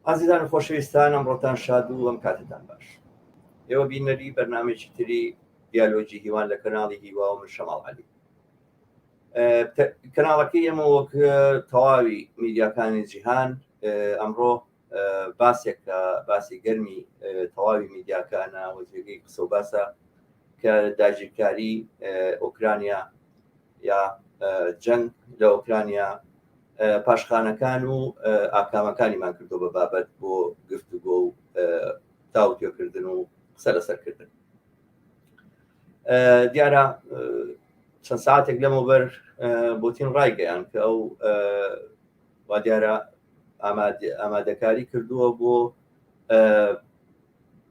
ئازیزان و خۆشەویستان، ئەمڕۆتان شاد و ئەم کاتتان باش. ئێوە بینەری بەرنامێکی تری دیالۆجی هیوان لە کەناڵی هیوا و من شەماڵ عەلی. کەناڵەکەی ئێمە وەک تەواوی میدیاکانی جیهان ئەمڕۆ باسێکە باسی گەرمی تەواوی میدیاکانە و جێگەی قسە و باسە کە داگیرکاری ئۆکرانیا یا جەنگ لە ئۆکرانیا پاشخانەکان و ئاکامەکانیمان کردو بە بابەت بۆ گفتوگۆ و تاوتێکردن و قسە لەسەرکردن. دیارە چەند ساعتێک لەمەوبەر بۆتین ڕایگەیان کە ئەو وا دیارە ئامادەکاری کردووە بۆ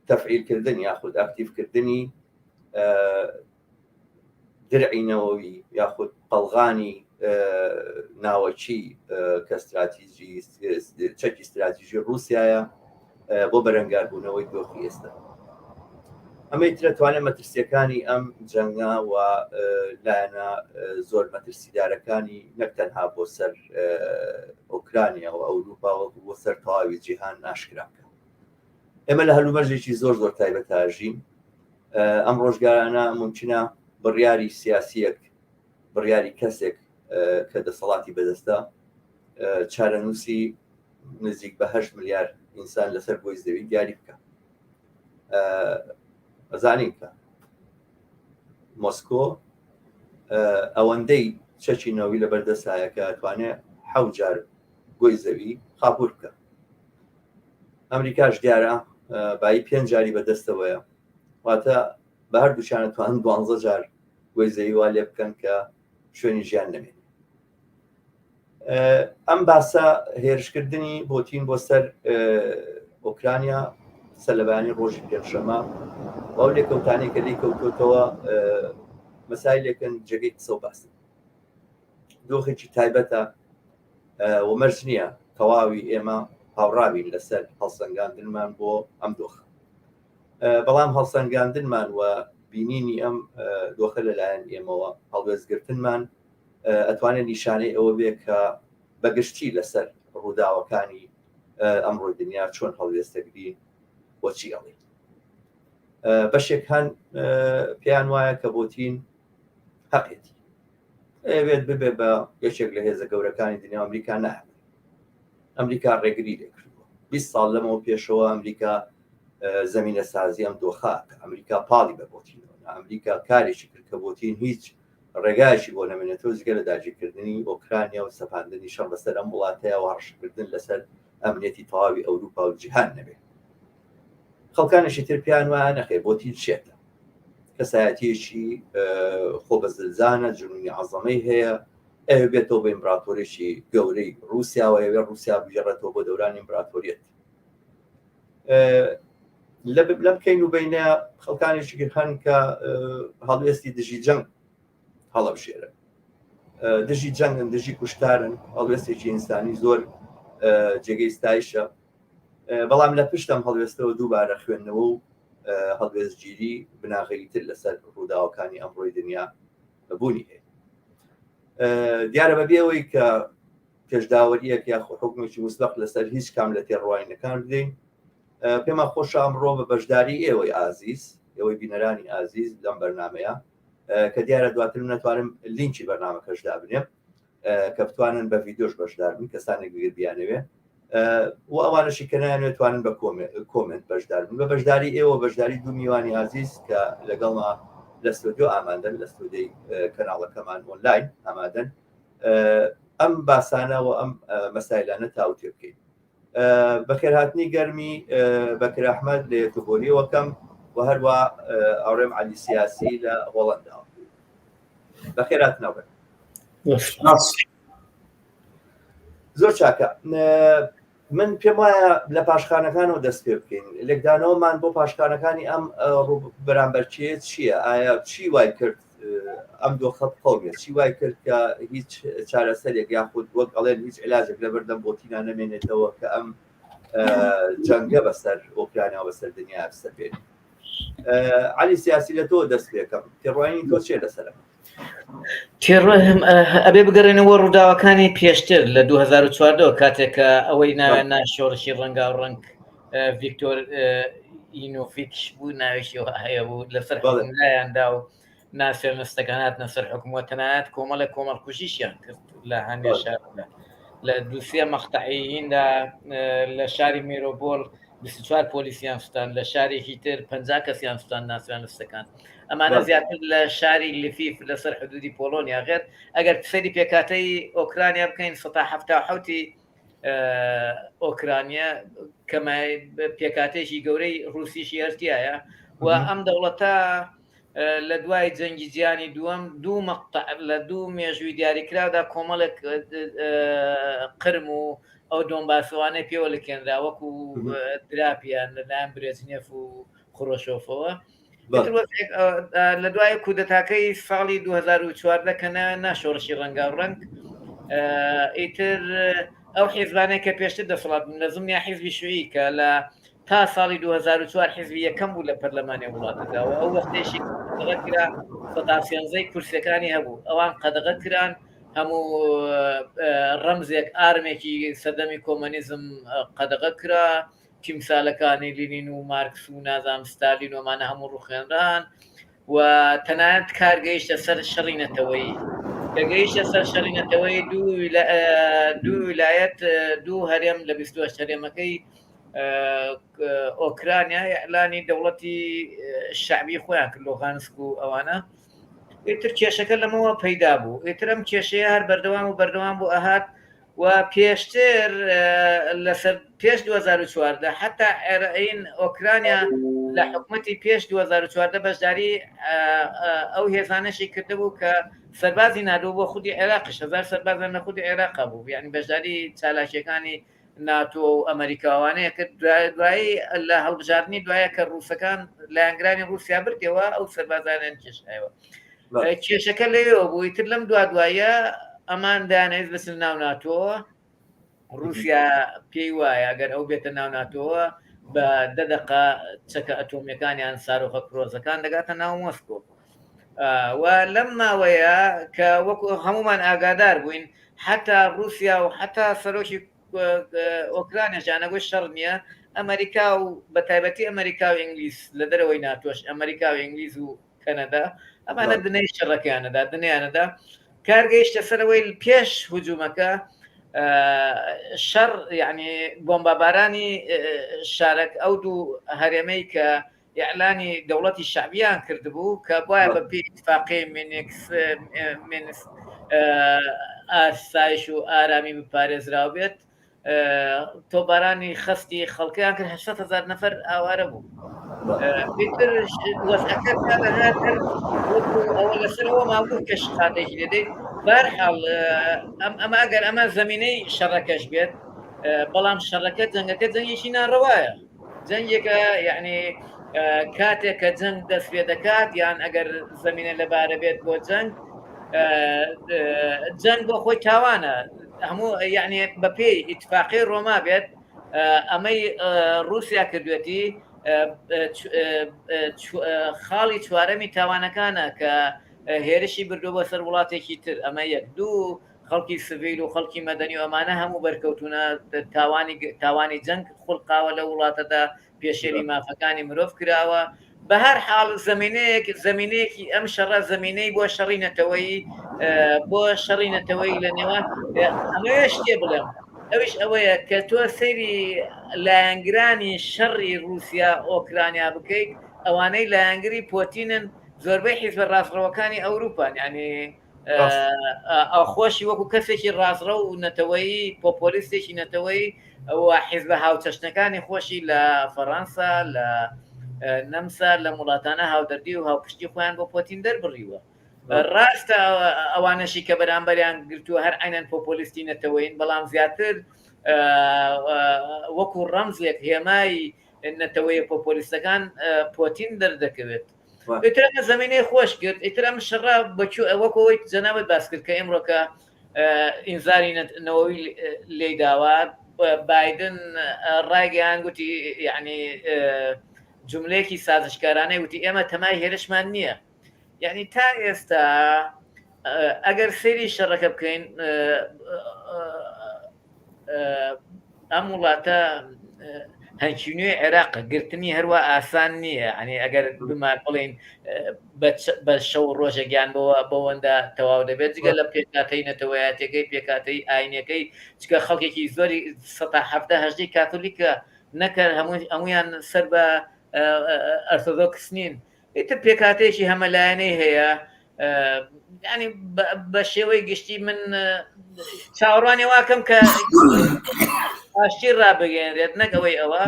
تەفعیلکردن یاخود ئاکتیڤکردنی درعی نەوەوی یاخود قەڵغانی ناوەچی کە استراتیژی چەکی استراتیژی رووسایە بۆ بەرەنگاربوونەوەی دۆخی ئێستا. ئەمەی ترەتوانێت مەترسیەکانی ئەم جەنگا و لایەنە زۆر مەترسیدارەکانی نەک تەنها بۆ سەر ئۆکرانیا و ئەوروپا وەکو بۆ سەر تەواوی جیهان ناشکراکە. ئێمە لە هەلومەرجێکی زۆر زۆر تایبەت ئاژین. ئەم ڕۆژگارانە ممکنە بڕیاری سیاسیەک بڕیاری کەسێک کە دەسەڵاتی بەدەستە چارەنووسی نزیک بە 8 ملیار ئینسان لەسەر بۆی زەوی دیاری بکە. ئەزانین کە مۆسکۆ ئەوەندەی چەکی نەوەی لە بەردەستایە کە ئەتوانێت 7 جار گۆی زەوی خاپور بکە. ئەمریکاش دیارە بای 5 جاری بەدەستەوەیە، واتە بە هەردووچیان توانن 12 جار گۆی زەوی وا لێ بکەن کە شوێنی ژیان نەمێنێت. ئەم باسە هێرشکردنی بۆتین بۆ سەر ئۆکرانیا سەلەبانی ڕۆژی پێنجشەمە ئەو لێکەوتانەی کە لێی کەوتوتەوە مەسایلێکن جێگەی قسە و باسن. دۆخێکی تایبەتە و مەرج نییە تەواوی ئێمە هاوڕابین لەسەر هەڵسەنگاندنمان بۆ ئەم دۆخە، بەڵام هەڵسەنگاندنمان و بینینی ئەم دۆخە لەلایەن ئێمەوە هەڵوێزگرتنمان ئەتوانێت نیشانەی ئەوە بێ کە بەگشتی لەسەر ڕووداوەکانی ئەمڕۆی دنیا چۆن هەڵوێستەگرین بۆچی ئەڵێ. بەشێک هەن پێیان وایە کە بۆتین حەقێتی ئەوێت ببێ بە یەکێک لە هێزە گەورەکانی دنیا. ئەمریکا نەهێ، ئەمریکا ڕێگری لێکردووە. 20 ساڵ لەمەوە پێشەوە ئەمریکا زەمینە سازی ئەم دۆخە کە ئەمریکا پاڵی بە بۆتینەوە. ئەمریکا کارێکی کرد کە بۆتین هیچ ڕێگایشی بۆ نەمێنێتەوە جگە لە داگیرکردنی ئۆکرانیا و سەپاندنی شەڕ لەسەر ئەم وڵاتەیە و هەڕەشکردن لەسەر ئەمنیەتی تەواوی ئەوروپا و جیهان نەبێت. خەڵکانێکی تر پێیان وایە نەخێ بۆتین شێتە کەسایەتیەکی خۆ بەزلزانە، جنوونی عەزەمەی هەیە، ئەوێ بێتەوە بە ئیمپراتۆریەکی گەورەی رووسیا و ئەوێ رووسیا بگەڕێتەوە بۆ دەورانی ئیمپراتۆریەت. لەم کەین و بەینە خەڵکانێکی هەن کە هەڵوێستی دژی جەنگ هەڵەبژێرن. دژی جەنگن، دژی کوشتارن، هەڵوێستێکی ئینسانی زۆر جێگەی ستایشە. بەڵام لە پشتم هەڵوێستەوە دووبارە خوێندنەوە و هەڵوێستگیری بناغەیتر لەسەر ڕووداوەکانی ئەمڕۆی دنیا بوونی هەیە. دیارە بەبێەوەی کە پێشداوەریەک یاخۆ حکومێکی مستەق لەسەر هیچ کام لە تێڕوانینەکان بدەین، پێمە خۆش ئەمڕۆ بە بەشداری ئێوەی ئازیز ئێوەی بینەرانی ئازیز لەم بەرنمەیە کە دیارە دواتر نەتوانم لینکی بەرنامەکەشدا بنێم کە بتوانن بە ڤیدۆش بەشدار بن کەسانێک گوێ بیانەوێ و ئەوانەشی کە نایانێتوانن بە کۆمنت بەشدار بن بە بەشداری ئێوە بەشداری دوو میوانی عزیز کە لەگەڵما لە ستۆدیۆ ئامادەن لە ستۆدیۆی کەناڵەکەمان ئۆنلاین ئامادەن ئەم باسانەوە ئەم مەسایلانە تاوتێ بکەین بەخێرهاتنی گەرمی بەکر ئەحمەد لە یەکبۆریەوەکەم و هەروە ئاڕێم عەلی سیاسی لە هۆڵەندا بەخێرهاتنەوە زۆر چاکە من پێم وایە لە پاشخانەکانەوە دەست پێ بکەین لێکدانەوەمان بۆ پاشخانەکانی ئەم بەرامبەرچیە چییە ئایا چی وای کرد ئەم دۆخە قەومێت چی وای کرد کە هیچ چارەسەرێک یاخود وەک ئەڵێن هیچ علاجێک لە بەردەم بۆتینا نەمێنێتەوە کە ئەم جەنگە بەسەر ئۆکرانیا بەسەر دنیا بسەر بێت عەلی سیاسی لە تۆ دەست پێکەم تێڕوانی تۆ چێ لەسەرە ئەبێ بگەڕێنەوە ڕووداوەکانی پێشتر لە 2014 کاتێکە ئەوەی ناوێ شۆڕشی ڕەنگا و ڕنگ ڤیکتۆر ئینۆڤیچ بوو ناوێشیەوە هەیە بوو لەسەر لایەندا و ناسیۆنالیستەکان هاتنە سەر حکومەت تەنانەت کۆمەڵێک کۆمەڵکوژیشیان کرد لە هەندێک شاردا لە دووسێ مەقتەعی هیندا لە شاری میرۆپۆل 24 پۆلیسیان سوتان لە شارێکی تر 50 کەسیان سوتان ناسیۆنالیستەکان ئەمانە زیاتر لە شاری لیفیف لەسەر حدودی پۆلۆنیا غێر ئەگەر سەری پێکاتەی ئۆکرانیا بکەین 177 ئۆکرانیا کەمە پێکاتێکی گەورەی رووسیشی هەرتیایە و ئەم دەوڵەتە لە دوای جەنگی جیهانی دووەم دوو مەقتەع لە دوو مێژووی دیاریکراودا کۆمەڵێک قرم و ئەو دۆنباسەوانەی پێوە لەکێنرا وەکو دراپیان لەلایەن برێزنێف و خڕۆشۆفەوە لە دوای کودەتاکەی ساڵی 2014 کە ناشۆڕشی ڕەنگا و ڕنگ ئیتر ئەو حیزبانەی کە پێشتر دەسەڵات بوون لە زمنیا حیزبی شوویی کە لە تا ساڵی 2004 حیزبی یەکەم بوو لە پەرلەمانی وڵاتەکەەوە ئەو وەختێشی کرا سەتاسیانزەی کورسەکانی هەبوو ئەوان قەدەغە کران هەموو ڕەمزێک ئارمێکی سەردەمی کۆمەنیزم قەدەغە کرا تیمسالەکانی لینین و مارکس و نازام ستالین ومانە هەموو ڕوخێنران و تەنانەت کارگەیشتە سەر شەڕینەتەوەی کە گەیشتە سەر شەڕینەتەوەی دوو ویلایەت دوو هەرێم لە 28 هەرێمەکەی ئۆکرانیا ئەعلانی دەوڵەتی شعبی خۆیان کرد لۆغانسک و ئەوانە ئیتر کێشەکە لەمەوە پەیدا بوو ئیتر ئەم کێشەیە هەر بەردەوام بوو ئەهات و پێشتر لەسەر پێش 2014 حتا عێراقین ئۆکرانیا لە حکومەتی پێش 2014 بەشداری ئەو هێزانەشی کردبوو کە سەربازی نادوو بۆ خودی عێراقش 1000 سەربازان لە خودی عێراق بوو یعنی بەشداری چالاکیەکانی ناتۆ و ئەمریکاوانەیە کرد دوایی لە هەڵبژاردننی دوایە کە ڕووسەکان لایەنگرانی رووسیا بردەوە ئەو سەربازانیان کێشایەوە کێشەکە لێەوە بووی تر لەم دوایە ئەمان دانەویست بچن ناو ناتۆوە رووسیا پێی وایە ئەگەر ئەو بێتە ناو ناتۆوە بە 10 دقە چەکە ئەتۆمیەکانیان سارۆخە کرۆزەکان دەگاتە ناو مۆسکۆ و لەم ماوەیە کە وەکو هەمومان ئاگادار بووین حتا رووسیا و حتا سەرۆکی ئۆکرانیا جانەگۆی شەڕ نییە ئەمریکا و بە تایبەتی ئەمریکا و ئینگلیس لە دەرەوەی ناتۆش ئەمریکا و ئینگلیز و کەنەدا ئەمانە دنەی شەڕەکەیانەدا دنیانەدا کارگەیشتە سەرەوەی پێش هجوومەکە شەڕ یعنی بۆمبابارانی شارەک ئەو دوو هەرێمەی کە ئیعلانی دەوڵەتی شعبیان کردبوو کە بواە بە پێی اتفاقی مینسک ئاسایش و ئارامی بپارێزراو بێت تۆبارانی خستی خەڵکیان کرد 800,000 نەفەر ئاوارە بوو ئەوە لەسەرەوە مابوو کە شقاتێکی دەدەیت بارحاڵ ئەمە ئەگەر ئەمە زەمینەی شەڕەکەش بێت بەڵام شەڕەکە جەنگەکە جەنگێکی ناڕەوایە جەنگێکە یعنی کاتێک کە جەنگ دەست پێ دەکات یان ئەگەر زەمینە لەبارە بێت بۆ جەنگ بۆ خۆی تاوانە هەموو یعنی بەپێی ئیتفاقی ڕۆما بێت ئەمەی رووسیا کردوێتی خاڵی چوارەمی تاوانەکانە کە هێرشی بردو بۆ سەر وڵاتێکی تر ئەمە یەک دوو خەڵکی سڤیل و خەڵکی مەدەنی و ئەمانە هەموو بەرکەوتونە تاوانی جەنگ خوڵقاوە لە وڵاتەدا پێشێلی مافەکانی مرۆڤ کراوە بە هەر حاڵ زمینەیەکی ئەم شەڕە زمینەی بۆ شەڕینەتەوەی لە نێوان ئەمەوێ شتێ بڵێم ئەوش ئەوەیە کە تۆ سەیری لایەنگرانی شەڕی رووسیا ئۆکرانیا بکەیت ئەوانەی لایەنگری پۆتینن زۆربەی حیزبە ڕاستڕەوەکانی ئەوروپان ینی خۆشی وەکو کەسێکی ڕاستڕە و نەتەوەی پۆپۆلیستێکی نەتەوەی ئەوە حیزبە هاوچەشتەکانی خۆشی لە فەڕەنسا لە نەمسا لە وڵاتانە هاودەردی و هاوپشتی خۆیان بۆ پۆتین دەربڕیوە ڕاستە ئەوانەشی کە بەرامبەریان گرتووە هەر عینەن پۆپۆلیستی نەتەوەین بەڵام زیاتر وەکو ڕەمزێک هێمای نەتەوەی پۆپۆلیستەکان پۆتین دەردەکەوێت ئیترە زمینەی خۆش کرد ئیترم شەڕە بەچوو وەکەوەی جەنابەت باس کرد کە ئێمڕۆکە ئینزاری نەوەوی لێداوە بایدن ڕایگەیان گوتی یعنی جملەیەکی سازشکارانەی وتی ئێمە تەمای هێرشمان نییە یعنی تا ئێستا ئەگەر سەیری شەڕەکە بکەین ئەم وڵاتە هەنچینوی عێراق گرتنی هەروە ئاسان نییە ئەنی ئەگەر بمان بڵین بە شەو ڕۆژەگیان بەوەندا تەواو دەبێت جگە لە پێکاتەی نەتەوەیاتەکەی پێکاتەی ئاینەکەی چکە خەڵکێکی زۆری 1970 کاتۆلیکە نەکرد هەمویان سەر بە ئەرتۆدۆکس نین ئیتر پێکاتێکی هەمەلایەنەی هەیە ینی بە شێوەی گشتی من چاوەڕوانی واکەم کە ئاشتی ڕابگەێنرێت نەکەوەی ئەوە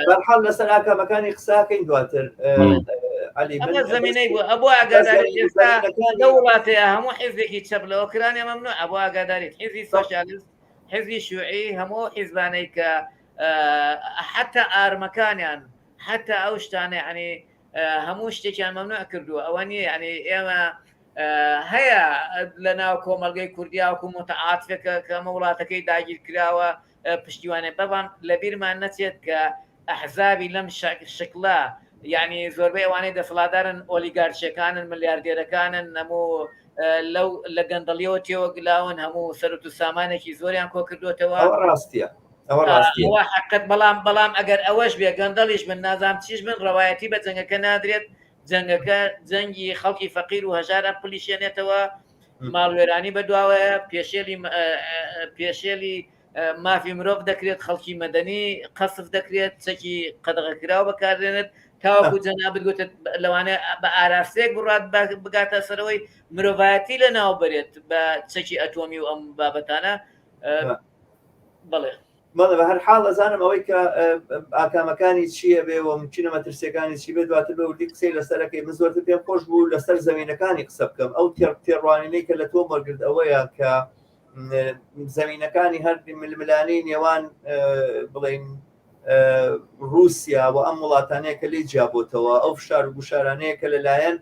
بەرحاڵ لەسەر ئاکامەکانی قساکەین دواتر زمینەی بوو ئەبوو ئاگاداری ئێستا لە وڵاتەیە هەموو حیزبێکی چەپ لە ئۆکرانیا مەمنوع ئەبوو ئاگاداریت حیزبی سۆشیالیست حیزبی شیوعی هەموو حیزبانەی کە حتا ئارمەکانیان حتا ئەو شتانە ینی هەموو شتێکیان مەمنوع کردووە ئەوە نیە ینی ئێمە هەیە لە ناو کۆمەلگەی کوردیا وکو متعاتفێکە کە ئەمە وڵاتەکەی داگیر کراوە پشتیوانێ بەڵام لە بیرمان نەچێت کە ئەحزابی لەم شکڵە یعنی زۆربەی ئەوانەی دەسەڵاتدارن ئۆلیگارچیەکانن ملیاردێرەکانن هەموو لەو لە گەندەڵیەوە تێوە گلاون هەموو سەرەت و سامانێکی زۆریان کۆ کردوێتەوە ڕاستیە ئەوە حقت بەڵام ئەگەر ئەوەش بێ گەندەڵیش من نازام چیش من ڕەوایەتی بە جەنگەکە نادرێت جەنگەکە جەنگی خەڵکی فەقیر و هەژارە پلیشێنێتەوە ماڵوێرانی بەدواوەیە پێشێلی مافی مرۆڤ دەکرێت خەڵکی مەدەنی قەسف دەکرێت چەکی قەدەغەکراو بەکاردێنێت تاوەکو جەنابەت گوتت لەوانەیە بە ئاراستەیەک بڕات بگاتە سەرەوەی مرۆڤایەتی لە ناو بەرێت بە چەکی ئەتۆمی و ئەم بابەتانە بڵێ بەڵێ بە هەر حاڵ ئەزانم ئەوەی کە ئاکامەکانی چییە بێ و ممکنە مەترسیەکانی چی بێت دواتر بە وردی قسەی لەسەرەکەی من زۆرتر پێم خۆش بوو لەسەر زەمینەکانی قسە بکەم ئەو تێڕوانینەی کە لە تۆ وەرگرت ئەوەیە کە زەمینەکانی هەر ململانەی نێوان بڵین رووسیا و ئەم وڵاتانەیە کە لێ جیابۆتەوە ئەو فشار و گوشارانەیە کە لەلایەن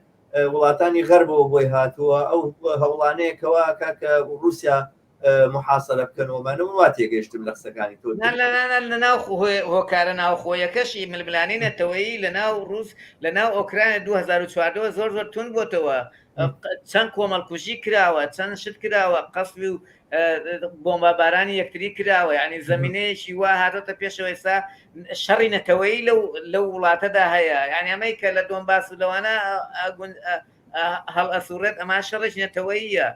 وڵاتانی غەربەوە بۆی هاتووە ئەو هەوڵانەیەکەوە کاکە رووسیا محاصرە بکەنەوەمانە وا تێگەیشتم لە قسەکانی تۆ لە ناو هۆکارە ناوخۆیەکەشی ململانی نەتەوەیی لە ناو رووس لە ناو ئۆکراینە 2014 زۆر تون بۆتەوە چەند کۆمەڵکوژی کراوە چەند شت کراوە قەسبی و بۆمبارانی یەکتری کراوە ینی زمینەیەکی وا هاتۆتە پێشەوە ئێستا شەڕی نەتەوەیی لەو وڵاتەدا هەیە یعنی ئەمەی کە لە دۆنباس و لەوانە هەڵ ئەسوورێت ئەما شەڕێک نەتەوەییە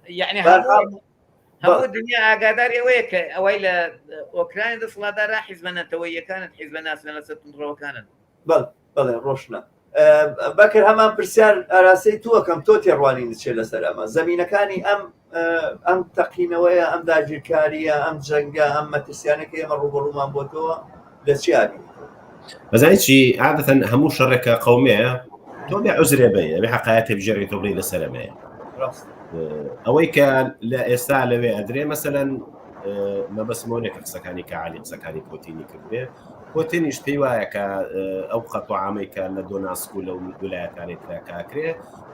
یعنی هەموو دنیا ئاگاداری ئەوەیە کە ئەوەی لە ئۆکراین دەسەڵاتدارا حیزبە نەتەوەییەکانن حیزبە ناسنە لەسەر تونڕەوەکانن بەڵێ ڕۆشنە بەکر هەمان پرسیار ئاراسی تووەکەم تۆ تێڕوانی نچێت لەسەر ئەمە زەمینەکانی ئەم تەقینەوەیە ئەم داگیرکاریە ئەم جەنگە ئەم مەترسیانەکە ئێمە ڕوبەڕوومان بۆتەوە لە چیابی بەزانی چی عادەتەن هەموو شەڕێکە قەومەیە تۆ بێ عوزرێ بێ ئەبێ حەقایەتێ بژێڕی تۆ بڵێ لەسەرەمەیە ئەوەی کە لە ئێستا لەوێ ئەدرێ مەسەلەن مەبەسمۆنێکە قسەکانی کە عالی قسەکانی پۆتینی کردبێ پۆتینیش پێی وایە کە ئەو قەتوعامەی کە لە دۆناسک و لەو ویلایەتانی ترا کاکرێ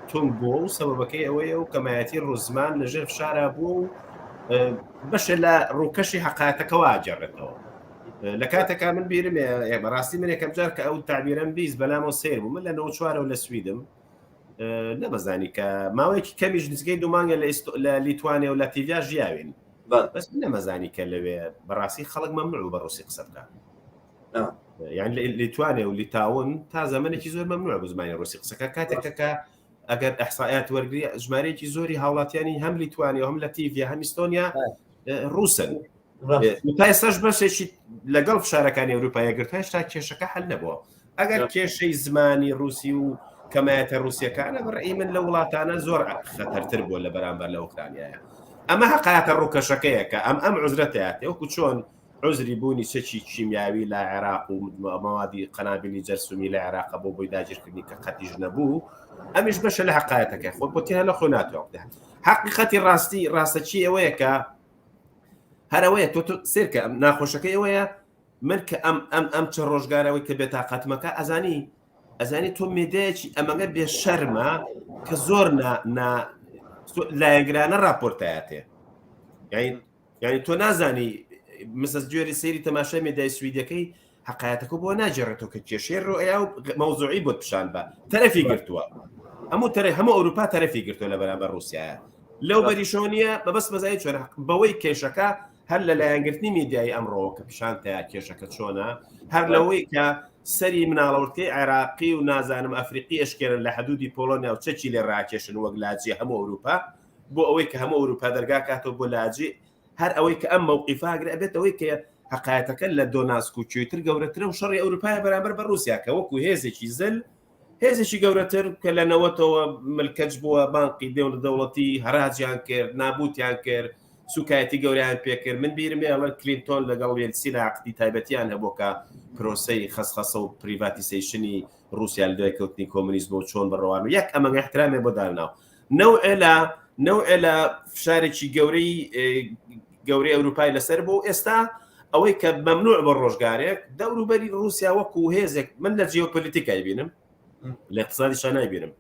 تون بۆ و سەبەبەکەی ئەوەیە و کەمایەتی ڕۆزمان لەژێر فشارە بوو و بەشە لە ڕووکەشی حەقایەتەکەەوە ئاجێڕێتەوە لە کاتێکا من بیرمێ بەڕاستی من یەکەم جار کە ئەو تعبیرەم بیست بەلامەوە سیر بوو من لە 94 لە سویدم نەمەزانی کە ماوەیەکی کەمیش نزگەی دومانگە لە لیتوانیا و لاتیڤیا ژیاوین بەس نەمەزانی کە لەوێ بەڕاستی خەڵک مەمنوع بە ڕوسی قسە بکات یعنی لیتوانیا و لیتاون تا زەمانێکی زۆر مەمنوع بە زمانی ڕوسی قسەکە کاتێکە کە ئەگەر ئەحسایات وەرگری ژمارەیەکی زۆری هاوڵاتیانی هەم لیتوانیا هەم لاتیڤیا هەم ئیستۆنیا ڕوسن تا ئێستاش بەشێکی لەگەڵ فشارەکانی ئەوروپای گرت هێشتا کێشەکە حل نەبووە ئەگەر کێشەی زمانی رووسی و کەمایەتە رووسیەکانە بەڕێی من لە وڵاتانە زۆر خەتەرتر بووە لە بەرامبەر لە ئوکرانیایە ئەمە حقایەتە ڕووکەشەکەیە کە ئەم عوزرەتەیە وەکو چۆن عوزری بوونی چەکی کیمیاوی لە عێراق و مەوادی قەنابلی جەرسومی لە عێراق بۆ بۆی داگیرکردنی کە قەتیژ نەبوو ئەمیش بەشە لە حقایەتەکە خۆ بۆتیە لە خۆ ناتوانێت حقیقەتی ڕاستەچی ئەوەیە کە هەرەوەیە تۆ سێرکە ئەم ناخۆشەکەی ئەوەیە من کە ئەم چ ڕۆژگارەوەی کە بێتاقەتمەکە ئەزانی تۆ مێدەیەکی ئەمەگە بێ شەرمە کە زۆر لایەنگرانە راپۆرتایەتێ یعنی تۆ نازانی مثل جۆری سەیری تەماشای مێدای سویدەکەی حقایەتەکە بۆ ناجێڕێتەوە کە کێشەی ڕۆیا و مەوزوعی بۆ پیشان بە تەرەفی گرتووە هەموو ئەوروپا تەرەفی گرتووە لە بەرامبەر رووسایە لەو بەریشەوە نیە بەبەست مەزایی چۆن بەوەی کێشەکە هەر لە لایەنگرتنی میدیای ئەمڕۆ کە پیشانتەیە کێشەکە چۆنە هەر لەوەی کە سەری مناڵەوردکەی عێراقی و نازانم ئەفریقی ئەشکێنن لە حدودی پۆلۆنیا و چەکی لێ ڕاکێشن وەک لاجی هەموو ئەوروپا بۆ ئەوەی کە هەموو ئەوروپا دەرگا کاتەوە بۆ لاجی هەر ئەوەی کە ئەم مووقیفاگرە ئەبێت ئەوەی کە حقایەتەکە لە دۆناسک و کوێتر گەورەترە و شەڕی ئەوروپای بەرامبەر بە رووسیا کە وەکو هێزێکی زل هێزێکی گەورەتر کە لە نەوەتەوە ملکەج بووە بانقی دەوڵەتی هەراجیان کرد نابوتیان کرد سوکایەتی گەوریان پێکرد من بیرم ئەڵەن کلینتۆن لەگەڵ وێلسی لە عقدی تایبەتیان هەبوو کە پرۆسەی خەسخەسە و پریڤاتیسیشنی رووسیا لە دوای کەوتنی کۆمونیزم و چۆن بڕەوان و یەک ئەمە احترامێ بۆ داناو نەوعێ لە فشارێکی گەورەی ئەوروپای لەسەر بۆ ئێستا ئەوەی کە مەمنوع بە ڕۆژگارێک دەوروبەری رووسیا وەکو هێزێک من لە جیۆپۆلیتیکای بینم لە اقتصادیشان نایبینم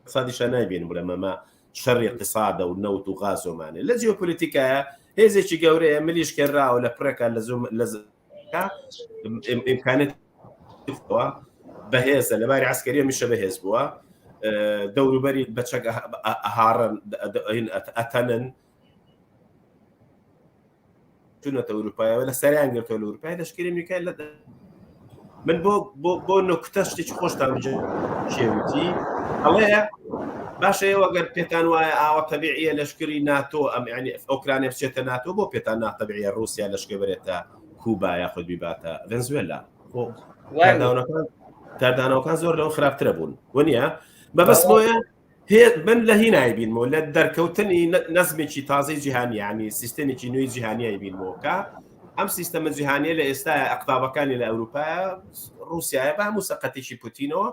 اقتصادیشان نایبینم بڵێمەمە شەڕی اقتصادە و نەوت و غازۆمانێ لە جیۆپۆلیتیکایە هێزێکی گەورەیە ملیشکێنراوە لە پڕێکە لە ئیمکانێت بەهێزە لەباری عسکەریە میشە بەهێز بووە دەوروبەری بەچەک هاڕن ئەتەنن چونەتە ئەوروپایەوە لە سەریان گرتەوە لە ئەوروپای لەشکری ئەمریکای لە من بۆ نۆکتە شتێکی خۆشتان شێوتی ئەوەیە باشە ئێوەگەر پێتان وایە ئاوە تەبیعیە لەشکری ناتۆ ئەم ینی ئۆکرانیا بچێتە ناتۆ بۆ پێتان ناتەبیعیە رووسیا لەشکێ بێتە کوبا یاخود بیباتە ڤێنزوێلا تاردانەوەکان زۆر لەو خراپترە بوون وەنیە بەبەست بۆیە من لە هی نایبینەوە لە دەرکەوتنی نەزمێکی تازەی جیهانی ینی سیستەمێکی نوێی جیهانیایی بینەوەکە ئەم سیستەمە جیهانیە لە ئێستا ئەقتابەکانی لە ئەوروپایە رووسایە بە هەموو سەقەتێکی پوتینەوە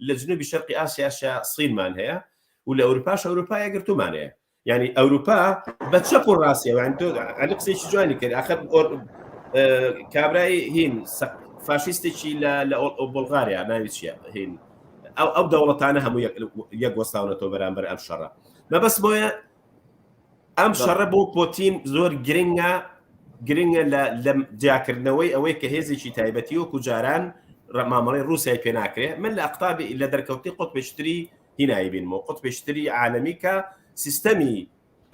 لە جنوبی شەرقی ئاسیاشە سینمان هەیە و لە ئەوروپاش ئەوروپایە گرتومان هەیە یعنی ئەوروپا بە چەپ و ڕاستیەوە ئەلی قسێکی جوانی کرد ئاخر کابرای هین فاشیستێکی لە بڵغاریا ناوی چیە هین ئەو دەوڵەتانە هەموو یەک وەستاونەتەوە بەرامبەر ئەم شەڕە مەبەست بۆیە ئەم شەڕە بۆ پۆتین زۆر گرنگە لە جیاکردنەوەی ئەوەی کە هێزێکی تایبەتی وەکو جاران مامەڵی رووسای پێ ناکرێت من لە ئەقتابی لە دەرکەوتی قوتبێشتری هینایی بینمەوە قوتبێشتری عالەمی کە سیستەمی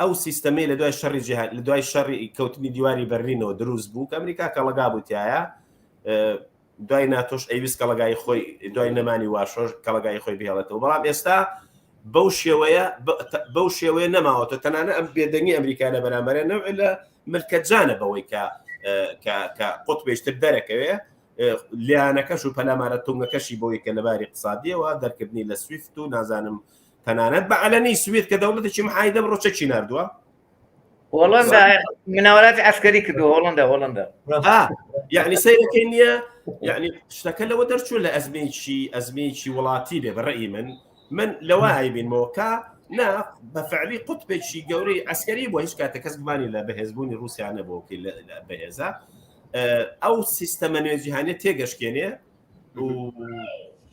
ئەو سیستەمەی لە دوای شەڕی جیهان لە دوای شەڕی کەوتنی دیواری بەرلینەوە دروست بوو کە ئەمریکا کەڵەگا بووتیایە دوای ناتۆش ئەیویست کەڵەگای خۆی دوای نەمانی واشۆش کەڵەگای خۆی بهێڵێتەوە بەڵام ئێستا بەو شێوەیە نەماوەتە تەنانە ئەم بێدەنگی ئەمریکا لە بەرامبەرە نەوع لە ملکەتجانە بەوەی کە قوتبێشتر دەرەکەوێ لیانەکەش و پەلامارە تونگەکەشی بۆی کە لەباری اقتصادیەوە دەرکردنی لە سویفت و نازانم تەنانەت بە عەلەنی سوید کە دەوڵەتێکی محایدە ڕۆچەکی نردووە هۆڵەندا مناوەلاتی عسکەری کردو هۆڵەندا یعنی سەیرەکەی نییە یعنی شتەکە لەوە دەرچوو لە ئەزمەیەکی وڵاتی بێ بەڕێی من لەوە هایبینەوە کە نا بەفعلی قوتبێکی گەورەی عسکەری بۆ هیچ کاتە کەس گومانی لە بەهێزبوونی رووسیا نەبووکەی بەهێزە ئەو سیستەمە نوێجیهانێت تێگەشتێنێ و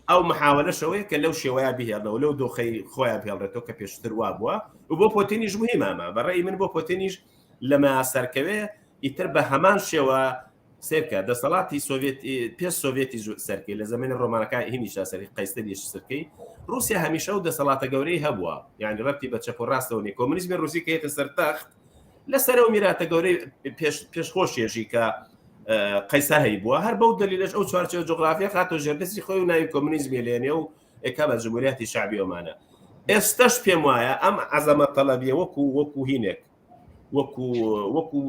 ئەو محاولەشەوەی کە لەو شێوەیە بهێڵنەوە لەو دۆخەی خۆیان بهێڵێتەوە کە پێشتر وا بووە و بۆ پۆتینیش مهمە بەڕێی من بۆ پۆتینیش لەمە سەرکەوێ ئیتر بە هەمان شێوە سێرکە دەسەڵاتی سۆڤێت پێش سۆڤێتی سەرکەی لە زمانی ڕۆمانەکان هینیشا سەری قەیسەریش سەرکەی رووسیا هەمیشە و دەسەڵاتە گەورەی هەبووە یعنی ڕەتی بە چەپ و ڕاستەوە نیە کۆمونیزمی رووسی کە هێتە سەرتەخت لەسەرەوە میراتە گەورەی پێشخۆشیێژی کە قەیسا هەی بووە هەر بەو دلیلش ئەو چوارچێوە جوغرافیا خاتۆ ژێردەستی خۆی و ناوی کۆمونیزمی لێنێ و ئێکا بە جمهوریەتی شعبی ئۆمانە ئێستاش پێم وایە ئەم عەزەمە تەڵەبیە وەکو هینێک وەکو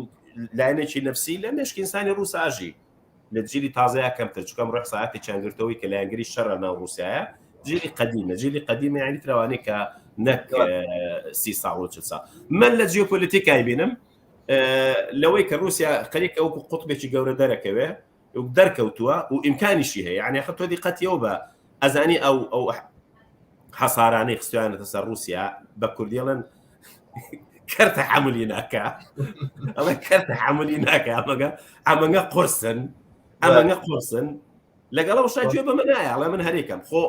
لایەنێکی نەفسی لە مێشکی ئینسانی ڕووساژی لە جیلی تازەیە کەمتر چکەم ڕێحساەتی چاندگرتەوەی کە لایەنگری شەڕە ناو رووسایە جیلی قەدیمە یعنی تراوانەی کە نەک 30 ساڵ و 40 ساڵ من لە جیۆپۆلیتیکای بینم لەوەی کە رووسیا خەریکە وەکو قوتبێکی گەورە دەرەکەوێ دەرکەوتووە و ئیمکانیشی هەیە یعنی خەتۆ دیقەتیەوە بە ئەزانی ئەو حەسارانەی خستویانەتە سەر رووسیا بە کوردیڵن کەرتە حملی ناکە ئەمە کەرتە حملی ناکە ئەمەگە قورسن لەگەڵەوە شاگوێ بە منایە ئەڵێ من هەرێکم خۆ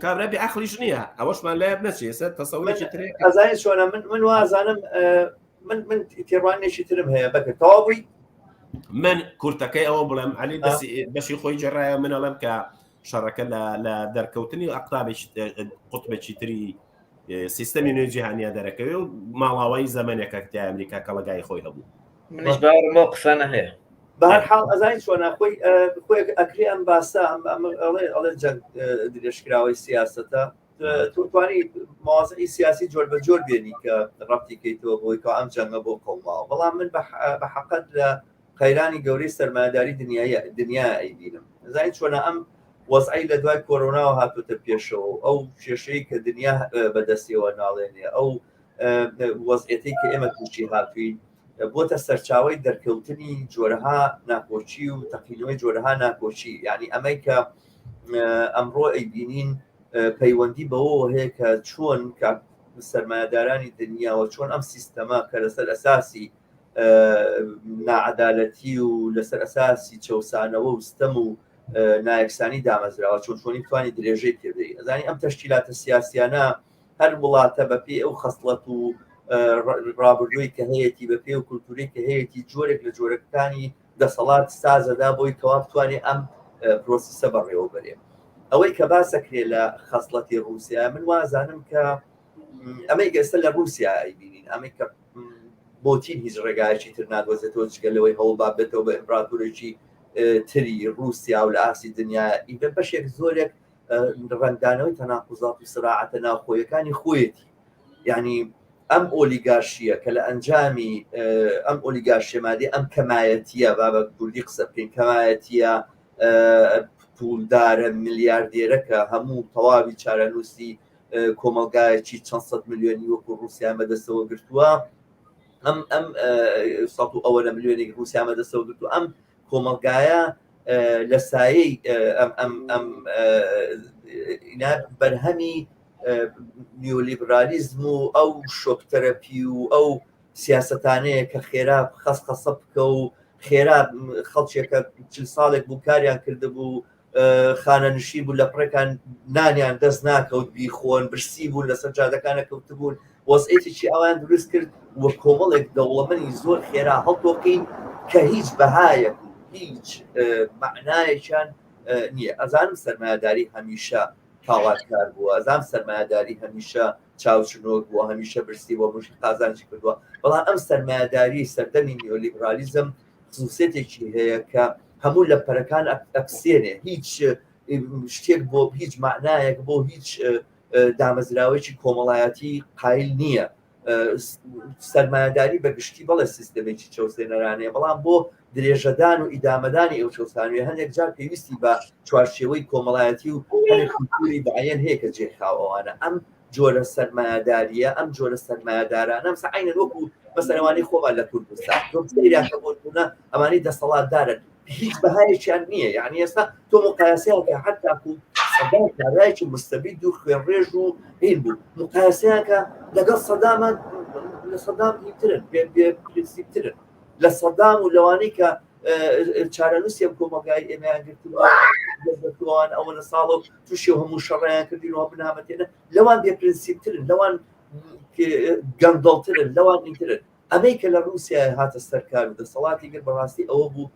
کابرا بێ عەقلیش نییە ئەوەشمان لایەت نەچێ سەر تەسەوڵێکی ترێک ئەزانێت چۆنە من وازانم من تێڕوانێکی ترم هەیە بەکە تەواوی من کورتەکەی ئەوە بڵێم عەلی بەشی خۆی جێڕایە من ئەڵێم کە شەڕەکە لە دەرکەوتنی ئەقتابێکی قوتبێکی تری سیستەمی نوێ جیهانیا دەرەکەوێ و ماڵاوای زەمانێکە کە ئەمریکا کە لەگای خۆی هەبوو منیش باوەڕم بۆ قسانە هەیە بەهەرحاڵ ئەزانیت چۆنە خۆی ئەکرێ ئەم باسە ئەڵێ جەنگ درێژکراوەی سیاسەتە توانی مواضعی سیاسی جۆر بە جۆر بێنی کە ڕەبتی کەیتەوە بۆی کە ئەم جەنگە بۆ قەوماوە بەڵام من بە حەقەت لە قەیرانی گەورەی سەرمایەداری دنیا ئەیبینم زانیت چۆنە ئەم وەزعی لە دوای کۆرۆناوە هاتوتە پێشەوە ئەو کێشەی کە دنیا بەدەستیەوە ناڵێنێ ئەو وەزعەتی کە ئێمە تووشی هاتووین بۆتە سەرچاوی دەرکەوتنی جۆرەها ناکۆچی و تەقینەوەی جۆرەها ناکۆچی یعنی ئەمەی کە ئەمڕۆ ئەیبینین پەیوەندی بەوە هەیە کە چۆن کە سەرمایەدارانی دنیاوە چۆن ئەم سیستەما کە لەسەر ئەساسی ناعەدالەتی و لەسەر ئەساسی چەوسانەوە و ستەم و نایەکسانی دامەزراوە چۆنی توانی درێژەی پێدەی ئەزانی ئەم تەشکیلاتە سیاسیانە هەر وڵاتە بەپێ ئەو خەسڵەت و ڕابردووی کە هەیەی بەپێ و کولتوری کە هەیەی جۆرێک لە جۆرەکانی دەسەڵات سازەدا بۆی تەواو بتوانێت ئەم پرۆسیسە بەڕێوە بەرێ ئەوەی کە باسەکرێ لە خەسڵەتی رووسیا من وازانم کە ئەمەی گەستە لە رووسیا ئەیبینین ئەمەی کە بۆتین هیچ ڕێگایکی تر ناگۆزێتەوە جگەلەوەی هەوڵبا بێتەوە بە ئیمپراتۆرێکی تری رووسیا و لە ئاسی دنیا ئیدە بەشێک زۆرێک ڕەنگدانەوەی تەناقوزات و سراعەتە ناوخۆیەکانی خۆیەتی یعنی ئەم ئۆلیگارشیە کە لە ئەنجامی ئەم ئۆلیگارشیە مادی ئەم کەمایەتیە با بە کوردی قسە بکەین کەمایەتیە پولدارە میلیاردێرەکە هەموو تەواوی چارەنووسی کۆمەلگایەکی چەند سەد میلیۆنی وەکو رووسیا مەدەستەوە گرتووە ئەم 100 میلیۆنێک رووسیا مەدەستەوە گرتووە ئەم کۆمەلگایە لە سایەی ئەم بەرهەمی نیۆلیبرالیزم و ئەو شۆکتەرەپی و ئەو سیاسەتانەیە کە خێرا خەسخەسە بکە و خێرا خەڵکێکە 40 ساڵێک بوو کاریان کردبوو خانە نشین بوو لە پڕێکان نانیان دەست ناکەوت بیخۆن برسی بوون لەسەر جادەکانە کەوتبوون وەزعێتێکی ئەوان دروست کرد وە کۆمەڵێک دەوڵەمەنی زۆر خێرا هەڵتۆقین کە هیچ بەهایەک هیچ معنایەکیان نییە ئەزانم سەرمایەداری هەمیشە تاواتکار بووە ئەزانم سەرمایەداری هەمیشە چاوچنۆک بووە هەمیشە برسی بۆ مشی قازانجی کردووە بەڵام ئەم سەرمایەداری سەردەمی نیۆلیبرالیزم خصوصیتێکی هەیە کە هەموو لە پەرەکان ئەپسێنێ هیچ شتێک بۆ هیچ معنایەک بۆ هیچ دامەزراوەیەکی کۆمەڵایەتی قایل نییە سەرمایەداری بەگشتی بەڵێ سیستەمێکی چەوسێنەرانەیە بەڵام بۆ درێژەدان و ئیدامەدانی ئەو چەوسانوێ هەندێک جار پێویستی بە چوارچێوەی کۆمەڵایەتی و کوڵتوری بەعەیەن هەیە کە جێخاوەوانە ئەم جۆرە سەرمایەداریە ئەم جۆرە سەرمایەدارانە ئەم سعینە وەکو مەسەلەوانی خۆمان لە کوردستان تۆمسەیراکە بۆتونە ئەمانی دەسەڵاتدارن هیچ بەهایەکیان نییە یعنی ئێستا تۆ مقایسەیەکە حتاکو سەدام کارایکی مستەبید و خوێنڕێژ و هین بوو مقایسەیەکە لەگەڵ سەدامە لە سەدام هیترن پرینسیپترن لە سەدام و لەوانەی کە چارەنووسیە کۆمەلگای ئێمەیان گرتووان ئەوە لە ساڵ و تووشی هەموو شەڕیان کردینەوە بنامەتێنە لەوان بێ پرینسیپترن لەوان گەندڵترن لەوان ئینترن ئەمەی کە لە رووسیا هاتە سەرکار و دەسەڵاتی گر بەڕاستی ئەوە بوو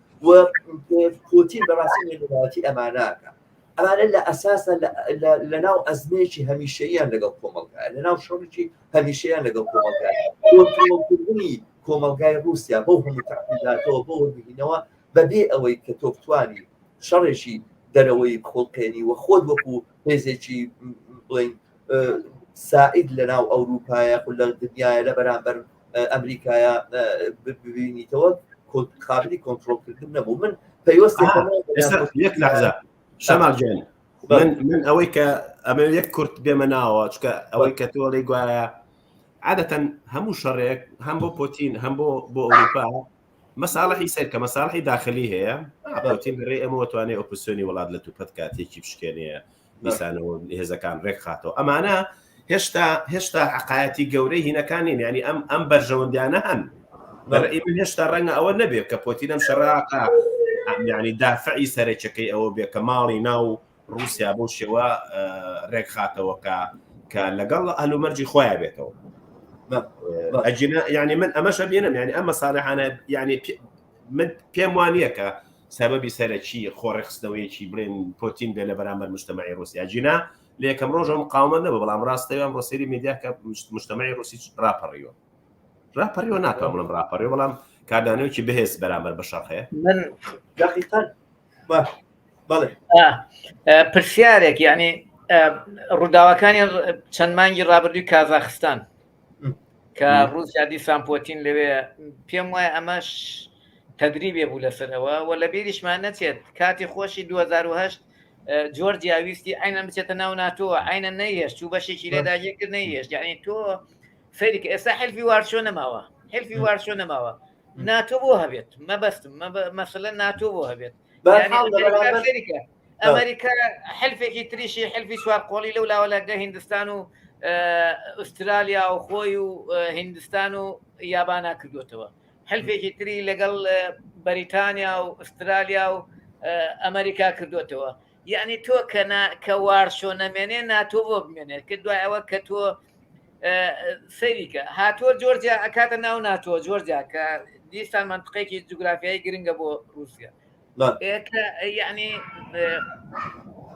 پوتین بەڕاستی نێودەوڵەتی ئەماناکە ئەمانە لە ئەساسە لە ناو ئەزمێکی هەمیشەییان لەگەڵ کۆمەلگای لە ناو شەڕێکی هەمیشەیان لەگەڵ کۆمەلگای کۆنترۆڵکردنی کۆمەلگای رووسیا بەو هەموو تەحمیلاتەوە بۆ وەربگینەوە بەبێ ئەوەی کە تۆ بتوانی شەڕێکی دەرەوەی خۆڵکێنی وە خۆت وەکو هێزێکی بڵین سائید لە ناو ئەوروپایە لە دنیاە لە بەرامبەر ئەمریکایە ببینیتەوە قابلی کۆنترۆلکردن نەبوو من پەیوەستێک یەک لەحظە شەمال جان من ئەوەی کە ئەمە یەک کورت بێمە ناوە چکە ئەوەی کە تۆڵی گوایە عادەتەن هەموو شەڕێک هەم بۆ پۆتین هەم بۆ ئەوروپا مەساڵحی سەر کە مەساڵحی داخلی هەیە پۆتین بڕێ ئەمە توانێت ئۆپۆزیسیۆنی وڵات لە توپەت کاتێکی بشکێنێ دیسانەوە هێزەکان ڕێک خاتەوە ئەمانە هێشتا حقایەتی گەورەی هینەکانین ینی ئەم بەرژەوەندیانە هەن بەڕێی من هێشتا ڕەنگە ئەوە نەبێت کە پۆتینەم شەڕاقا ینی دافعی سەرچەکەی ئەوە بێ کە ماڵی ناو رووسیا بۆ شێوە ڕێک خاتەوە کە لەگەڵ ئەلومەرجی خۆیان بێتەوە ئەجینە ینی من ئەمەشە بێنم ینی ئەمە ساڵحانە ینی من پێم وانە کە سەبەبی سەرەکی خۆڕێخستنەوەیکی بڵێن پۆتین بێ لە بەرامبەر مجتەمەعی رووسیا جینا لە یەکەم ڕۆژە مقاومە نەبوو بەڵام ڕاستەویان بۆ سەیری میدیا کە مجتەمەعی رووسی ڕاپەڕیوە ناتوانم بڵم ڕاپەڕیوە بەڵام کاردانەوەیکی بەهێز بەرامبەر بە شەڕ هەیە من دقیقاً بەڵێ پرسیارێک ینی ڕووداوەکانی چەند مانگی ڕابردووی کازاخستان کە رووسیا دیسان پۆتین لەوێ پێم وایە ئەمەش تەدریبێ بوو لەسەرەوە و لە بیریشمان نەچێت کاتی خۆشی 2008 جۆرجیا ویستی عینەن بچێتە ناو ناتۆوە عینە نەیهێشت و بەشێکی لێداژێکرد نەیهێشت یعنی تۆ فێریکە ئێستا حلفی وارشۆ نەماوە حلفی وارشۆ نەماوە ناتۆ بۆ هەبێت مەبەستم مەسەلە ناتۆ بۆ هەبێت فێریکە ئەمریکا حلفێکی تریشی حلفی سوار قۆڵی لەو لاوەلاگە هیندستان و ئوسترالیا و خۆی و هیندستان و یابانا کردوتەوە حلفێکی تری لەگەڵ بەریتانیا و ئوسترالیا و ئەمریکا کردوتەوە یعنی تۆ کە وارشۆ نەمێنێ ناتۆ بۆ بمێنێت کە دوای ئەوە کە تۆ سەریکە هاتووە جۆرجیا ئەکاتە ناو ناتۆ جۆرجیا کە دیستان منطقەیەکی جوگرافیایی گرنگە بۆ رووسیا یعنی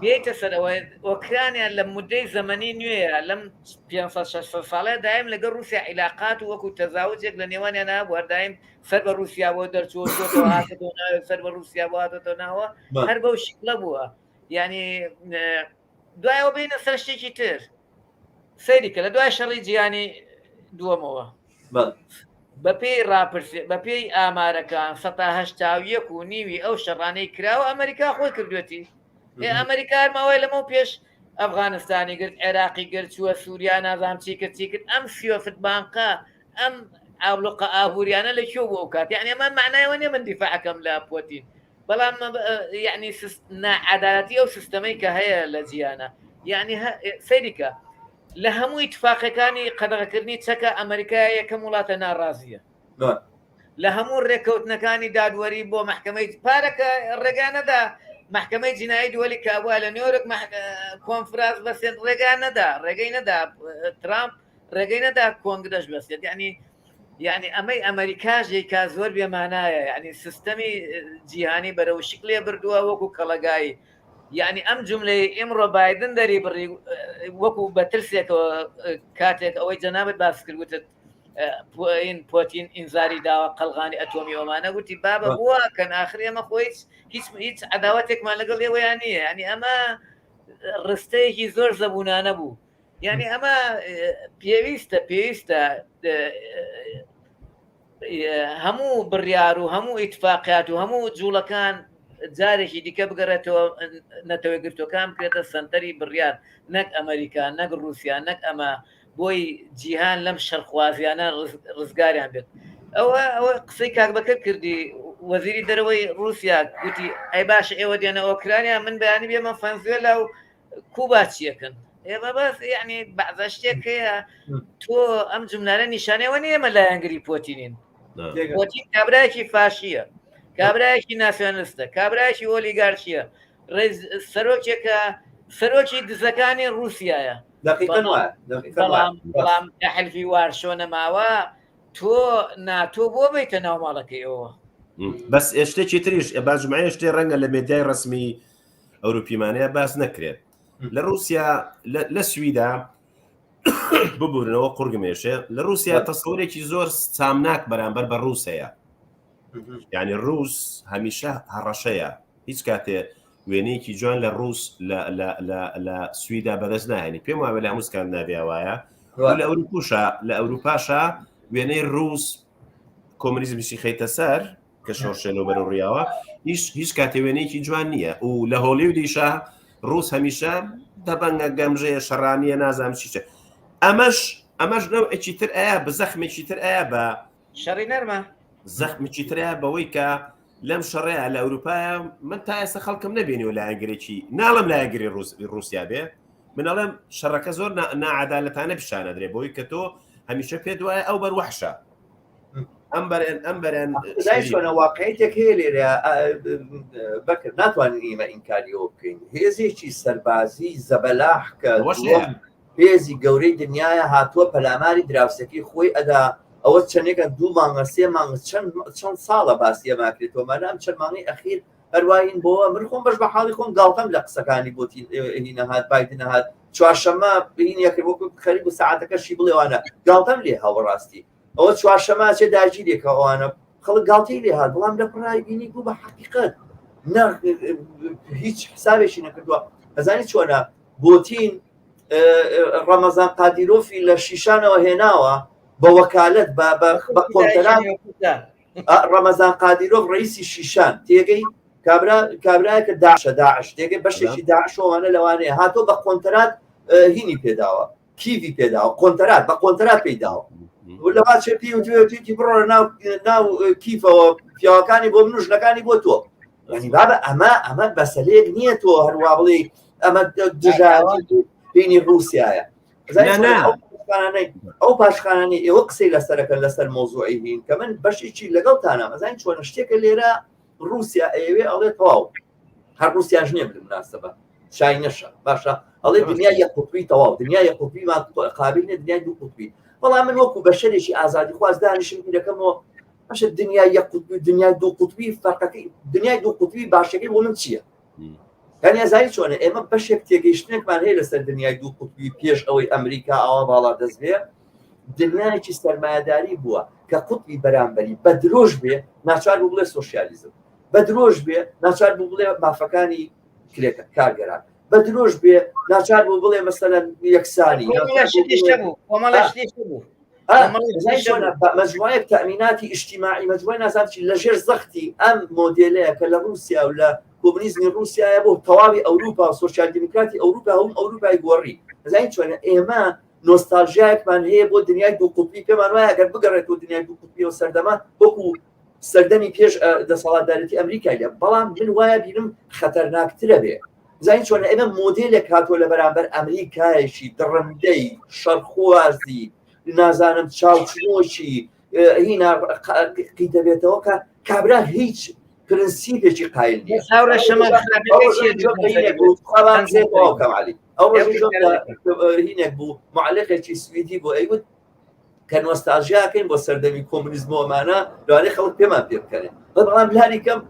بێتە سەرەوەی ئۆکرانیا لە مدەی زەمەنی نوێە لەم 500 ساڵەیە دایم لەگەڵ رووسیا عیلاقات و وەکو تەزاوجێک لە نێوانیان نابوو هەردایم سەر بە رووسیا بۆ دەرچوە سەر بە رووسیا بۆهاتەوە ناوە هەر بەو شکلە بووە یعنی دوایەوە بینە سەر شتێکی تر سەیریکە لە دوای شەڕی جیهانی دووەمەوە بەپێی ڕاپرسێ بەپێی ئامارەکان 1970 ئەو شەڕانەی کراوە ئەمریکا خۆی کردوێتی ئەمریکا ماوەی لەمە پێش ئەفغانستانی گرت عێراقی گرت چووە سووریا نازام چی کرد ئەم سیۆفت بانقا ئەم ئاولقە ئاهوریانە لە کێو بۆ کات یعنی ئەمە معنایەوە نیە من دیفاعەکەم لە پۆتین بەڵام یعنی نائەدالەتی ئەو سیستەمەی کە هەیە لە جیانە یعنی سەیریکە لە هەموو ئیتفاقەکانی قەدەغەکردنی چەکە ئەمریکا یەکەم وڵاتە ناڕازیە لە هەموو ڕێکەوتنەکانی دادوەری بۆ محکەمەی پارەکە ڕێگانەدا محکمەی جنایی دووەلی کابووە لە نیویۆرک کۆنفرانس بەسێت ڕێگەی نەدا ترامپ ڕێگەی نەدا کۆنگرەش بەسێت یعنی ئەمەی ئەمریکاژێک کا زۆر بێمانایە یعنی سیستەمی جیهانی بەرەو شکلێ بردووە وەکو کەڵەگایی یعنی ئەم جملەی ئێمڕۆ بایدن دەری بڕی وەکو بە ترسێکەوە کاتێک ئەوەی جەنابەت باس کردوتت پۆتین ئینزاری داوە قەلغانی ئەتۆمی ئۆمانە گوتی بابە بووە کە ناخر ئێمە خۆی هیچ عەداوەتێکمان لەگەڵ ئێوەیان نییە ینی ئەمە ڕستەیەکی زۆر زەبوونانە بوو یعنی ئەمە پێویستە هەموو بڕیار و هەموو ئیتفاقیات و هەموو جوڵەکان جارێکی دیکە بگەڕێتەوە نەتەوەی گرتوەکان بکرێتە سنتەری بڕیار نەک ئەمریکا نەک رووسیا نەک ئەمە بۆی جیهان لەم شەرخوازیانە ڕزگاریان بێت ئەوە قسەی کاکبەکە کردی وەزیری دەرەوەی رووسیا گوتی ئەی باشە ئێوە دێنە ئۆکرانیا من بەیانی بێمە فەنزوێلا و کوبا چیەکەن ئێمە بەس یعنی بەعزە شتێک هەیە تۆ ئەم جملانە نیشانەوە نیەمە لایەنگری پۆتینین پۆتین کابرایەکی فاشیە کابرایەکی ناسیۆنالیستە کابرایەکی ئۆلیگارشیە سەرۆکێکە سەرۆکی دزەکانی رووسیایە بەڵام حلفی وارشۆ نەماوە تۆ ناتۆ بۆ بیتە ناو ماڵەکەیەوە بەس شتێکی تریش باجممایە شتێ ڕەنگە لە مێدیای ڕسمی ئەوروپیمانەیە باس نەکرێت لە رووسیا لە سویدا ببوورنەوە قورگمێشێ لە رووسیا تەسەورێکی زۆر چامناک بەرامبەر بە ڕووسەیە یعنی ڕووس هەمیشە هەڕەشەیە هیچ کاتێ وێنەیەکی جوان لە ڕووس لە سویدا بەدەست ناهێنی پێم وایە لە هەموو سکاندیناڤیا وایە لە ئەوروپاشە وێنەی ڕووس کۆمونیزمیشی خەیتە سەر کە شۆڕشێنەوە بەرەڕیاوە هیچ کاتێ وێنەیەکی جوان نییە و لە هۆلیودیشە ڕووس هەمیشە دەبەنگە گەمژەیە شەڕانیە نازام چیچە ئەمەش نەوەکی تر ئایا بە زەخمێکی تر ئایا بە شەڕی نەرمە زەخمێکی ترە بەوەی کە لەم شەڕەیە لە ئەوروپایە من تا ئێستا خەڵکم نەبێنی و لایەنگرێکی ناڵم لایەنگری رووسیا بێ منەڵێم شەڕەکە زۆر ناعادالەتانە پیشانە درێ بۆی کە تۆ هەمیشە پێت وایە ئەو بەروەحشە ئەم بەرێن شۆنە واقعیتێک هەیە لێرە بەکرد ناتوانین ئێمە ئینکاریەوە بکەین هێزێکی سەربازی زەبەلاح کە هێزی گەورەی دنیاە هاتووە پەلاماری دراوسەکەی خۆی ئەدا ئەوە چەندێکە 2 مانگە 3 مانگە چەند ساڵە باسی ئەماکرێتەوە مادام چەند مانگی ئەخیر هەروایین بۆەوە من خۆم بەش بە حاڵی خۆم گاڵتەم لە قسەکانی بۆتی هینەهات بایدن هات چوارشەمە بین یەکرد خەریب و ساعتەکەشی بڵێوانە گاڵتەم لێ هاوڕاستی ئەوە چوارشەمە چێ داگیرێکە ئەوانە خەڵک گاڵتی لێ هات بەڵام لە پڕای بینی بوو بە حقیقت هیچ حسابێکی نەکردووە ئەزانی چۆنە بۆتین ڕەمەزان قادیرۆفی لە شیشانەوە هێناوە بە وەکالەت بە کۆنتەرات ڕەمەزان قادیرۆف ڕئیسی شیشان تێگەی کابراایەکە داعش تێگەی بەشێکی داعشەوانە لەوانەیە هاتۆ بە کۆنتەرات هینی پێداوە کیوی پێداوە کۆنتەرات بە کۆنتەرات پێداوە لەوا چێ پێی وتی بڕۆ ناو کیفەوە پیاوەکانی بۆ منوژنەکانی بۆ تۆ ینی بابە ئەمە بەسەلێک نییە تۆ هەروە بڵێ ئەمە دژاتی بینی رووسایە ئەو پاشخانانی ئێوە قسەی لەسەرەکە لەسەر مۆزوعی هین کە من بەشێکی لەگەڵتانە ئەزانین چۆنە شتێکە لێرە رووسیا ئەوێ ئەڵێ تەواو هەر رووسیاش نییە بالمناسبە شای نەشە باشە ئەڵێ دنیا یەک قوتبی تەواو دنیا یەک قوتبیمان قابل نیە دنیای دوو قوتبی بەڵام من وەکو بەشەرێکی ئازادی خواست دانیشم بیرەکەمەوە باشە دنیای یەک قوتبی دنیای دوو قوتبی فەرقەکەی دنیای دوو قوتبی باشەکەی بۆ من چییە؟ یعنی ئەزانی چۆنە ئێمە بەشێک تێگەیشتنێکمان هەیە لەسەر دنیای دوو قوتبی پێش ئەوەی ئەمریکا ئەوە باڵا دەست بێ دنیایکی سەرمایه‌داری بووە کە قوتبی بەرامبەری بە درۆژ بێ ناچار بوو بڵێ سۆشیالیزم بە درۆژ بێ ناچار بوو بڵێ مافەکانی کرێکە کارگەران بە درۆژ بێ ناچار بوو بڵێ مەسەلەن یەکسانی مجموعەیەک تەمیناتی ئیجتیماعی مجموعەی نازانچی لەژێر زەختی ئەم مۆدێلەیە کە لە رووسیا و لە کۆمونیزمی رووسایە بۆ تەواوی ئەوروپا و سۆشیال دیموکراتی ئەوروپا هەم ئەوروپای گۆڕی ئەزانین چۆنە ئێمە نۆستالژیایەکمان هەیە بۆ دنیای دوو قوتبی پێمان وایە ئەگەر بگەڕێتەوە دنیای دوو قوتبی و سەردەما وەکو سەردەمی پێش دەسەڵاتدارەتی ئەمریکایە بەڵام من وایە بینم خەتەرناکترە بێ زانین چۆنە ئێمە مۆدێلێک هاتووە لە بەرامبەر ئەمریکایەکی دڕندەی شەڕخوازی نازانم چاوچنۆکی هینا دەبێتەوە کە کابرا هیچ پرنسیپێکی قایل نیە ئەو هینێک بوو معلقێکی سویدی بۆ ئەیوت کە نۆستالژیاکەین بۆ سەردەمی کۆمونیزمۆمانە لەوانەیە خەڵک پێمان پێ بکەنێن بەڵام لانی کەم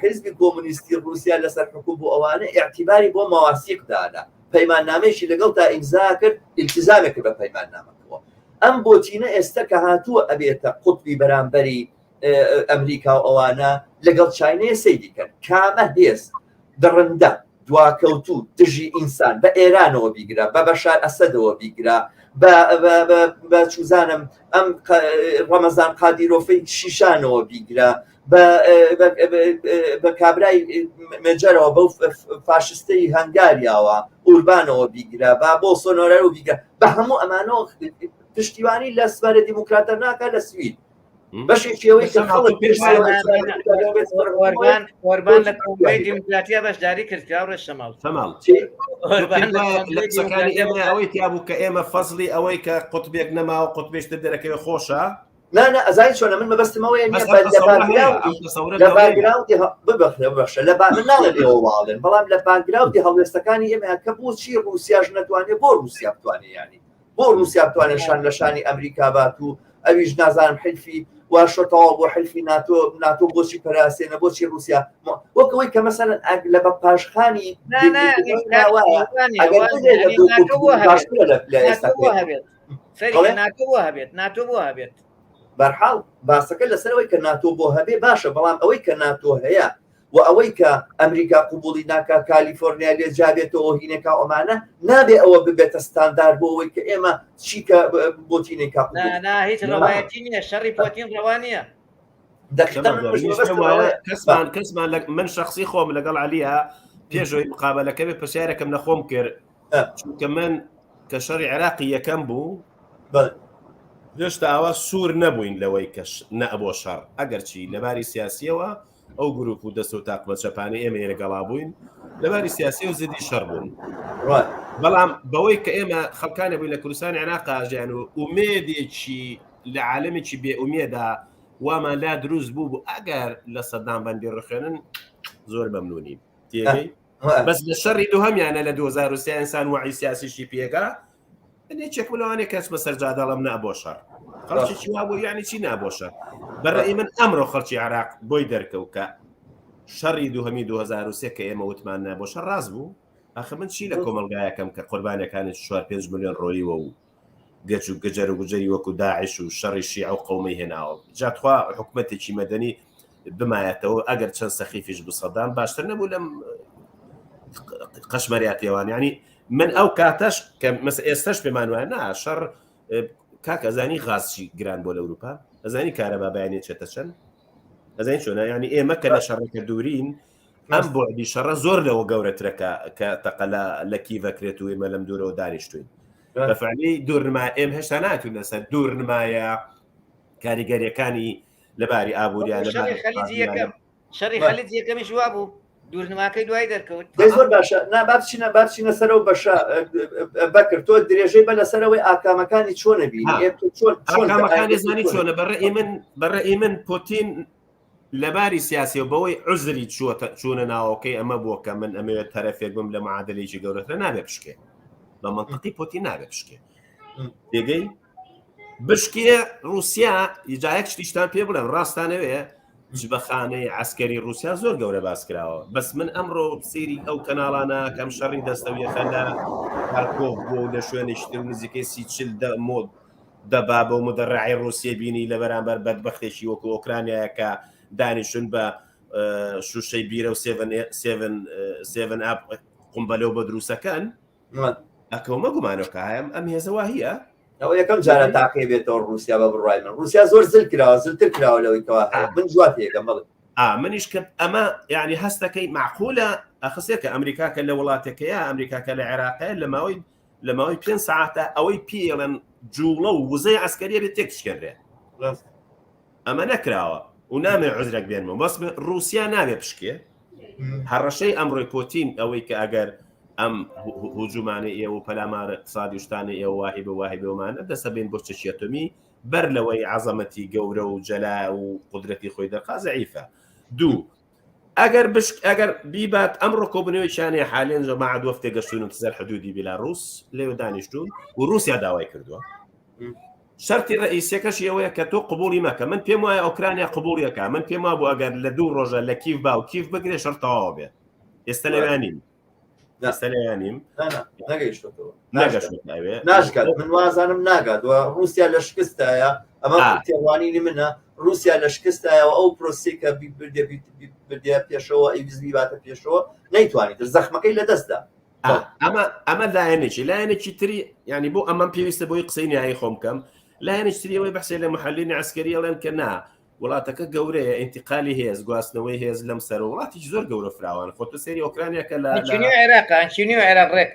حیزبی کۆمونیستی رووسیا لەسەر حکوم بۆ ئەوانە ئیعتیباری بۆ ماواسیق دانا پەیماننامەیەکی لەگەڵ تا ئیمزا کرد ئیلتیزامێک بە پەیماننامەکەوە ئەم بۆچینە ئێستا کە هاتووە ئەبێتە قوتبی بەرامبەری ئەمریکا و ئەوانە لەگەڵ چاینەیە سەیری کرد کامە هێز دڕندە دواکەوتوو دژی ئینسان بە ئێرانەوە بیگرا بە بەشار ئەسەدەوە بیگرا بە چوزانم ئەم ڕەمەزان قادیرۆفەی شیشانەوە بیگرا بە کابرای مێجەرەوە بەو فاشستەی هەنگاریاوە ئوربانەوە بیگرا با بۆ سۆنۆرەوە بیگرا بە هەموو ئەمانەوە پشتیوانی لە سوارە دیموکراتە ناکە لە سوید بەشێکەوەی کە خەڵک وەربان لە کۆمپای دیموکراتیا بەشداری کرد ڕێ شەماڵ لە قسەکانی ئێمە ئەوەی تیابوو کە ئێمە فەزلی ئەوەی کە قوتبێک نەماوە قوتبێشتر دەرەکەوێ خۆشە نه ئەزای چۆنە من مەبەستمەوەی ببخشە لە مناڵێن ئێوە واڵێن بەڵام لە باگراوندی هەڵوێستەکانی ئێمە کە بۆچی رووسیاش نەتوانێت بۆ رووسیا بتوانێت ینی بۆ رووسیا بتوانێت شان لە شانی ئەمریکا بات و ئەویش نازانم حلفی واشۆتەوە بۆ حلفی ناتۆ بۆچی پەراسێنە بۆچی رووسیا وەکەوەی کە مەسەرەن لە بە پاشخانی ناتۆ بۆ هەبێت بەرحاڵ باسەکە لەسەرەوەی کە ناتۆ بۆ هەبێ باشە بەڵام ئەوەی کە ناتۆ هەیە و ئەوەی کە ئەمریکا قوبولی ناکا کالیفۆرنیا لێ جابێتەوە هینێکا ئۆمانە نابێ ئەوە ببێتە ستاندار بۆ ئەوەی کە ئێمە چیکە بۆتینێکا هیچ ڕەوایەتی نییە شەڕی پۆتین ڕەوا نییە کەسمان من شخصی خۆم لەگەڵ عەلیە پێشەوەی مقابلەکە بێ پرسیارێکم لە خۆم کرد چونکە من کە شەڕی عێراقی یەکەم بوو هێشتا ئاوا سوور نەبووین لەوەی کە نەبۆ شەڕ ئەگەرچی لەباری سیاسیەوە ئەو گروپ و دەست و تاقمە چەپانی ئێمە لەگەڵا بووین لەباری سیاسی و زیدی شەڕ بوون بەڵام بەوەی کە ئێمە خەڵکانە بووین لە کوردستانی عێراقا ژیان و ئومێدێکی لە عالەمێکی بێئومێدا وامان لا دروست بوو ئەگەر لە سەدام بەندی ڕخێنن زۆر مەمنونین تێگەی بەس لە شەڕی دووهەمیانە لە 2023 ئینسان وعی سیاسیشی پێگا نێچێک لەوانەیە کەس بەسەر جادەڵم نابۆ شەڕ خەڵکی وا بوو یعنی چی نابۆ شەڕ بەڕێی من ئەمڕۆ خەڵکی عێراق بۆی دەرکەوت کە شەڕی دووهەمی 2023 کە ئێمە وتمان نابۆ شەڕ ڕاست بوو ئەخە من چی لە کۆمەلگایەکەم کە قوربانەکانی 4-5 ملیۆن ڕۆیوە و گەج و گەجەر و گوجەری وەکو داعش و شەڕی شیع و قەومەی هێناوە جاتخوا حکومەتێکی مەدەنی بمایەتەوە ئەگەر چەند سەخیفیش بسەدان باشتر نەبوو لەم قەشمەریاتیەوان ینی من ئەو کاتەش کە ئێستش پێمان وایە نا شەڕ کاک ئەزانی غازی گران بۆ لە ئەوروپا ئەزانی کارەبا بەیانێ چێتە چەند ئەزانی چۆنە ینی ئێمە کە لە شەڕێکە دوورین ئەم بۆعدی شەڕە زۆر لەوە گەورەترەکە کە تەقەلا لە کیڤەکرێت و ئێمە لەم دوورەوە دانیشتوین بەفعلی دوورنما ئێم هێشتا ناتوین لەسەر دوورنمایە کاریگەریەکانی لەباری ئابووریان شەڕی خەلیج یەکەمیش وا بوو دوورنماکەی دوای دەرکەوت زۆر باشە بابچینە سەرەوە بەشە بەکرد تۆ درێژەی بە لەسەرەوەی ئاکامەکانی چۆنە بینیەکانی زانی چۆنە بەڕێ من پۆتین لەباری سیاسی و بەوەی عزری چوونە ناوەکەی ئەمە بووە کە من ئەمەوێت تەرەفێک بم لە معادلێکی گەورەترە نابێ بشکێ بە منطقی پۆتین نابێ بشکێ تێگەی بشکێ رووسیا یجایەک شتیشتان پێ بڵێم ڕاستانەوێ بەخانەی عسکەری رووسیا زۆر گەورە باس کراوە بەس من ئەمڕۆ سیری ئەو کەناڵانە کەم شەڕی دەستەویەکە لە هەرکۆڤ بۆ لە شوێنێشتر نزیکەی 30-40 مۆد دەبا بۆ مدەڕعی رووسیا بینی لە بەرامبەر بەدبەختێکی وەکو ئۆکرانیایە کە دانیشتون بە شوشەی بیرە و 7 ئاپ قومبەلەو بە دروستەکەن ئەکەومە گومانەوەکە ئەم هێزەوە هیە ئەوە یەکەم جارە تاقی بێتەوە رووسیا بە بڕای من رووسیا زۆر زل کراوە زلتر کراوە لەوەیەوە من جوات یەکەم بڵێ منیش کە ئەمە یعنی هەستەکەی معقولە ئەخسێت کە ئەمریکا کە لە وڵاتەکەیە ئەمریکا کە لە عێراقەیە لە ماوەی 5 ساعتە ئەوەی پێڵەن جوڵە و وزەی عسکەریە بێت تێکشکێنرێ ئەمە نەکراوە و نامێ عزرێک بێنمە بەس رووسیا نابێ پشکێ هەڕەشەی ئەمڕۆی پۆتین ئەوەی کە ئەگەر ئەم هجومانە ئێوە و پەلامارە اقتصادی شتانی ئێوە واهی بەومانە دەسە بێن بۆ چەشیەتۆمی بەر لەوەی عەزەمەتی گەورە و جەلا و قدرەتی خۆی دەرخا زەعیفە دوو ئەگەر بیبات ئەمڕۆ کۆبنەوەیشانەیە حالێن جەماعەت وەفتێ گەشتون سەر حدودی بیلاڕوس لێوە دانیشتون و رووسیا داوای کردووە شەرتی ڕئیسەکەش ئەوەیە کە تۆ قبولی مەکە من پێم وایە ئۆکرانیا قبولیەکە من پێم وایە بۆ ئەگەر لە 2 ڕۆژە لە کیف با و کیف بگرێ شەڕ تەواو بێت ئێستا لەوانیم ناشکات من وازانم ناگات و رووسیا لە شکستایە ئەمە تێوانینی منە رووسیا لە شکستایەوە ئەو پرۆسیکە بردێ پێشەوە ئەیویزی باتە پێشەوە نەیتوانیت زەخمەکەی لە دەستدا ئەمە لایەنێکی تری ینی بۆ ئەمەم پێویستە بۆی قسەی نیایی خۆم بکەم لایەنێکی تریەوەی بەحسێ لە محللینی عسکەری ئەڵێن کە نا وڵاتەکە گەورەیە ئینتیقالی هێز گواستنەوەی هێز لەم سەر وڵاتیش زۆر گەورە فراوان خۆتە سەری ئۆکرانیاکە لە عێراقچینی و عێراق ڕێک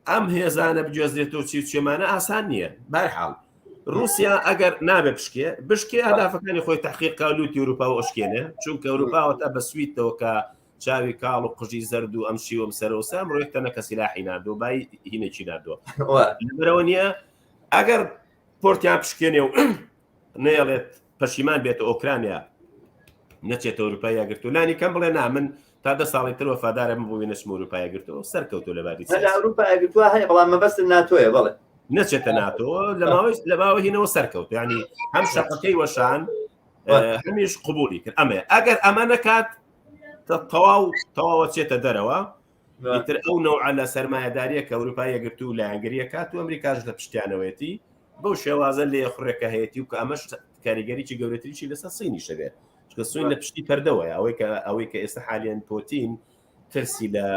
ئەم هێزانە بجێزرێتەوە چێمانە ئاسان نییە بەرحاڵ رووسیا ئەگەر نابێ بشکێ هەدافەکانی خۆی تحقیق کالوتی ئەوروپا و ئۆشکێنێ چونکە ئەوروپاوە تا بە سویتەوە کە چاوی کاڵ و قژی زەرد و ئەم شیوەم سەرۆسام ڕۆیەکتەنە کە سیلاحی ناردۆ بای هینێکی ناردووە لەبەرەوە نییە ئەگەر پۆرتیان پشکێنێ و نەیەڵێت پەشیمان بێتە ئۆکرانیا نەچێتە ئەوروپای یاگرتو لانی کەم بڵێ نا من تا 10 ساڵی تر وەفادارم بۆ وێنەچم ئەوروپای یاگرتووە سەرکەوتۆ لەباری ئەوروپا یاگرتووە هەیە بەڵام مەبەست ناتۆیە بڵێ نەچێتە ناتۆ لەماوەی هینەوە سەرکەوت یعنی هەم شەقەکەی وەشان هەمیش قبولی کرد ئەمێ ئەگەر ئەمە نەکات تەواوە چێتە دەرەوە ئیتر ئەو نەوعە لە سەرمایەداریە کە ئەوروپای یەکگرتو و لایەنگریە کات و ئەمریکاش لە پشتیانەوەیەتی بەو شێوازە لێ خوڕێکە هەیەی و کە ئەمەش کاریگەریی گەورەتریی لەسەر سینی شەبێت چکە سوین لە پشتی پەردەوەیە ئەوەی کە ئێستا حالیان پۆتین ترسی لە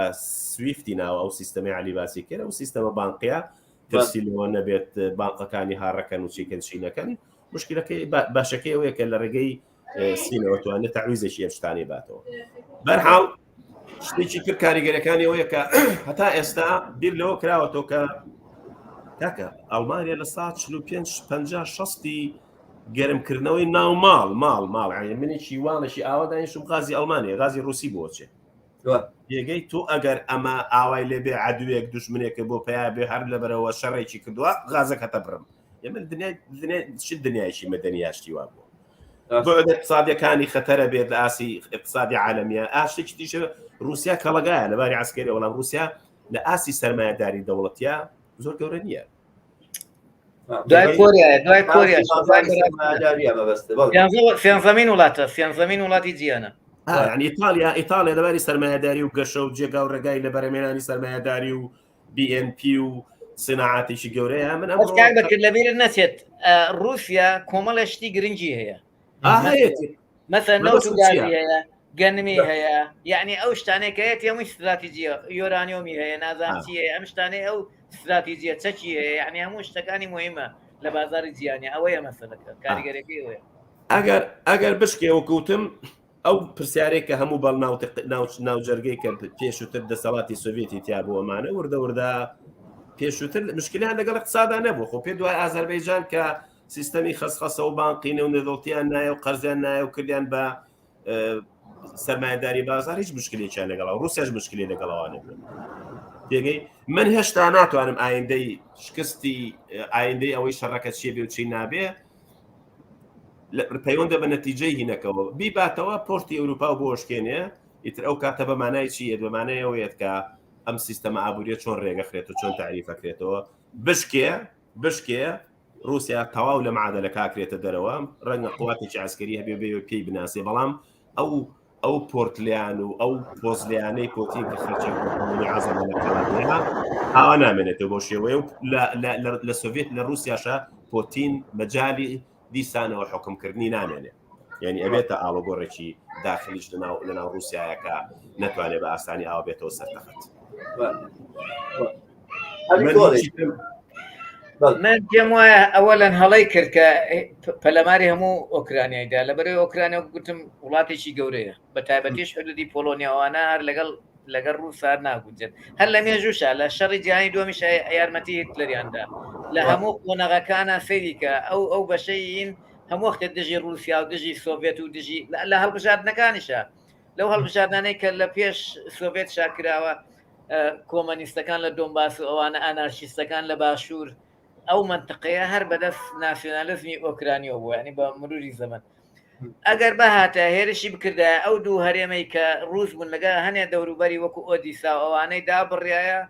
سویفتی ناوە ئەو سیستەمی علیباسی کرد و سیستەمە بانقیە ترسی لەوە نەبێت بانقەکانی هاڕەکەن و چیکەنشینەکەن مشکلەکەی باشەکەی ئەوەیە کە لە ڕێگەی سینەوە توانێت تەعویزێکی ئەشتانی باتەوە بەرحاڵ شتێکی کرد کاریگەرەکانی ئەوەیە کە هەتا ئێستا بیر لەوە کراوەتەوە کە تاکە ئەڵمانیا لە 150 گەرمکردنەوەی ناو ماڵ منێکی وانەشی ئاوادانیشم غازی ئەڵمانیا غازی ڕوسی بۆچێ یەگەی تۆ ئەگەر ئەمە ئاوای لێبێ عدووێک دوژمنێکە بۆ پیا بێ هەر لەبەرەوە شەڕێکی کردووە غازەکە هەتە بڕم ئێمە دنیایشی مەدەنیاشتی وا بووە بۆ اقتصادیەکانی خەتەرە بێت لە ئاسی اقتصادی عالەمیە ئاشتێکی دیشە رووسیا کەڵگایە لەباری عسکەری وەڵام رووسیا لە ئاسی سەرمایەداری دەوڵەتیە زۆر گەورە نییە دوای کۆریا سێنزەمین وڵاتی جیانە ئیتالیا لەباری سەرمایەداری و گەشە و جێگا و ڕێگای لە بەرەمێنانی سەرمایەداری و BNP و سناعاتێکی گەورەیە من بکرد لەبیرت نەچێت رووسیا کۆمەڵە شتی گرنگی هەیە مەسەن نەوتگازی هەیە گەنمی هەیە یعنی ئەو شتانێکەیەت هەمووی استراتیجیە یۆرانیۆمی هەیە نازانچی هەیە ئەم شتانەی ئەو استراتیجیە چەکی هەیە یعنی هەموو شتەکانی مهمە لە بازاری جیهانی ئەوەیە مەسەلەکە کاریگەرێکی ئەوەیە ئەگەر بشکێوە کوتم ئەو پرسیارێک کە هەموو بەڵ ناوجەرگەی کە پێشووتر دەسەڵاتی سۆڤێتی تیا بۆ ئەمانە وردە پێشووتر مشکلیان لەگەڵ اقتصادا نەبوو خۆ پێ دوای ئازەربەیجان کە سیستەمی خەسخەسە و بانقینە و نێدڵتیان نایە و قەرزیان نایە و کردیان بە سەرمایەداری بازار هیچ مشکلێکیان لەگەڵەوە رووسیاش مشکلی لەگەڵەوانە بوون تێگەی من هێشتا ناتوانم ئایندەی شکستی ئایندەی ئەوەی شەڕەکە چێ بێ و چی نابێ پەیوەندە بە نەتیجەی هینەکەەوە بیباتەوە پۆرتی ئەوروپا و بۆشکێنێ ئیتر ئەو کاتە بەمانای چیت بەمانای ئەوەیەت کە ئەم سیستەمە ئابوووریە چۆن ڕێگەخرێت و چۆن تعریفەکرێتەوە بشکێ رووسیا تەواو لە معادلە کاکرێتە دەرەوە ڕەنگە قواتێکی عسکەری هەبێ بێ پێی بناسێ بەڵام ئەو پۆرتلیان و ئەو پۆزلیانەی پۆتین کە خەرچی عەزەمە لەکەڵانەیە ئاوا نامێنێتەوە بۆ شێوەیە و لە سۆڤێت لە رووسیاشە پۆتین مەجالی دیسانەوە حکمکردنی نامێنێت یعنی ئەبێتە ئاڵۆگۆڕێکی داخلیش لەناو رووسایەکە نەتوانێت بە ئاسانی ئاوا بێتەوە سەرتەخت من پێم وایە ئەوەلەن هەڵەی کرد کە پەلەماری هەموو ئۆکرانیایدا لەبەرەوەی ئۆکرانیا گوتم وڵاتێکی گەورەیە بە تایبەتیش حدودی پۆلۆنیاوانە هەر لەگەڵ رووسا ناگونجێت هەر لە مێژوشە لە شەڕی جیهانی دووەمیش یارمەتی هیتلەریاندا لە هەموو قۆنەغەکانە فێریکە ئەو بەشەیین هەموو وەختێ دژی رووسیا و دژی سۆڤێت و دژی لە هەڵبژاردنەکانیشە لەو هەڵبژاردانەی کە لە پێش سۆڤێت شاکراوە کۆمەنیستەکان لە دۆنباس و ئەوانە ئانارشیستەکان لە باشوور ئەو منطقەیە هەر بەدەست ناسیۆنالیزمی ئۆکرانیۆ بوو ینی بە مروری زەمن ئەگەر بەهاتە هێرشی بکردە ئەو دوو هەرێمەی کە ڕووس بوون لەگە هەنێ دەوروبەری وەکو ئۆدیسا و ئەوانەی دابڕایە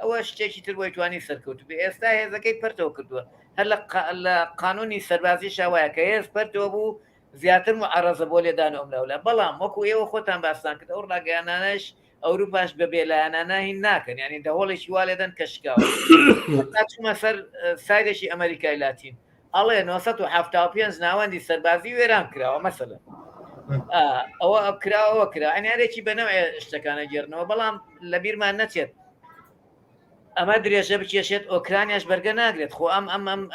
ئەوە شتێکی تر بۆی توانی سەرکەوت بێ ئێستا هێزەکەی پەرتەوە کردووە هەر لە قانونی سەربازی شاوایە کە هێز پەرتەوە بوو زیاتر معارەزە بۆ لێدان ئەملاولە بەڵام وەکو ئێوە خۆتان باستان کرد ئەو ڕاگەیانانەش ئەوروپاش بە بێلایەنانە هین ناکەن ینی دەهۆڵێکی وا لێدەن کەشکاوە چوومە سەر سایدێکی ئەمریکای لاتین ئەڵێ 1975 ناوەندی سەربازی وێران کراوە مەسەلە ئەوە کراوە کرا ئەنیارێکی بەنەوەی شتەکانە گێرنەوە بەڵام لە بیرمان نەچێت ئەمە درێژە بکێشێت ئۆکرانیاش بەرگە ناگرێت خۆ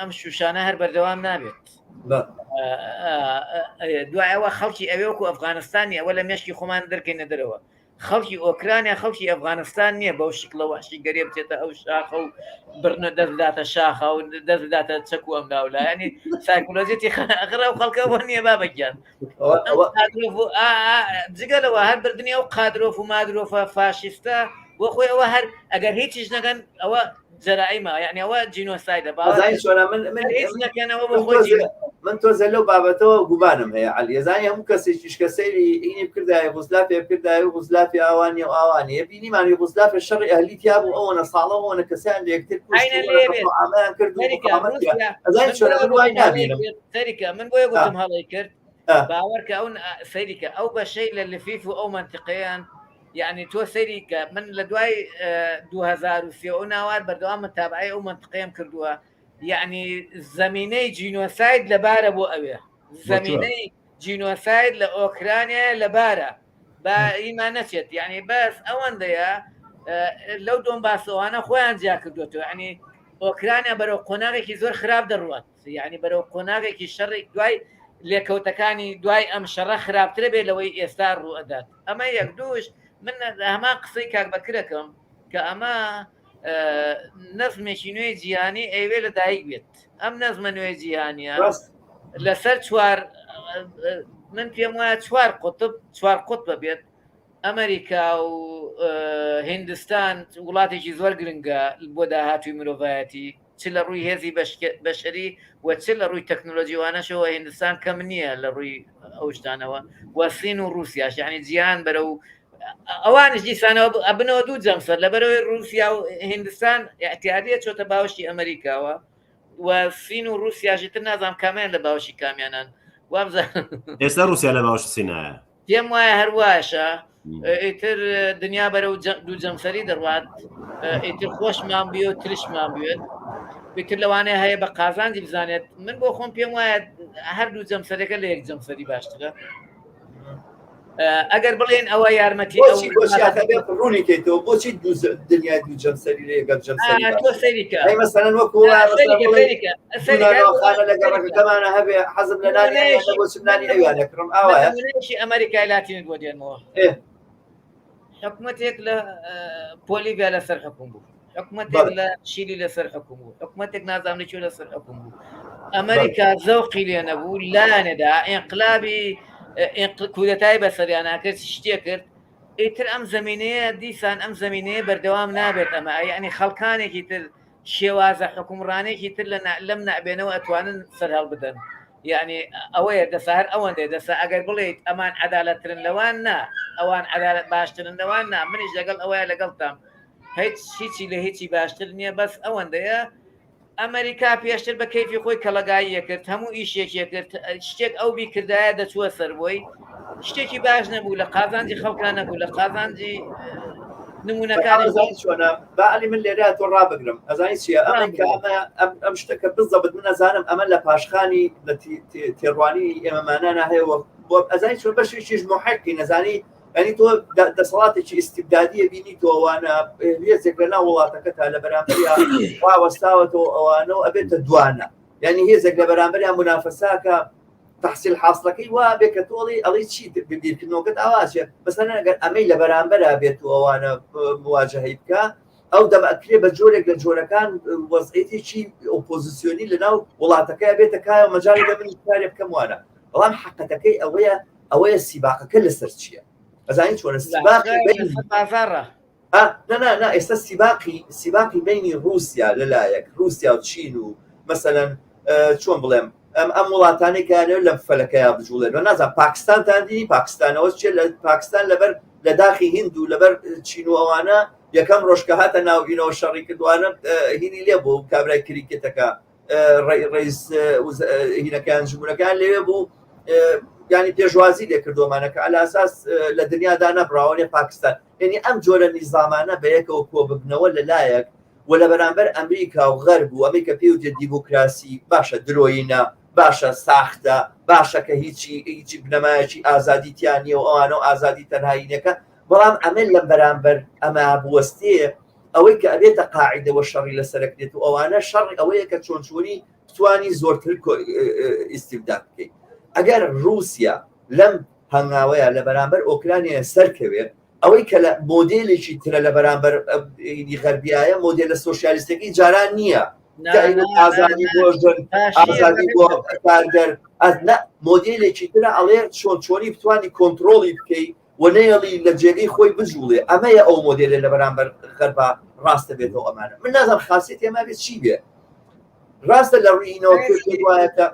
ئەم شوشانە هەر بەردەوام نابێت دوای ئەوە خەڵکی ئەوێ وەکو ئەفغانستانی ئەوە لە مێشکی خۆمان دەرکەینە دەرەوە خەڵکی ئۆکرانیا خەڵکی ئەفغانستان نییە بەو شکلەوەشی گەرێ بچێتە ئەو شاخە و برنە دەستداتە شاخە و دەستداتە چەک و ئەم ناولا ینی سایکۆلۆژێتی خەغرا و خەڵکەوە نییە بابەگیان جگەلەوە هەر بردننی ئەو قادرۆف و مادرۆفە فاشیستە وە خۆی ئەوە هەر ئەگەر هیچیش نەکەن ئەوە جەرائیمە یعنی ئەوە جینۆسایدە ئەزانی چۆنە هیچ نەکەنەوە بە خۆی من تۆزە لەو بابەتەوە گوبانم هەیە عەلی ئەزانی هەموو کەسێکیش کە سەیری ئینی بکردایە غوزلافێ بکردایە و غوزلافی ئاوانی و ئاوانەیە بینیمانی غوزلافێ شەڕی ئەهلی تیا بوو ئەوەنە ساڵە ئەوەنە کەسیان لە یەکتر ئامان کرد ئەزانی چۆنە من وای نابینم سەریکە من بۆیە گوتم هەڵی کرد باوەڕکە ئەو سەریکە ئەو بەشەی لە لفیف و ئەو منتیقەیان یعنی تۆ سەریکە من لە دوای 2023 ئەو ناوار بەردەوام متابعی ئەو منتیقەیەم کردووە یعنی زمینەی جینۆساید لەبارە بۆ ئەوێ زمینەی جینۆساید لە ئۆکرانیا لەبارە بە ئیمان نەچێت یعنی بەس ئەوەندەیە لەو دۆنباسەوانە خۆیان جیا کردوێتەوە یعنی ئۆکرانیا بەرەو قۆناغێکی زۆر خراپ دەڕوات یعنی بەرەو قۆناغێکی شەڕی دوای لێکەوتەکانی دوای ئەم شەڕە خراپترە بێ لەوەی ئێستا ڕوئەدات ئەمە یەک دووش من هەمان قسەی کاک بەکرەکەم کە ئەمە نەزمێکی نوێی جیهانی ئەوێ لە دایک بێت ئەم نەزمە نوێ جیهانیە لەسەر چوار من پێم وایە چوار قوتب بێت ئەمریکا و هندستان وڵاتێکی زۆر گرنگە بۆ داهاتوی مرۆڤایەتی چ لە ڕووی هێزی بەشەری و چ لە ڕووی تەکنۆلۆژیوانەشەوە هندستان کەم نییە لە ڕووی ئەو شتانەوە وەسین و رووسیاش یعنی جیهان بەرەو ئەوانش دیسانەوە ئەبنەوە دوو جەمسەر لە بەرەوەی رووسیا و هندستان ئەتیادیە چۆتە باوەشی ئەمریکاوە و سین و رووسیاشی تر نازام کامیان لە باوەشی کامیانان وابزان ئێستا رووسیا لە باوەشی سینایە پێم وایە هەرواشە ئیتر دنیا بەرەو دوو جەمسەری دەڕوات ئیتر خۆشمان بیە و ترشمان بێت بتر لەوانەیە هەیە بە قازانجی بزانێت من بۆ خۆم پێم وایە هەردوو جەمسەرەکە لە یەک جەمسەری باشترە ئەگەر بڵێن ئەوە یارمەتی ڕوونی کەیتەوە بۆچی دنیای دوو جەمسەری لە یەکەم جەمسەریکە مەسەلەن وەکو لەگەڕەکەمانە هەبێ حەزم لە نانی بۆ چمنانی ئەویانەکڕم ئاوایەشی ئەمریکای لاتینت بۆ دێنەوە حکوومەتێک لە پۆلیڤیا لەسەر حکوم بوو حکوومەتێک لە شیلی لەسەر حکوم بوو حکوومەتێک نازانێت چۆن لەسەر حکوم بوو ئەمریکا زەوقی لێ نەبوو لایەنێدا ئینقلابی کودەتای بەسەریان ناکرد شتێ کرد ئیتر ئەم زمینەیە دیسان ئەم زمینەیە بەردەوام نابێت ئەمە ینی خەڵکانێکی تر شێوازە حکومڕانێکی تر لەم نابێنەوە ئەتوانن سەر هەڵ بدەن یعنی ئەوەیە دەسا هەر ئەوەندێ دەسا ئەگەر بڵێیت ئەمان عەدالەتترن لەوان نا ئەوان عەدالەت باشترن لەوان نا منیش لەگەڵ ئەوەیە لەگەڵتام هیچی لە هیچی باشتر نییە بەس ئەوەندەیە ئەمریکا پێشتر بە کەیفی خۆی کەڵەگاییە کرد هەموو ئیشێکیە کرد شتێک ئەو بیکردایە دەچووە سەربۆی شتێکی باش نەبوو لە قازانجی خەڵکان نەبوو لە قازانجی نمونونەکانی چۆنە باعلی من لێرە تۆ ڕابگرم ئەزانی چیە ئەم شتەکە بزەبت من ئەزانم ئەمە لە پاشخانی لە تێڕوانی ئێمەمانانە هەیەەوە بۆ ئەزانی چۆن بەشێکیش محەکی نەزانی ینی تۆ دەسەڵاتێکی ئیستیبدادیە بینی تۆوانە هێزێک لە ناو وڵاتەکە تا لە بەرامبەریا ڕاوەستاوەتەوە ئەوانەوە ئەبێتە دوانە یعنی هێزێک لە بەرامبەریان منافەساکە تحصیل حاصلەکەی وا بێ کە تۆڵی ئەڵی چی بیرکردنەوەکەت ئاواشێ بەسەر ئەگەر ئەمەی لە بەرامبەرە بێت و ئەوانە مواجهەی بکە ئەو دەمەکرێ بە جۆرێک لە جۆرەکان وەزعێتێکی ئۆپۆزیسیۆنی لە ناو وڵاتەکە بێتە کایە مەجای لە من کارێ بکەم وانە بەڵام حقەتەکەی ئەوەیە سیباقەکە لەسەر چییە ئەزانی چۆنە نا ئێستا سیباقی بینی رووسیا لەلایەک رووسیا و چین و مەسەلەن چۆن بڵێم ئەم وڵاتانێکیانە لە فەلەکەیان بجوڵێن و نازان پاکستانتان دینی پاکستانەوە چێ لە پاکستان لەبەر لە داخی هند و لەبەر چین و ئەوانە یەکەم ڕۆژکە هاتە ناوبینەوە شەڕی کردوانە هینی لێ بوو کابرای کریکێتەکە ڕئیس هینەکان ژمونەکان لێوێ بوو ینی پێشوازی لێ کردومانەکە ئەلا ئەساس لە دنیادا نەبراوەێ پاکستان یعنی ئەم جۆرە نیزامانە بە یەکەوە کۆ ببنەوە لەلایەک و لە بەرامبەر ئەمریکا و غەرب و ئەمریکا پێوتێ دیموکراسی باشە درۆینە باشە ساختە باشە کە هیچی بنەمایەکی ئازادیتیانی و ئەوانە و ئازادی تەنهایینەکە بەڵام ئەمن لە بەرامبەر ئەمە بوەستەیە ئەوەی کە ئەبێتە قاعدەوە شەڕی لەسەرکرێت و ئەوانە شەڕی ئەوەیە کە چۆنچوونی بتوانی زۆرتر ئیستیبداد بکەیت ئەگەر رووسیا لەم هەنگاوەیە لە بەرامبەر ئۆکرانیا سەرکەوێت ئەوەی کە لە مۆدێلێکی ترە لە بەرامبەر غەربیایە مۆدێلە سۆشیالیستەکەی جاران نییە ئازادی بۆژن ئازادی بۆ کارگەر مۆدێلێکی ترە ئەڵێ چۆنی بتوانی کۆنتترۆلی بکەیت و نەیەڵی لە جێگەی خۆی بجوڵێ ئەمەیە ئەو مۆدێلە لە بەرامبەر غەربا ڕاستە بێتەوە ئەمانە من نازانم خاصیت ئێمە بێت چی بێ ڕاستە لە ڕووینەوە وایەکە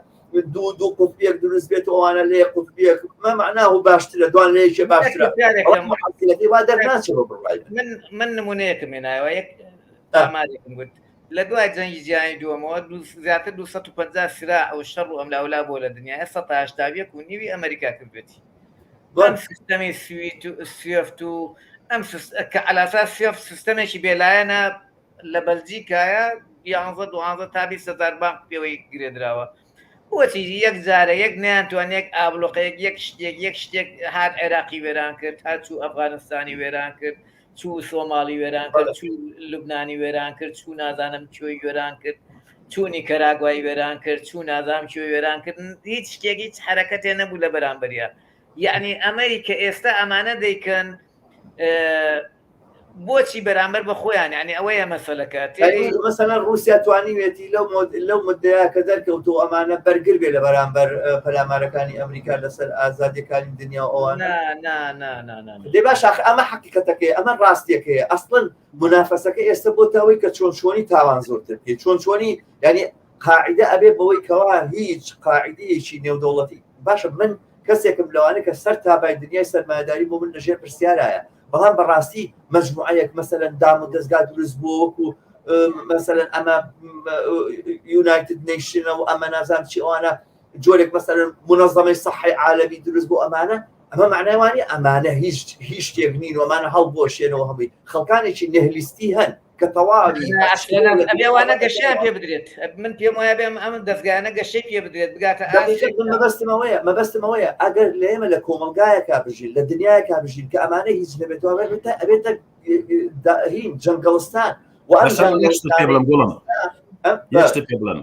دوو قوتبیەک دروست بێت ئەوانە لێ قوتبیەک مەمەعناه باشترە دوان لێیەکێ باشترە وا دەرناچەوە بڕای من نمونەیەکم هێنایەوە یەک ئامادێکم گوت لە دوای جەنگی جیهانی دووەمەوە زیاتر 250 سراع ئەو شەڕ و ئەملاولا بۆ لە دنیا 1970 و نیوی ئەمریکا کردێتی ئەم سیستەمی سویفت و ئەم کە علاسا سویفت سیستەمێکی بێلایەنە لە بەلجیکایە 11 تابی 1000 بانک پێوەی گرێدراوە بۆچی یەک جارە یەک نیانتوانێک ئابلۆقەیەک یەک شتێک هات عێراقی وێران کرد هاتچوو ئەفغانستانی وێران کرد چوو سۆماڵی وێران کرد چوو لوبنانی وێران کرد چوو نازانم کوێی وێران کرد چوو نیکەراگوای وێران کرد چوو نازانم کوێی وێران کرد هیچ شتێک هیچ حرەکەتێ نەبوو لە بەرامبەریە یعنی ئەمریکا ئێستا ئەمانە دەیکەن بۆچی بەرامبەر بە خۆیان یعنی ئەوەیە مەسەلەکە مەسەلەن رووسیا توانیوێتی لەو مدەیە کە دەرکەوتو ئەمانە بەرگر بێ لە بەرامبەر پەلامارەکانی ئەمریکا لەسەر ئازادیەکانی دنیا ئەوانە دێ باش ئەمە حقیقەتەکەی ئەمە ڕاستیەکەیە ئەسڵن منافەسەکە ئێستا بۆتەوەی کە چۆنچۆنی تاوان زۆرتر پێ چۆنچۆنی ینی قاعدە ئەبێ بەوەی کەوا هیچ قاعدەیەکی نێودەوڵەتی باشە من کەسێکم لەوانە کە سەر تابای دنیای سەرمایه‌داری بۆ من لەژێر پرسیارایە بەڵام بەڕاستی مەجموعەیەک مەسەلەن دام و دەستگا دروست بوو وەکو مەسەلەن ئەمە یونایتد نیشنە و ئەمە نازانم چی ئەوانە جۆرێک مەسەلەن منەظەمەی سەحی عالەمی دروست بوو ئەمە معناوانی ئەمانە هیچ شتێک نین و ئەمانە هەڵبۆشێنەوە هەمووی خەڵکانێکی نەهلیستی هەن کە تەواوی ئەوانە گەشیان پێ بدرێت من پێم وایە بێم ئەم دەستگانە گەشەی پێ بدرێت بگاتە مەبەستمەوەیە ئەگەر لە ئێمە لە کۆمەلگایەکە بژین لە دنیایەکە بژین کە ئەمانە هیچ نەبێتەوە ئەبێتە هین جەنگەڵستان بڵم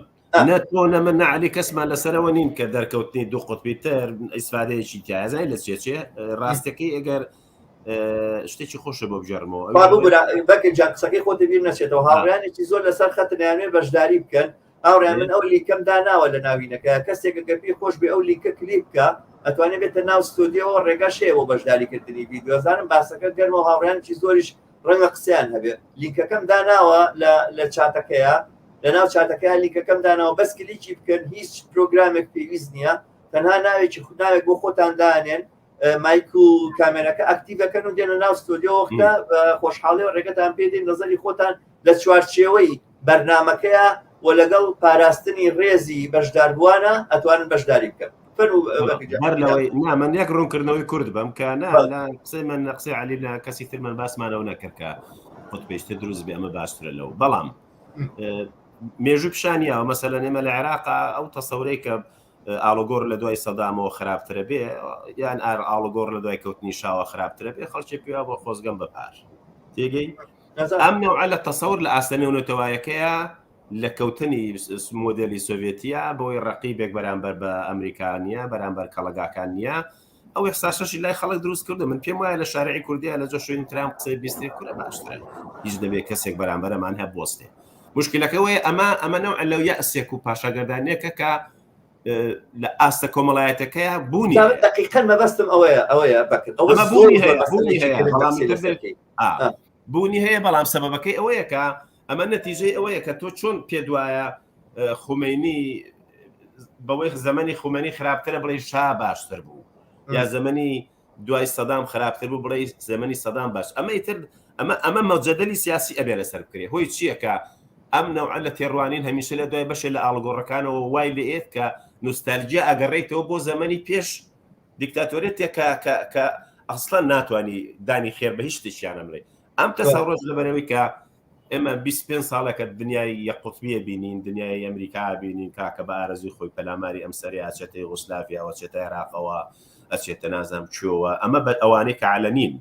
نەتۆنە من نعلی کەسمان لەسەرەوە نین کە دەرکەوتنی دوو قوتبی تر ئیسفادەیەکی تیازای لە چێچێ ڕاستەکەی ئەگەر شتێکی خۆشە بۆ بژێرمەوە بەکە جانقسەکەی خۆ دەبیر نەچێتەوە هاوڕیانێکی زۆر لەسەر خەتنیانێ بەشداری بکەن هاوڕیان من ئەو لیکەم داناوە لە ناوینەکە کەسێکە گەپی خۆش بێ ئەو لیکە کلیپ بکە ئەتوانێت بێتە ناو ستۆدیۆەوە ڕێگەشەیە بۆ بەشداریکردنی ڤیدیۆزانم باسەکە گەرمەوە هاوڕیانێکی زۆریش ڕەنگە قسەیان هەبێ لیکەکەم داناوە لە چاتەکەیە لە ناو چاتەکەیان لیکەکەم داناوە بەس کلیکی بکەن هیچ پرۆگرامێک پێویست نییە تەنها ناوێکی خودناوێک بۆ خۆتان دانێن مایک و کامێرەکە ئەکتیڤەکەن و دێنە ناو ستۆدیۆوەکە خۆشحاڵی و ڕێگەتان پێدەین نەزەری خۆتان لە چوارچێوەی بەرنامەکەیە و لەگەڵ پاراستنی ڕێزی بەشداربووانە ئەتوانن بەشداری بکەن من یەک ڕوونکردنەوەی کورد بم کە قسەی من قسەی علی لە کەسی تر من باسمانەوە نەکرد کە خۆت پێشتر دروست بێ ئەمە باشترە لەو بەڵام مێژوو پیشانیەوە مەسەلەن ئێمە لە عێراقا ئەو تەسەورەی کە ئاڵۆگۆر لە دوای سەدامەوە خراپترە بێ یان ئاڵۆگۆر لە دوای کەوتنی شاوە خراپترە بێ خەڵکی پێوا بۆ خۆزگەم بەپار تێگەی ئەم نەوعە لە تەسەور لە ئاستەنێونەتەوایەکەیە لە کەوتنی مۆدێلی سۆڤێتیا بۆی ڕقیبێک بەرامبەر بە ئەمریکانیە بەرامبەر کەڵەگاکان نییە ئەو ئێحساسەشی لای خەڵک دروست کردو من پێم وایە لە شارعی کوردیا لە جۆ شوێنی ترام قسەی بیستێک کورە باشترە هیچ دەبێت کەسێک بەرامبەرەمان هەب بۆستێ مشکلەکەوەیە ئەمە نەوع لەو یەئسێک و پاشاگەردانیەکە کە لە ئاستە کۆمەڵایەتەکەیە بوونی دقیقاً مەبەستم ئەوەیە بوونی هەیە بەڵام سەبەبەکەی ئەوەیە کە ئەمە نەتیجەی ئەوەیە کە تۆ چۆن پێ دوایە خومینی بەوەی زەمەنی خومینی خراپترە بڵێ شا باشتر بوو یا زەمەنی دوای سەدام خراپتر بوو بڵێ زەمەنی سەدام باش ئەمە مەجەدەلی سیاسی ئەبێ لەسەر بکرێ هۆی چییە کە ئەم نەوعە لە تێڕوانین هەمیشە لە دوای بەشێ لە ئاڵگۆڕەکانەوە وای لێت کە نوستالجیا ئەگەڕێیتەوە بۆ زەمەنی پێش دیکتاتۆرێتێک کە ئەسڵەن ناتوانانی دانی خێر بە هیچ شتێکیانە بڵێ ئەم تەسەڕۆژ لەبەرەوەی کە ئێمە 25 ساڵەکە دنیای یەقوتبیە بینین دنیای ئەمریکا بینین کاکە بە ئارەزوی خۆی پەلاماری ئەم سەری ئاچێتە یوگۆسلاڤیاوە چێتە عێراقەوە ئەچێتە نازانم کوێوە ئەمە بە ئەوانەی کە عەلەنین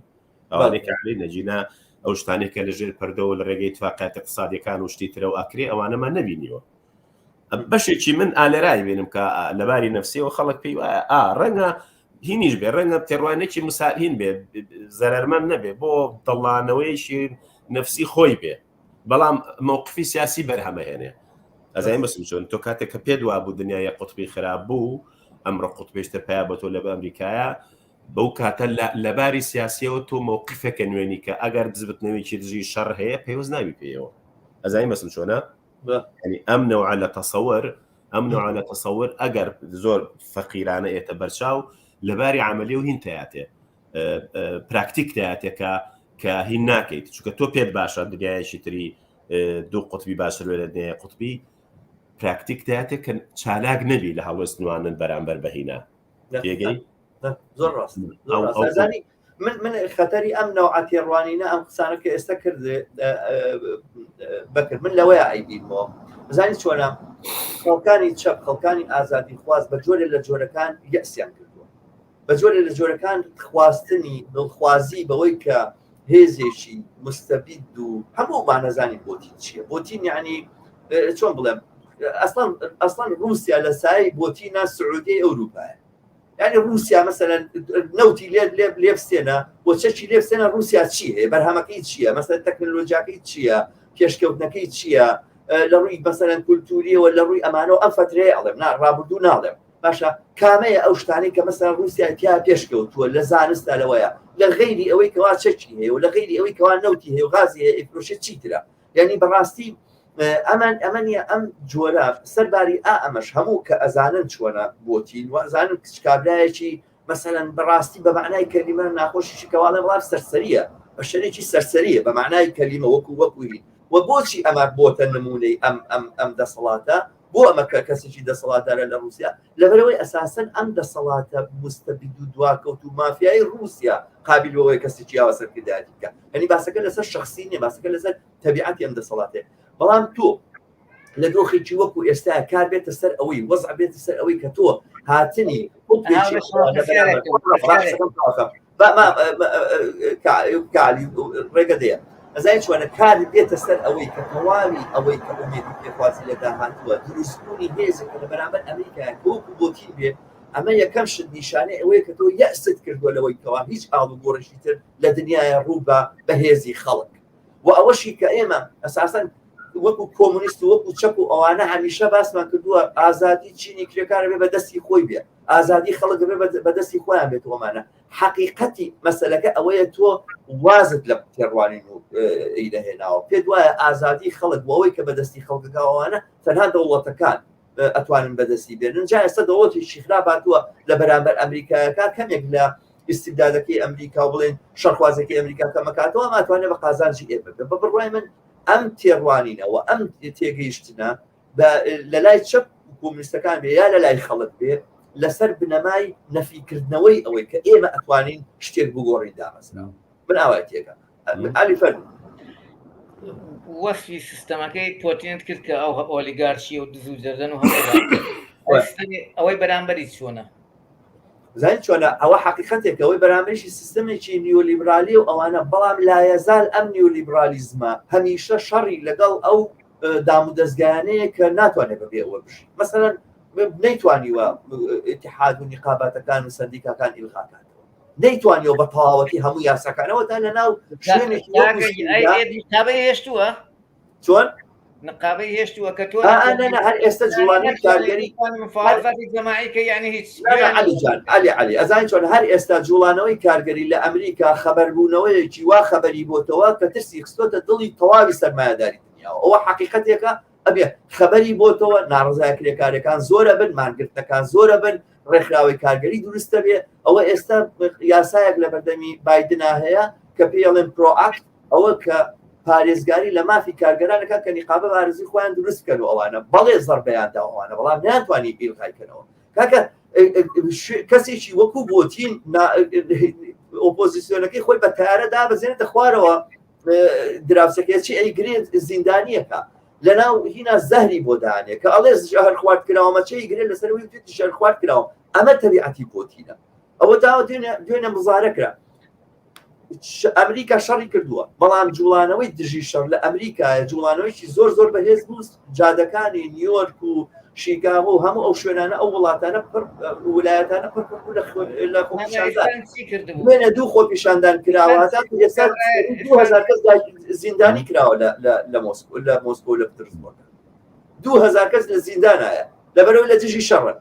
ئەوانەی کە عەلەنین نەجینە ئەو شتانێکە لەژێر پەردەوە لە ڕێگەی اتفاقیات اقتصادیەکان و شتی ترە و ئەکرێ ئەوانەمان نەبینیوە بەشێکی من ئالێرای بینم کە لەباری نەفسیەوە خەڵک پێی وایە ڕەنگە هینیش بێ ڕەنگە تێڕوانێکی مساهین بێ زەرەرمەند نەبێ بۆ دڵانەوەیشی نەفسی خۆی بێ بەڵام مووقفی سیاسی بەرهەمەهێنێ ئەزای بەسم چۆن تۆ کاتێک کە پێ دوا بوو دنیای قوتبی خراپ بوو ئەمڕۆ قوتبێشتر پیا بە تۆ لە بە ئەمریکایە بەو کاتە لەباری سیاسیەوە تۆ مووقفێکە نوێنی کە ئەگەر بزبتنەوەیکی دژی شەڕ هەیە پێوەست ناوی پێیەوە ئەزای مەسم چۆنە ینی ئەم نەوع لە تەسەور ئەگەر زۆر فەقیرانە ئێتە بەرچاو لەباری عملی و هین تایاتێ پراکتیک تایاتێکە کە هین ناکەیت چونکە تۆ پێت باشە دنیایەکی تری دوو قوتبی باشتر لە دنیای قوتبی پراکتیک تایاتێک کە چالاک نەبی لە هەڵوەستنوانن بەرامبەر بەهینە تێگەی زۆر ڕاست من خەتەری ئەم نەوعە تێڕوانینە ئەم قسانە کە ئێستا کرد بەکرد من لەوەیە ئەیبینەوە بزانی چۆنە خەڵکانی چەپ خەڵکانی ئازادی خواست بە جۆرە لە جۆرەکان یەسیان کردووە بە جۆرە لە جۆرەکان خواستنی دڵخوازی بەوەی کە هێزێکی مستەبید و هەموومان نەزانی بۆتین چییە بۆتین یعنی چۆن بڵێم ئەسڵان رووسیا لە سای بۆتینە سعودی ئەوروپایە یعنی رووسیا مەسەلەن نەوتی لێبستێنە بۆ چەکی لێبستێنە رووسیا چی هەیە بەرهەمەکەی چییە مەسەلەن تەکنۆلۆژیاکەی چییە پێشکەوتنەکەی چییە لە ڕووی مەسەلەن کولتوریەوە لە ڕووی ئەمانەوە ئەم فترەیە ئەڵێم ڕابردوو ناڵێم باشە کامەیە ئەو شتانی کە مەسەلەن رووسیا تیا پێشکەوتووە لە زانستا لەوەیە لە غەیری ئەوەی کەوا چەکی هەیە و لە غەیری ئەوەی کەوا نەوتی هەیە و غازی هەیە ئەیفرۆشێت چیترە یعنی بەڕاستی ئەمەنیە ئەم جۆرە سەرباری ئەمەش هەموو کە ئەزانن چۆنە بۆتین و ئەزانن کچکابرایەکی مەسەلەن بەڕاستی بە معنای کەلیمە ناخۆشیشی کەواڵێ بڵام سەرسەریە بە شەرێکی سەرسەریە بە معنای کەلیمە وەکوی و بۆچی ئەمە بۆتە نمونەی ئەم دەسەڵاتە بۆ ئەمە کە کەسێکی دەسەڵاتدارە لە رووسیا لەبەرەوەی ئەساسەن ئەم دەسەڵاتە مستەبید و دواکەوت و مافیای رووسیا قابل بەوەی کەسێکی یاوەسەرکردایەتی بکە یعنی باسەکە لەسەر شخصی نیە باسەکە لەسەر تەبیعەتی ئەم دەسەڵاتێ بەڵام تۆ لە دۆخێکی وەکو ئێستا کار بێتە سەر ئەوەی وەزع بێتە سەر ئەوەی کە تۆ هاتنی ڕێگە دەیە ئەزای چۆنە کار بێتە سەر ئەوەی کە تەواوی ئەوەی کە ئومێدی پێخوازی لە داهاتووە دروستبوونی هێزێک لە بەرامبەر ئەمریکایە وەکو بۆتین بێ ئەمە یەکەم شت نیشانەی ئەوەیە کە تۆ یەست کردووە لەوەی کەوا هیچ ئاڵ و گۆڕشی تر لە دنیاە ڕوو بە هێزی خەڵک و ئەوەشی کە ئێمە ئەساسەن وەکو کۆمونیست و وەکو چەپ و ئەوانە هەمیشە باسمان کردووە ئازادی چینی کرێکارە بێ بە دەستی خۆی بێ ئازادی خەڵک بێ بە دەستی خۆیان بێت ئەومانە حەقیقەتی مەسەلەکە ئەوەیە تۆ وازت لە تێڕوانین و ئیدەهێناوە پێت وایە ئازادی خەڵک بۆەوەی کە بە دەستی خەڵکەکەوانە تەنها دەوڵەتەکان ئەتوانن بەدەستی بێنن جا ئێستا دەوڵەتێکی خراپ هاتووە لە بەرامبەر ئەمریکایەکان کەمێک لە ئیستیبدادەکەی ئەمریکا و بڵێن شەڕخوازەکەی ئەمریکا کەمەکاتەوە ماتوانێت بە قازانجی ئێبێت بە بڕوای من ئەم تێڕوانینەوە ئەم تێگەیشتنە لە لای چەپ کۆمونیستەکان بێ یا لە لای خەڵک بێ لەسەر بنەمای نەفیکردنەوەی ئەوەی کە ئێمە ئەتوانین شتێک بگۆڕین دامەزراوە من ئاواتێکە علی فەرموو وەفی سیستەمەکەی پۆتینت کرد کە ئەو ئۆلیگارشی و دزوو جەردەن و ئەوەی بەرامبەری چۆنە زانین چۆنە ئەوە حقیقەتێک ئەوەی بەرامبەریشی سیستەمێکی نیۆلیبرالی و ئەوانە بەڵام لایەزال ئەم نیۆلیبرالیزمە هەمیشە شەڕی لەگەڵ ئەو دام و دەستگایانەیە کە ناتوانێت بەبێ ئەوە بشی مەسەلەن نەیتوانیوە ئیتیحاد و نیقابەتەکان و سەندیکاکان ئیلغاکاتەوە نەیتوانیەوە بە تەواوەتی هەموو یاساکانەوەدا لە ناو شوێنێکی هێشتووە چۆن نقابەی هێشتووە کە تۆ هەر ئێستا جوڵانی کارگەری مفاوضاتی جەماعیکە یعنی هیچ علی ئەزان چۆن هەر ئێستا جوڵانەوەی کارگەری لە ئەمریکا خەبەربوونەوەیەکی وا خەبەری بۆتەوە کە ترسی خستۆتە دڵی تەواوی سەرمایەداری دنیاوە ئەوە حقیقەتێکە ئەبێ خەبەری بۆتەوە ناڕزای کرێکارەکان زۆرە بن مانگرتەکان زۆرە بن ڕێکخراوی کارگەری دروستە بێ ئەوە ئێستا یاسایەک لە بەردەمی بایدنا هەیە کە پێڵێن پرۆئاکت ئەوە کە پارێزگاری لە مافی کارگەرانەکە کە نیقابە بارزی خۆیان دروستکەن و ئەوانە بەڵێ زەربەیاندا ئەوانە بەڵام ناتوانانی بیڵخایکەنەوە کاکە کەسێکی وەکو بۆتین ئۆپۆزیسیۆنەکەی خۆی بە تارەدا بەزێنێتە خوارەوە دراوسەکەی ئەیگرێت زیندانیەکە لەناو هینا زەهری بۆ دانێ کە ئەڵێ ژەهر خوارد کراوەمەچەی گرێت لەسەر وی ژەهر خوارد کراوە ئەمە تەبیعەتی بۆتینە ئەوە تا دوێنێ مزارەکرا ئەمریکا شەڕی کردووە بەڵام جوڵانەوەی دژی شەڕ لە ئەمریکایە جوڵانەوەیکی زۆر زۆر بەهێز بوو جادەکانی نیویۆرک و شیکاگۆ و هەموو ئەو شوێنانە ئەو وڵاتانە ویلایەتانە لە وێنە دوو خۆپیشاندان کراوەتا 2000 کەس زیندانی کراوە لە مۆسکۆ لە پترزبۆرگ 2000 کەس لە زیندانایە لەبەرەوەی لە دژی شەڕن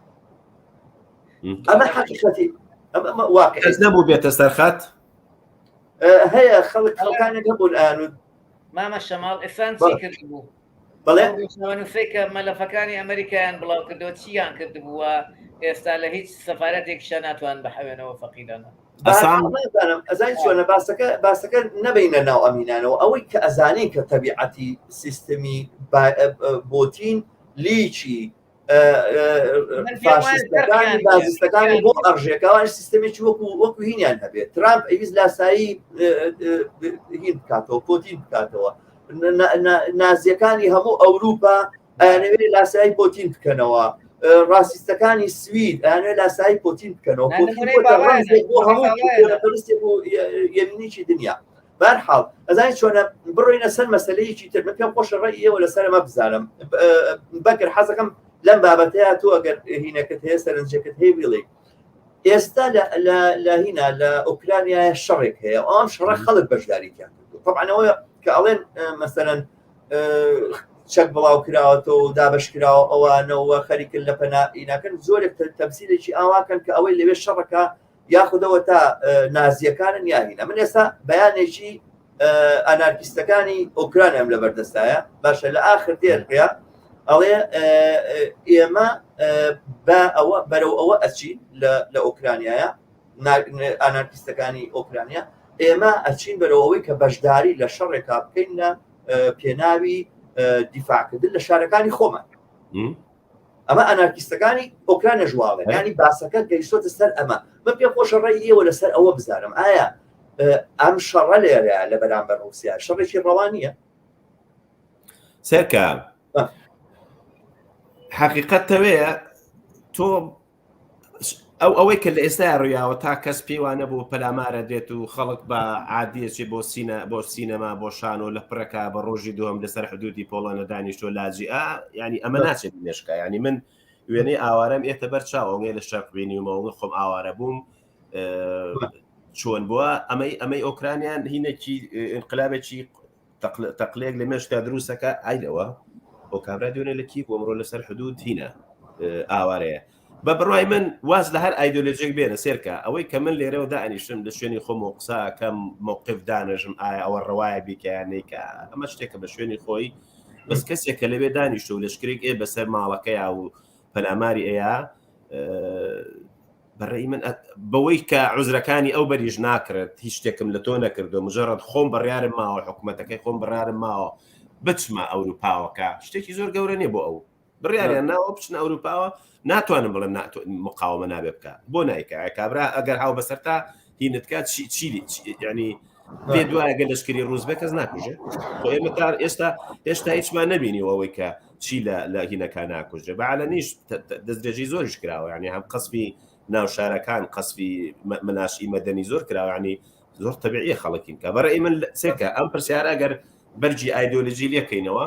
ئەمە حقیقەتی ئەمە واقعی کەس نەبوو بێتە سەرخەت هەیە خەڵکانێک هەبوون ئانود مامە شەماڵ ئێسانچی کردبوو بەڵێ شانوفێکە مەلەفەکانی ئەمریکایان بڵاو کردەوە چیان کردبووە ئێستا لە هیچ سەفارەتێکشە ناتوان بەحەوێنەوە فەقیرانە ئەزای چۆنە باسەکە نەبینە ناو ئەمینانەوە ئەوەی کە ئەزانین کە تەبیعەتی سیستمی بۆتین لیچی فاشستەکانی بازستەکانی بۆ ئەڕژێکەوانی سیستمێکی وەکو هینیان هەبێت ترامپ ئەویست لاسایی هین بکاتەوە پۆتین بکاتەوە نازیەکانی هەموو ئەوروپا ئەیانەوێت لاسایی پۆتین بکەنەوە ڕاستیستەکانی سوید ئەیانوێت لاسایی پۆتین بکەنەوە بۆ هەموو پەرستێک و یەمینیی دنیا بەرحاڵ ئەزانین چۆنە بڕۆینە سەر مەسەلەیەکی تر من پێم خۆشە ڕێی ئێوە لەسەر ئەمە بزانم بەکر حەزەکەم لەم بابەتەیە تۆ ئەگەر هینەکەت هەیە سەرنجەکەت هەیە بڵێ ئێستا لە هینە لە ئۆکرانیای شەڕێک هەیە ئەم شەڕە خەڵک بەشداریتیان کردو طبعاًەوە کە ئەڵێن مەسەرەن چەک بڵاو کراوەتەوە و دابش کراوە ئەوانەوە خەریکن لە پەنائیناکەن زۆرێک تەمسیلێکی ئاواکەن کە ئەوەی لەوێ شەڕەکە یاخودەوە تا نازیەکانن یاهینە من ئێستا بەیانێکی ئەنارکیستەکانی ئۆکرانیام لە بەردەستایە باشە لە ئاخر دێرقەیە ئەڵێ ئێمە بەرەو ئەوە ئەچین لە ئۆکرانیایە ئانارکیستەکانی ئۆکرانیا ئێمە ئەچین بەرەوە ئەوەی کە بەشداری لە شەڕێکا بکەین لە پێناوی دیفاعکردن لە شارەکانی خۆمان ئەمە ئەنارکیستەکانی ئۆکرانە ژواڵێ ینی باسەکە گەیشتۆتە سەر ئەمە من پێم خۆشە ڕێی ئێوە لەسەر ئەوە بزانم ئایا ئەم شەڕە لێرەیە لە بەرامبەر رووسیا شەڕێکی ڕەوا نییە سەرکە حقیقەتەوەیە تۆ ئەوەی کە لە ئێستا ڕویاوە تا کەس پێوانە بۆ پەلامارە دێت و خەڵک بە عادیەکی بۆ سینەما بۆ شانۆ لە پڕەکە بە ڕۆژی دووەم لەسەر حدودی پۆڵۆنە دانیشتۆ لاجی ینی ئەمە ناچێت مێشکە ینی من وێنەی ئاوارەم ئێتە بەر چاوەڵێ لە شەق بینیمەوە خۆم ئاوارە بووم چۆن بووە ئەمەی ئۆکرانیان هینێکی انقلابێکی تەقلێک لە مێشتا دروستەکە ئایلەوە بۆ کابرا دوێنێ لە کی بۆمڕۆ لەسەر حدود هینە ئاوارەیە بە بڕای من واز لە هەر ئایدۆلۆژیک بێنە سێرکە ئەوەی کە من لێرەوە دانیشتم لە شوێنی خۆم و قسا کەم موقف دانەژم ئایا ئەوە ڕەوایە بیکیانەی کە ئەمە شتێکە بە شوێنی خۆی بەس کەسێک کە لەوێ دانیشتە و لەشکرێک بەسەر ماڵەکەیە و پەلاماری ئەیە بەڕێی من بەوەی کە عوزرەکانی ئەو بەریژ ناکرێت هیچ شتێکم لە تۆ نەکردو مجرد خۆم بڕیارم ماوە حکوومەتەکەی خۆم بڕارم ماوە بچمە ئەوروپاوەکە شتێکی زۆر گەورە نیە بۆ ئەو بڕیاریان ناوە بچنە ئەوروپاوە ناتوانم بڵێم مقاومە نابێ بکە بۆ نایکە کابرا ئەگەر هاو بەسەرتا هینتکات چیلی ینی پێ دوایە گەل لەشکری ڕووزبێ کەس ناکوژێ بۆ ئێمە تا ئێستا هیچمان نەبینیەوە ئەوەی کە چی لە هینەکان ناکوژێ بەعلەنیش دەستدرێژی زۆریش کراوە ینی هەم قەسفی ناو شارەکان قەسفی مناشی مەدەنی زۆر کراوە ینی زۆر تەبیعیە خەڵکین کە بەڕێی من سێکە ئەم پرسیارە ئەگەر بەرجی ئایدۆلۆژی لێکەینەوە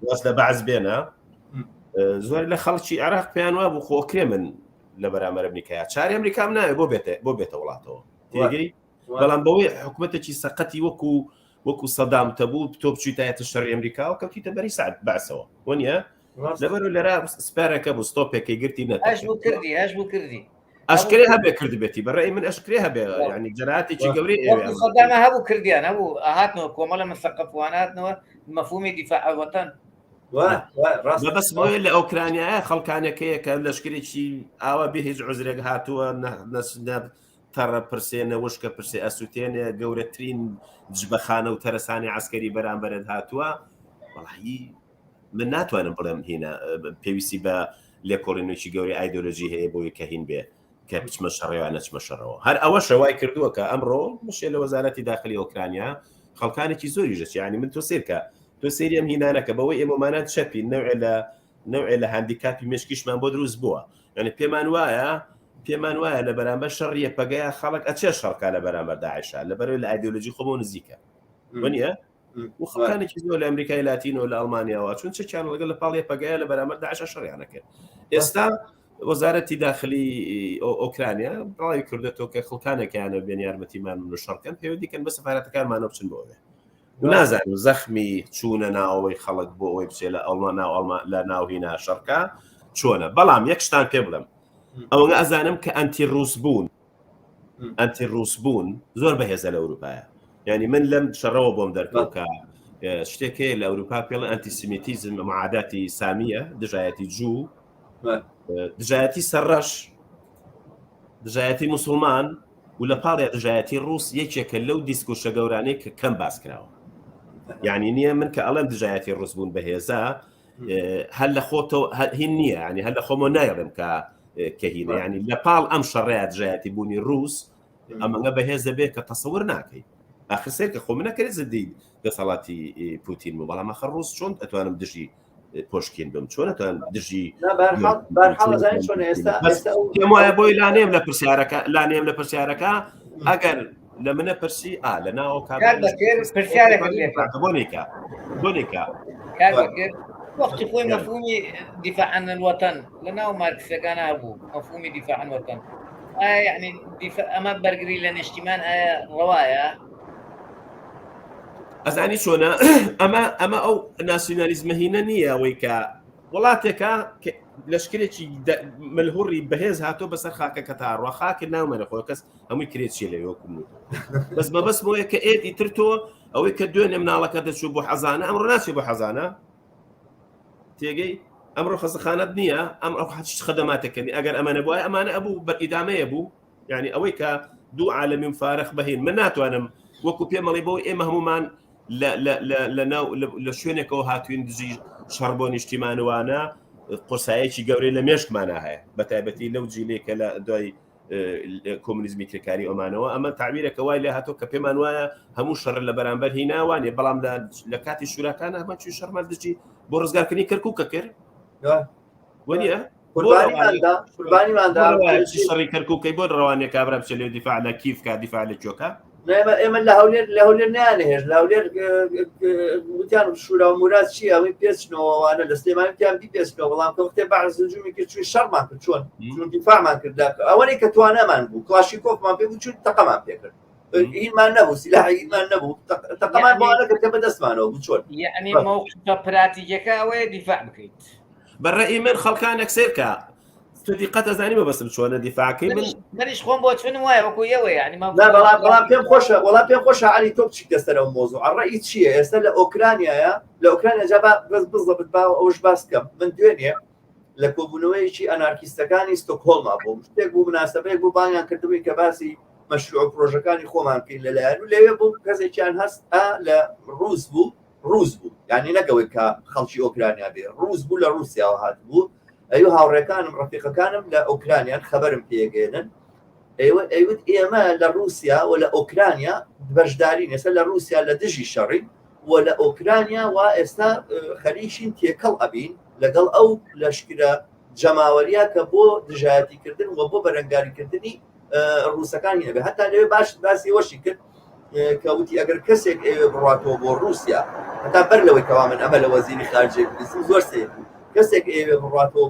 واس لە بەعز بێنە زۆر لە خەڵکی عێراق پێیان وا بوو خۆکرێ من لە بەرامبەر ئەمریکایە چاری ئەمریکام ناوێت بۆ بێتە وڵاتەوە تێگەی بەڵام بەوەی حکوومەتێکی سەقەتی وەکو سەدام تەبوو تۆ بچیتایەتە شەڕی ئەمریکا و کەوتیتە بەری سعد باسەوە وەنیە لەبەر لەرا سپارەکە بوو ستۆپێکی گرتی نەت ئەش بوو کردی ئەشکرێ هەبێ کردبێتی بەڕێی من ئەشکرێ هەبێ ینی جەراتێکی گەورەی سەدامە هەبوو کردیان هەبوو هاتنەوە کۆمەڵە مەسەقەفواناتنەوە مەفهومی دیفاع الوەتەن بەس بۆیە لە ئۆکرانیایە خەڵکانەکەیە کە لەشکرێکی ئاوا بێ هیچ عوزرێک هاتووە تەڕە پرسێنە وشکە پرسێ ئەسووتێنێ گەورەترین جبەخانە و تەرەسانی عسکەری بەرامبەرت هاتووە وەڵاهی من ناتوانم بڵێم هینە پێویستی بە لێکۆڵینێکی گەوری ئایدۆلۆژی هەیە بۆی کە هین بێ کە بچمە شەڕێوان نەچمە شەڕەوە هەر ئەوە شەوای کردووە کە ئەمڕۆ مشێ لە وەزارەتی داخلی ئۆکرانیا خەڵکانێکی زۆری ژەچ ینی من تۆ سیرکە تۆ سێری ئەم هینانەکە بەوەی ئێمەمانات شەپی نەوعێ لە هەندیکاپی مشکیشمان بۆ دروست بووە ینی پێمان وایە لە بەرامبەر شەڕیە پەگەیە خەڵک ئەچێ شەڕکا لە بەرامبەر داعیشە لەبەرەوەی لە ئایدۆلۆژی خۆمەوە نزیکە وەنیە و خەڵکانێکی زۆر لە ئەمریکای لاتینۆ لە ئەڵمانیاوە چون چێکیان لەگەڵ لە پاڵیە پەگەیە لە بەرامبەر داعیشە شەڕیانەکە ئێستا وەزارەتی داخلی ئۆکرانیا بڵاوی کردێتەوە کە خەڵکانێکیانە بێن یارمەتیمان و شەڕکەن پەیوەندیکەن بە سەفارەتەکانمانە بچن بۆ ئەوێ نازانم زەخمی چوونە ناوەوەی خەڵک بۆ ئەوەی بچێ لە لە ناوهینا شەڕکە چۆنە بەڵام یەک شتان پێ بڵێم ئەوە ئەزانم کە ئەنتی ڕووس بوون ئەنتی ڕووس بوون زۆر بەهێزە لە ئەوروپایە یعنی من لەم شەڕەوە بۆم دەرکەوت کە شتێکێ لە ئەوروپا پێڵ ئەنتیسیمیتیزم معاداتی سامیە دژایەتی جوو دژایەتی سەرڕەش دژایەتی موسڵمان و لە پاڵێ دژایەتی ڕووس یەکێکە لەو دیسکوشە گەورانەی کە کەم باس کراوە یعنی نییە من کە ئەڵێم دژایەتی ڕووس بوون بەهێزە هەر لە خۆتەوە هین نییە ینی هەر لە خۆمە نایڵم کە هینە ینی لە پاڵ ئەم شەڕەیە دژایەتی بوونی ڕووس ئەمەگە بەهێزە بێت کە تەسەور ناکەی ئاخر کە خۆ منەکەێت زدی دەسەڵاتی پوتین و بەڵام ئەخە ڕووس چۆن ئەتوانم دژی پۆشکین بم چۆنەتوان دژی پێم وایە بۆی لانێم لە پرسیارەکە ئەگەر لە منە پرسی لە ناوە بۆنێکە وقتی خۆی مەفهومی دفاع عن الوطن لە ناو مارکسەکانە هەبوو مەفهومی دفاع عن الوطن يعني ئەمە بەرگری لە نیشتیمان ئایا ڕەوایە ئەزانی چۆنە ئەمە ئەو ناسیۆنالیزمە هینە نییە ئەوەی کە وڵاتێکە لەشکرێکی ملهوڕی بەهێز هاتۆ بەسەر خاکە کە تاڕوا خاکە ناومەرە خۆ کەس هەمووی کرێت لە وەکوم بەس بەبەس بۆیە کە ئێتی تر تۆ ئەوەی کە دوێنێ مناڵەکە دەچوو بۆ حەزانە ئەمڕۆ ناچێت بۆ حەزانە تێگەی ئەمڕۆ خەزەخانەت نییە ئەم ئەو هیچ خەدەماتەکەنی ئەگەر ئەمانە بواە ئەمانە ئەبوو بەئیدامەیە بوو یعنی ئەوەی کە دوو عالەمی فارق بەهین من ناتوانم وەکو پێمەڵی بۆ ئێمە هەمومان لە شوێنێکەوە هاتوین دژی شەڕ بۆ نیشتیمانوانە قۆسایەکی گەورەی لە مێشکمانە هەیە بە تایبەتی لەو جیلێکە لە دوای کۆمونیزمی کرێکاری ئۆمانەوە ئەمە تعبیرێکە وای لێ هاتۆ کە پێمان وایە هەموو شەڕ لە بەرامبەر هیناوانێ بەڵام لە کاتی شوراکانە هەمە چوی شەرمەل دژی بۆ ڕزگارکردنی کەرکووکە کرد وەنیە شەڕی کەرکووکەی بۆ ڕەوانێک کابرا بچێت لێ دیفاع لە کیف کا دیفاع لە جۆکە ئێمە لە هەولێر نیانهێش لە هەولێر وتیان شورا و مورات چی ئەوەی پێچنەوەوانە لە سلێمانیان بیپێچنەوە بەڵام کە وقتێ بەعض زنجومی کرد چووی شەڕمان کرد چۆن دیفاعمان کرد ئەوەی کە توانەمان بوو کلاشیکۆفمان پێ بوو چون تەقەمان پێ کرد هینمان نەبوو سیلاحی هینمان نەبوو تەقەمان بۆوانە کرد کە بەدەستمانەوە بوو چۆن یعنی موقفە پراتیکەکە ئەوەیە دیفاع بکەیت بەڕێی من خەڵکانێک سێرکە دقت ئەزانی بەبەستم چۆنە دیفاعکەی منیش خۆم بۆ چون وایە وەکو ئێوە یعنی بەڵام پێم خۆشە وەڵام پێم خۆشە علی تۆ بچیت دەستەرە و مۆزوع ڕێی چییە ئێستا لە ئۆکرانیایە لە ئۆکرانیا جا بەس بزەبت با ئەوش باس بکەم من دوێنێ لە کۆبوونەوەیکی ئەنارکیستەکانی ستۆکهۆڵما بوو شتێک بوو مناسبەیەک بوو بانیان کردبووی کە باسی مەشروع پرۆژەکانی خۆمان بکەین لەلایەن و لەوێ بوو کەسێکیان هەست لە ڕووس بوو یعنی نەکەوەی کە خەڵکی ئۆکرانیا بێ ڕووس بوو لە رووسیاوە هات بوو ئەو هاوڕێکانم ڕەفیقەکانم لە ئۆکرانیان خەبەرم پێگەێنن ئەیوت ئێمە لە رووسیا و لە ئۆکرانیا بەشداری ئێستا لە رووسیا لە دژی شەڕی و لە ئۆکرانیا و ئێستا خەریشین تێکەڵ ئەبین لەگەڵ ئەو لەشکرە جەماوەریە کە بۆ دژایەتیکردن و بۆ بەرەنگاریکردنی ڕووسەکانی هەبێ هەتا لەوێ باسی وەشی کرد کەوتی ئەگەر کەسێک بڕاتەوە بۆ رووسیا هەتا بەر لەوەی کەوا من ئەمە لە وەزیری خارجێ زۆر سێ کەسێک ئێوێ بڕاتەوە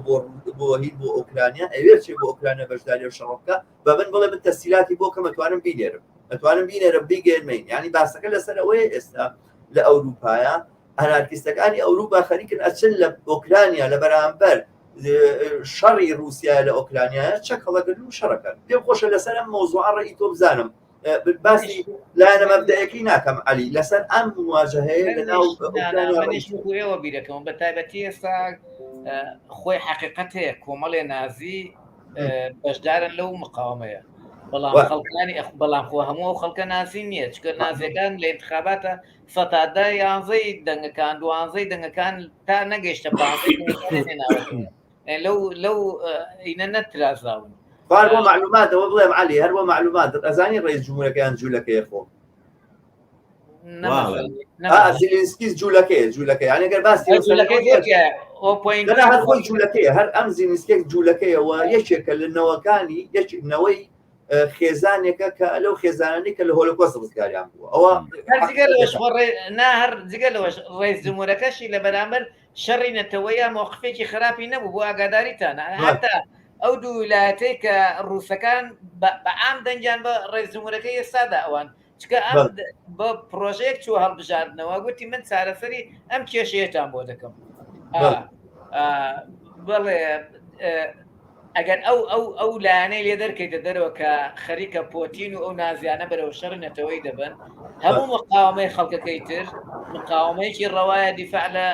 بۆ هیچ بۆ ئۆکرانیا ئەوێ چێ بۆ ئۆکرانیا بەشداری و شەڕۆکە بە من بڵێ من تەسیلاتی بۆ کە مەتوانم بینێرم بیگەێنمەین ینی باسەکە لەسەر ئەوەیە ئێستا لە ئەوروپایە ئەنارکیستەکانی ئەوروپا خەریکن ئەچن لە ئۆکرانیا لە بەرامبەر شەڕی رووسیا لە ئۆکرانیایە چەک هەڵەگرن و شەڕەکەن پێم خۆشە لەسەر ئەم مۆزوع ڕێی تۆ بزانم باسی لایەنە مەبدەیەکی ناکەم علی لەسەر ئەم مواجهەیە لەناو ئێوە بیرەکەم بە تایبەتی ئێستا خۆی حقیقەت هەیە کۆمەڵێ نازی بەشدارن لەو مقاومەیە بەڵام خۆ هەموو خەڵکە نازی نییە چکە نازیەکان لە انتخاباتە سەتادا 11 دەنگەکان 12 دەنگەکان تا نەگەیشتە لەو ئینە نەترازاون بۆ معلوماتەوە بڵێم علی هەر بۆ معلومات ئەزانی ڕێز جمهورەکەیان جوولەکەی خۆ زیلینسکیز جوولەکەی یعنی ئەگەر باسی خۆی جوولەکەی هەر ئەم زیلینسکێک جوولەکەیەوە یەکێکە لە نەوەکانی یەکێکنەوەی خێزانێکە کە لەو خێزانانی کە لە هۆلۆکۆست ڕزگاریان بووە ئەوە هەر جگە لەوەش ڕێز جمهورەکەشی لە بەرامبەر شەڕی نەتەوەیە موقفێکی خراپی نەبوو بۆ ئاگاداریتانە هەتا ئەو دوو ویلایەتەی کە ڕووسەکان بەعام دەنگیان بە ڕێز جمهورەکەی ئێستادا ئەوان چکە ئەم بە پرۆژەیەک چوە هەڵبژاردنەوە گوتی من چارەسەری ئەم کێشەیەتان بۆ دەکەم بڵێ ئەگەر ئەو لایەنەی لێ دەرکەیتە دەرەوە کە خەریکە پۆتین و ئەو نازیانە بەرەو شەڕ نەتەوەی دەبن هەموو مقاومەی خەڵکەکەی تر مقاومەیەکی ڕەوایە دیفاع لە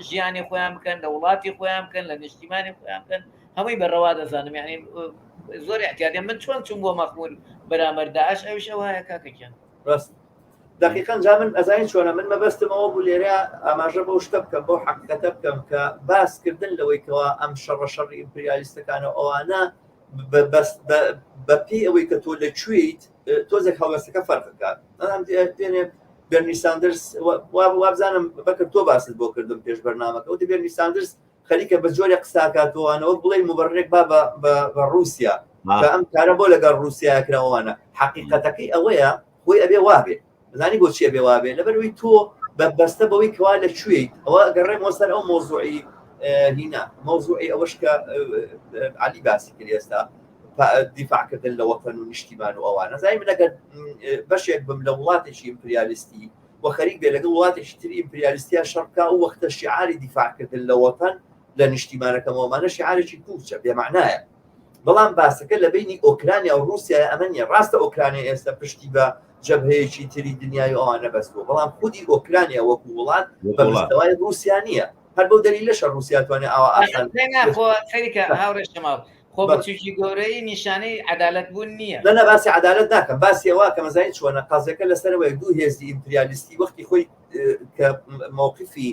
ژیانی خۆیان بکەن لە وڵاتی خۆیان بکەن لە نیشتیمانی خۆیان بکەن هەمووی بەڕەوا دەزانم یعنی زۆر احتیاطیان من چۆن چوون بۆ مەخمول بەرامبەر داعش ئەویش ئەو هەیە کاکەکیان ڕاست دقیقاً جا من ئەزانین چۆنە من مەبەستمەوە بوو لێرە ئاماژە بەو شتە بکەم بۆ حەقیقەتە بکەم کە باسکردن لەوەیکەوە ئەم شەڕی ئیمپریالیستەکانە ئەوانە بەپی ئەوەی کە تۆ لەکوێیت تۆزێک هەڵوەستەکە فەرقەکات دێنێ بێرنی ساندرس وابزانم بەکرد تۆ باست بۆ کردم پێش بەرنامەکە و بێرنی ساندرس خەریکە بە جۆرە قساکاتەوەوانەوە بڵێ مبەرێک بە رووسیا کە ئەم کارە بۆ لەگەڵ رووسیا کراوانە حەقیقەتەکەی ئەوەیە خۆی ئەبێ وابێ زانی بۆ چیە بێ وابێ لەبەروەی تۆ بەستە بەوەی کەوا لەکوێیت ئەوە گەڕێمەوە سەر ئەو مۆزوعی هینا مۆزوعی ئەوەش کە علی باسی کرد ئێستا دیفاعکردن لە وەتەن و نیشتیمان و ئەوانە زای من ئەگەر بەشێک بم لە وڵاتێکی ئیمپریالیستی و خەریک بێ لەگەڵ وڵاتێکی تری ئیمپریالیستیا شەڕکا و وەختە شیعاری دیفاعکردن لە وەتەن لە نیشتیمانەکەمەوەمانە شیعارێکی کوچە بێمعنایە بەڵام باسەکە لە بینی ئۆکرانیا و رووسیا ئەمەنیە ڕاستە ئۆکرانیا ئێستا پشتی بە جەبهەیەکی تری دنیای ئەوانە بەستەوە بەڵام خودی ئۆکرانیا وەکو وڵات بە مستەوای رووسیا نییە هەر بەو دەلیلەشە رووسیا توانێت ئەوە ئاسان خەریکە هاوڕێشتەماڵ خۆ بەچووکی گەورەی نیشانەی عەدالەت بوون نییە لەنە باسی عەدالەت ناکەم باسیەوە کە مەزانین چۆنە قازەکە لەسەرەوەی دوو هێزی ئیمپریالیستی وەختی خۆی کە مووقفی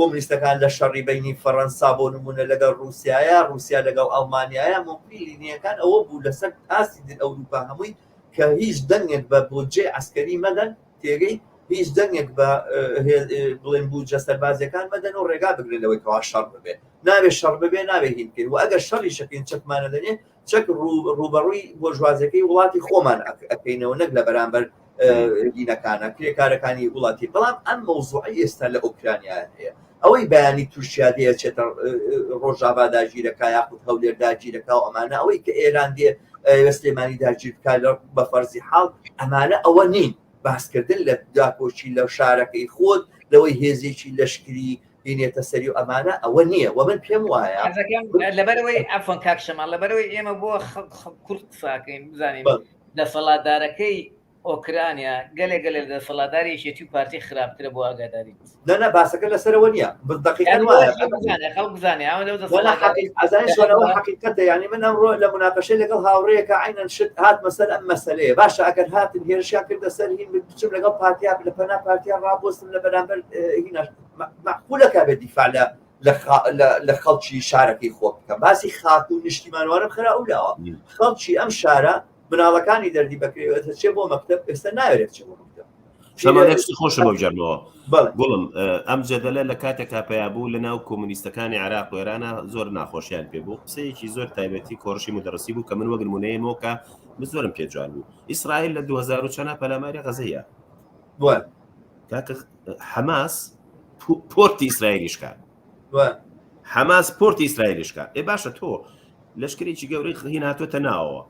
کۆمونیستەکان لە شەڕی بینی فەڕەنسا بۆ نمونە لەگەڵ رووسایە رووسیا لەگەڵ ئەڵمانیایە مووقفی لینیەکان ئەوە بوو لەسەر ئاسی ئەوروپا هەمووی کە هیچ دەنگێک بە بۆجێ عسکەری مەدەن تێگەی هیچ دەنگێک بە بڵێن بوو جەسەربازیەکان مەدەن و ڕێگا بگرێت لەوەی کەوا شەڕ ببێت نابێت شەڕ ببێ نابێت هینکرد و ئەگەر شەڕی شەکەین چەکمانە دەنێ چەک ڕوبەڕووی بۆ ژوازەکەی وڵاتی خۆمان ئەەکەینەوە نەک لە بەرامبەر دینەکانە کرێکارەکانی وڵاتی بەڵام ئەم مەوزوعی ئێستا لە ئۆکرانیا هەیە ئەوەی بەیانی تووشیا دەیە چێتە ڕۆژاوا داگیرەکە یاخود هەولێر داگیرەکە و ئەمانە ئەوەی کە ئێران دێ سلێمانی داگیرکە بە فەرزی حاڵ ئەمانە ئەوە نین باسکردن لە داپۆچی لە شارەکەی خۆت لەوەی هێزێکی لەشکری بینێتە سەری و ئەمانە ئەوە نییە و من پێم وایە لەبەرەوەی ئەفۆن کاکشەمان لەبەرەوەی ئێمە بۆ کورد قساکەین بزانین دەسەڵاتدارەکەی ئۆکرانیا گەلێک گەلێ دەسەڵاتداری یەکێتی و پارتی خراپترە بۆ ئاگاداری نەنا باسەکە لەسەرەوە نییە دقیقاً وایە خەڵک بزانێ ئەزانێتەوە حقیقەتە یعنی من ئەمڕۆ لە مناقەشەی لەگەڵ هاوڕەیەکە عینەن شت هات مەسەر ئەم مەسەلەیە باشە ئەگەر هاتن هێرشیان کردە سەر هین بچم لەگەڵ پارتیا لە پەنا پارتیان ڕابۆستم لە بەرامبەر هینە معقولەکە بێت دیفاع لە خەڵکی شارەکەی خۆ بکەم باسی خاک و نیشتیمانوانم خرا ئەولاوە خەڵکی ئەم شارە مناڵەکانی دەردی بکرێتە چێ بۆ مەکتەب ئێستا ناوێت چێ بۆ مەکتەب شەمانێکی خۆشە بۆ جەرمەوە گوڵم ئەم جەدەلە لە کاتێکا پیا بوو لە ناو کۆمونیستەکانی عێراق و ئێرانە زۆر ناخۆشیان پێ بوو قسەیەکی زۆر تایبەتی کۆڕشی مدەڕسی بوو کە من وەک نمونەیەمەوە کە زۆرم پێجوان بوو ئیسرائیل لە 2000 چەند پەلاماری غەزەیە کاکە حەماس پۆرتی ئیسرائیلیشکات حەماس پۆرتی ئیسرائیلیشکات ئێ باشە تۆ لەشکرێکی گەورەی هین هاتوۆتە ناوەوە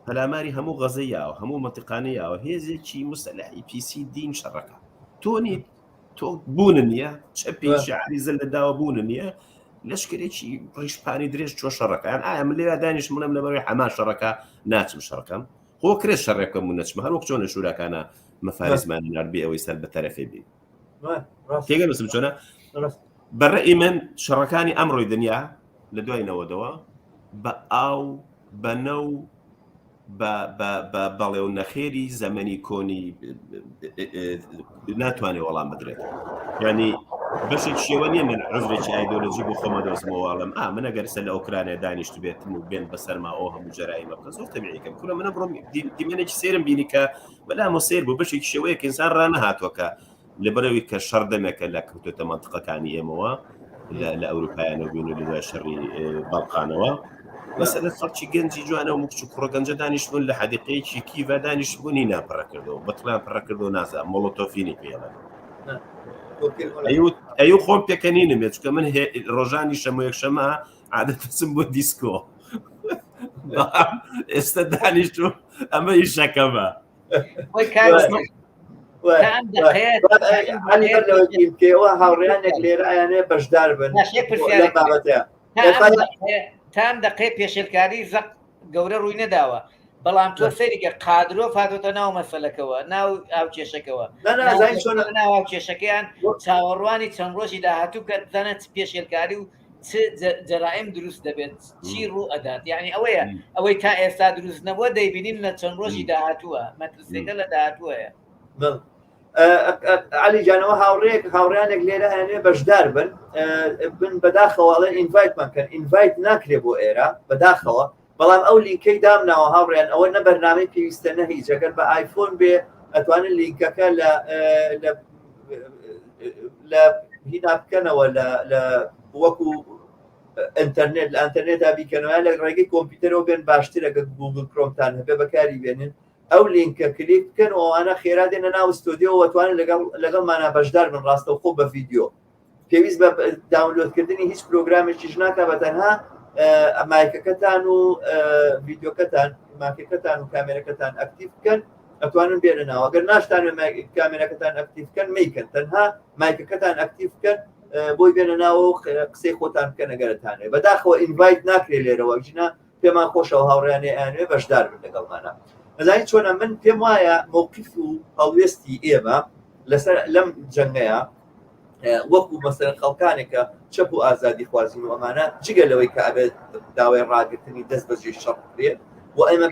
پەلاماری هەموو غەزەیەوە هەموو مەتیقانەیەوە هێزێکی مستەلەحی پیسی دین شەڕەکە تۆ نیت تۆ بوون نییە چەپی شعری زل لەداوە بوون نییە لەشکرێکی ڕیشپانی درێژ چۆ شەڕەکەیان ئایا من لێرا دانیش منم لەبەرەوەی حەما شەڕەکە ناچم شەڕەکەم خۆ کرێت شەڕێکم و نەچمە هەر وەک چۆنە شوراکانە مەفارزمان ناربی ئەوەی سەر بە تەرەفێ بین تێگە نووسم چۆنە بەڕێی من شەڕەکانی ئەمڕۆی دنیا لە دوای نەوەدەوە بە ئاو بە نەو بە بەڵێ و نەخێری زەمەنی کۆنی ناتوانێت وەڵام بدرێت ینی بەشێک شێوە نیە من عزرێکی ئایدۆلۆژی بۆ خۆمە دەستمەوەڵم من ئەگەر سەر لە ئۆکرانیا دانیشت بێتم و بێن بەسەرما ئەو هەموو جەرایمە بکە زۆر تەبیعیکەم کورە منە بڕۆم دیمێنێکی سێرم بینی کە بەلامە سێر بوو بەشێکی شێوەیە کە ئینسان ڕانەهاتووە لەبەرەوەی کە شەڕ دەمێکە لە کەوتۆتە مەنتقەکانی ئێمەوە لە ئەوروپایانە بین و لە شەڕی بەڵقانەوە مەسەلە خەڵکی گەنجی جوانە و مکچ و کوڕەگەنجە دانیشتبوون لە حەدیقەیەکی کیڤە دانیشتبوونی ناپەڕە کردەوە بەتڵیان پڕە کردەوە نازانم مۆڵۆتۆفینی پێڵە ئەو خۆم پێکەنینم بێت چکە من ڕۆژانی شەمە یەکشەمە عادەتەچم بۆ دیسکۆ ئێستا دانیشتوم ئەمە ئیشەکەمە ئەوە هاوڕێیانێک لێرە ئایانێ بەشدار بن تام دقی پێشێلکاری زەق گەورە ڕووی نەداوە بەڵام تۆ سەریکە قادرۆ فاتۆتە ناو مەسەلەکەوە ناو ئاو کێشەکەەوە ناو ئاو کێشەکەیان چاوەڕوانی چەند ڕۆژی داهاتوو کە زانە پێشێلکاری و جەرائم دروست دەبێت چی ڕوو ئەدات یعنی ئەوەیە ئەوەی تا ئێستا دروست نەبووە دەیبینین لە چەند ڕۆژی داهاتووە مەترسێکە لە داهاتووەیە علی جانەوە هاوڕیانێک لێرە هەیە بەشدار بن بەداخەوەڵە ئینڤایتمان کەن ئینڤایت ناکرێ بۆ ئێرە بەداخەوە بەڵام ئەو لینکەی دامناوە هاوڕیان ئەوە نە بەرنامەی پێویستە نە هیچ ئەگەر بە ئایفۆن بێ ئەتوانن لینکەکە لە هینا بکەنەوە لە وەکو ئینتەرنێت لە ئەنتەرنێتا بیکەنەوە لە ڕێگەی کۆمپیوتەرەوە بێن باشتر ئەگە گوگل کرۆمتان هەبێ بەکاری بێنن ئەو لینکە کلیک بکەن ئەوانە خێرا دێنە ناو ستۆدیۆ توانن لەگەڵمانە بەشدار بن ڕاستەوخۆ بە ڤیددیۆ پێویست بە داونلۆدکردنی هیچ پرۆگرامێکیش ناکە بە تەنها مایکەکەتان و ڤیددیۆکەتان ماکەکەتان و کامێرەکەتان ئەکتیڤ بکەن ئەتوانن بێنەوە ئەگەر ناشتانێت کامێرەکەتان ئەکتیڤ بکەن میکەن تەنها مایکەکەتان ئەکتیڤ بکەن بۆی بێنە ناوە و قسەی خۆتان بکەن ئەگەرتانێت بەداخەوە ئینڤایت ناکرێت لێرەوە ژنا پێمان خۆشەوە هاوڕیانێ ئەوێ بەشدار بن لەگەڵمانە ئەزانی چۆنە من پێم وایە مووقف و هەڵوێستی ئێمە لەسەر لەم جەنگەیە وەکو مەسەرەن خەڵکانێکە چەپ و ئازادی خوازین و ئەمانە جگە لەوەی کە ئەبێت داوای ڕاگرتنی دەست بەجێ شەڕ بکرێت و ئێمە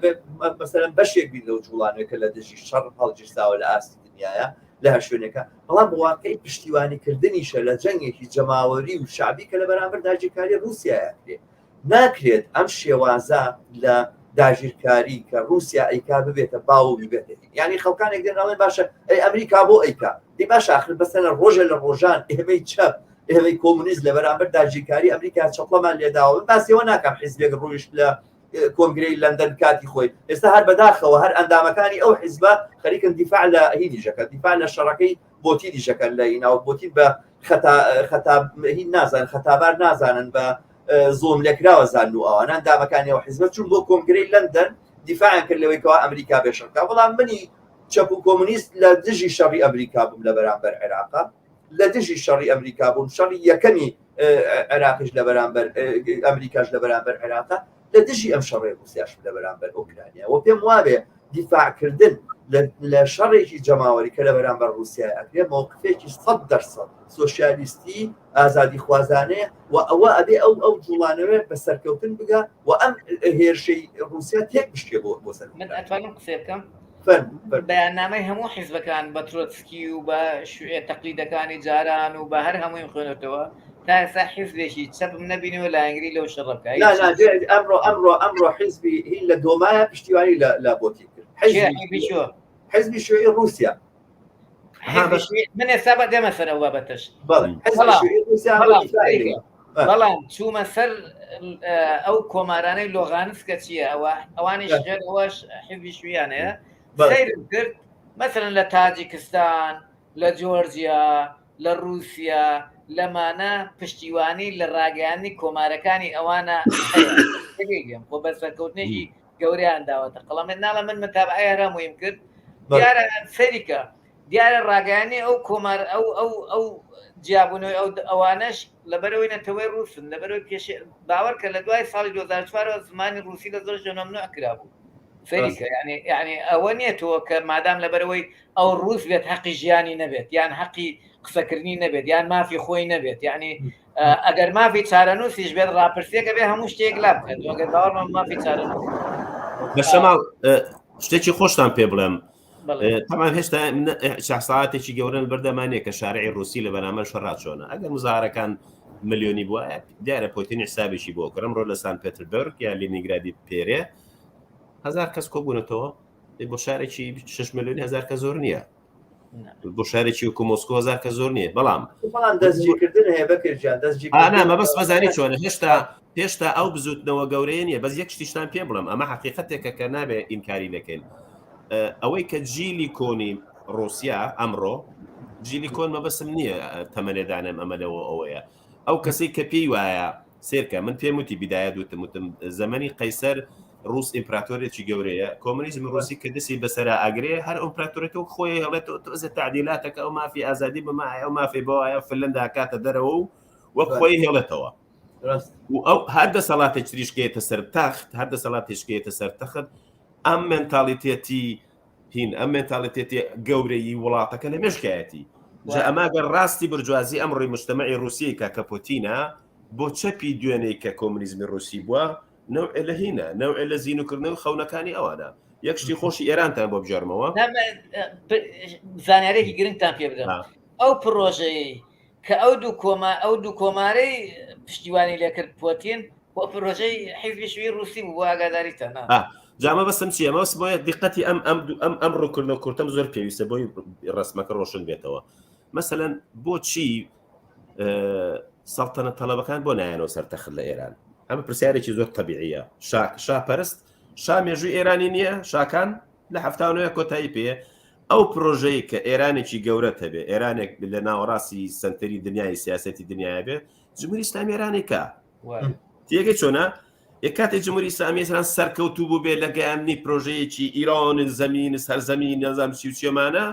مەسەرەن بەشێک بین لەو جوڵانێکە لە دژی شەڕ هەڵگیرساوە لە ئاستی دنیاە لە هەر شوێنێکە بەڵام بواقعی پشتیوانیکردنیشە لە جەنگێکی جەماوەری و شعبی کە لە بەرامبەر داگیرکاری رووسایە کرێت ناکرێت ئەم شێوازە لە داگیرکاری کە رووسیا ئەیکا ببێتە باو ببێتە یعنی خەڵکانێک دێناڵێن باشە ئەی ئەمریکا بۆ ئەیکا دی باش آخر بەسەنە ڕۆژە لە ڕۆژان ئێمەی چەپ ئێمەی کۆمونیست لە بەرامبەر داگیرکاری ئەمریکا چەپڵەمان لێداوە باسیەوە ناکەم حیزبێک ڕۆیشت لە کۆنگرەی لەندەن کاتی خۆی ئێستا هەر بەداخەوە هەر ئەندامەکانی ئەو حیزبە خەریکن دیفاع لە هیدیژەکە دیفاع لە شەڕەکەی بۆتی دیژەکەن لە ئیناو بۆتی بە هین نازان خەتابار نازانن بە زۆم لێکراوە زان و ئەوانە ئەندامەکانی ئەو حیزبە چون بۆ کۆنگرەی لەندەن دیفاعیان کرد لەوەیەوە ئەمریکا بێشەکە بەڵام منی چەپ و کۆمونیست لە دژی شەڕی ئەمریکا بووم لە بەرامبەر عێراقا لە دژی شەڕی ئەمریکا بووم شەڕی یەکەمی عێراقیش لە بەرامبەر ئەمریکاش لە بەرامبەر عێراقا لە دژی ئەم شەڕی رووسیاش لە بەرامبەر ئۆکرانیا و پێم وابێ دیفاعکردن لە شەڕێکی جەماوەری کە لە بەرامبەر رووسیای ئەکرێ مووقفێکی 100% سۆشیالیستی ئازادی خوازانەیە و ئەوە ئەبێ ئەو جوڵانەوێ بە سەرکەوتن بگە و ئەم هێرشەی رووسیا تێک بشتێ بۆ سەر من ئەتوانم قسە بکەم بەیاننامەی هەموو حیزبەکان بە ترۆتسکی و بە شوێ تەقلیدەکانی جاران و بە هەر هەمووی خوێنێتەوە تا ئێستا حیزبێکی چەپم نەبینەوە لە ئەنگری لەو شەڕ بکە ئەمڕۆ حیزبی هین لە دۆمایە پشتیوانی لە بۆتی کرد حیزبی شوێی رووسیا من ئێستا بە دێمە سەر ئەو بابەتەش بەڵام چوومە سەر ئەو کۆمارانەی لۆغانسکە چییە ئەوانیش ئەوەش حیزبی شویانەیە سەیرم کرد مەسەرەن لە تاجیکستان لە جۆرجیا لە رووسیا لەمانە پشتیوانی لە ڕاگەیانی کۆمارەکانی ئەوانە بۆ بەسەرکەوتنێکی گەوریان داوەتە قەڵەمێت ناڵە من متابعەیە هەرامویم کرد دیارە سەریکە دیارە ڕاگەیانی ئەو کۆمار ئەو جیابوونەوەی ئەوانەش لەبەرەوەی نەتەوەی رووسن لەبەرەوەی پێش باوەڕ کە لە دوای ساڵی 2004 زمانی رووسی لە زۆر مەمنوع کرابوو سەریکە یعنی ئەوە نیەتەوە کە مادام لەبەرەوەی ئەو رووس بێت حەقی ژیانی نەبێت یان حەقی قسەکردنی نەبێت یان مافی خۆی نەبێت یعنی ئەگەر مافی چارەنووسیش بێت ڕاپرسیەکە بێ هەموو شتێک لا بکەن ئەگەر باوەڕمان مافی چارەنووس بەشەماڵ شتێکی خۆشتان پێ بڵێم تەمان هێشتا شەخساتێکی گەورن بەردەمانەیە کە شارعی رووسی لە بەنامە شەڕات چۆنە ئەگەر مزارەکان ملیۆنی بووە دیارە پۆتینی حسابێکی بۆ کڕم ڕۆ لە سان پێتربرگ یا لێنینگرادی پێرێ 1000 کەس کۆبوونەتەوە بۆ شارێکی 6 ملیۆنی 1000 کە زۆر نییە بۆ شارێکی وکو مۆسکۆ 1000 کە زۆر نییە بەڵام دەستگیرکردن هەیە بەکرجان نامە بەس بەزانی چۆنە هێشتا ئەو بزوتنەوە گەورەیە نیە بەس یەک شتیشتان پێ بڵم ئەمە حقیقەتێکە کە نابێ ئینکاری لەکەین ئەوەی کە جیلی کۆنی رووسیا ئەمڕۆ جیلی کۆن مەبەسم نییە تەمەنێدانم ئەمە لەوە ئەوەیە ئەو کەسی کە پێی وایە سێرکە من پێم وتی بیدایە دوتم زەمەنی قەیسەر رووس ئیمپراتۆرێکی گەورەیە کۆمونیزم رووسی کە دەستی بەسەرا ئەگرێ هەر ئۆمپراتۆرێتەوە خۆی هەڵێتەوە تۆزە تعدیلاتەکە ئەو مافی ئازادی بمایە ئەو مافی بۆایە فلەندا کاتە دەرەوە و وەک خۆی هێڵێتەوە و ئەو هەر دەسەڵاتێک تریشکێتە سەر تەخت هەر دەسەڵاتێشکێتە سەر تەخت ئەم مێنتاڵیتێتی هین ئەم مێنتاڵیتێتی گەورەی وڵاتەکە لە مێشکایەتی ئەماگەر ڕاستی برجوازی ئەمڕۆی مجتەمەعی رووسیی کە پۆتینە بۆ چەپی دوێنەی کە کۆمونیزمی رووسی بووە نەوعێ لە هینە نەوعێ لە زیینوکردنەوە خەونەکانی ئەوانە یەک شتی خۆشی ئێرانتان بۆ بژێرمەوە زانیارێکی گرنگتان پێ بدەم ئەو پرۆژەیە کە ئەو دوو کۆمارەی پشتیوانی لێکرد پۆتین بۆ پرۆژەی حیزبی شووی رووسی بوو بۆ ئاگاداریتان جامە بەسم چیە ئەمەوەس بۆیە دیقەتی ئەم ڕووکردنەوە کورتم زۆر پێویستە بۆی ڕسمەکە ڕۆشن بێتەوە مەسەلەن بۆچی سەڵتەنە تەڵەبەکان بۆ نایەنەوە سەر تەخت لە ئێران ئەمە پرسیارێکی زۆر تەبیعیە شاپەرست شامێژووی ئێرانی نییە شاکان لە هەفتانەیە کۆتایی پێ ئەو پرۆژەی کە ئێرانێکی گەورە هەبێ ئێرانێک لە ناوەڕاستی سنتەری دنیای سیاسەتی دنیای بێ جمهوری ئیسلامی ئێرانێکە تێگەی چۆنە کاتێک جمهوری ئیسلامی ئێران سەرکەوتوو بوو بێ لە گەیاندنی پرۆژەیەکی ئیران زەمین سەرزەمین نەزانم چی و چێمانە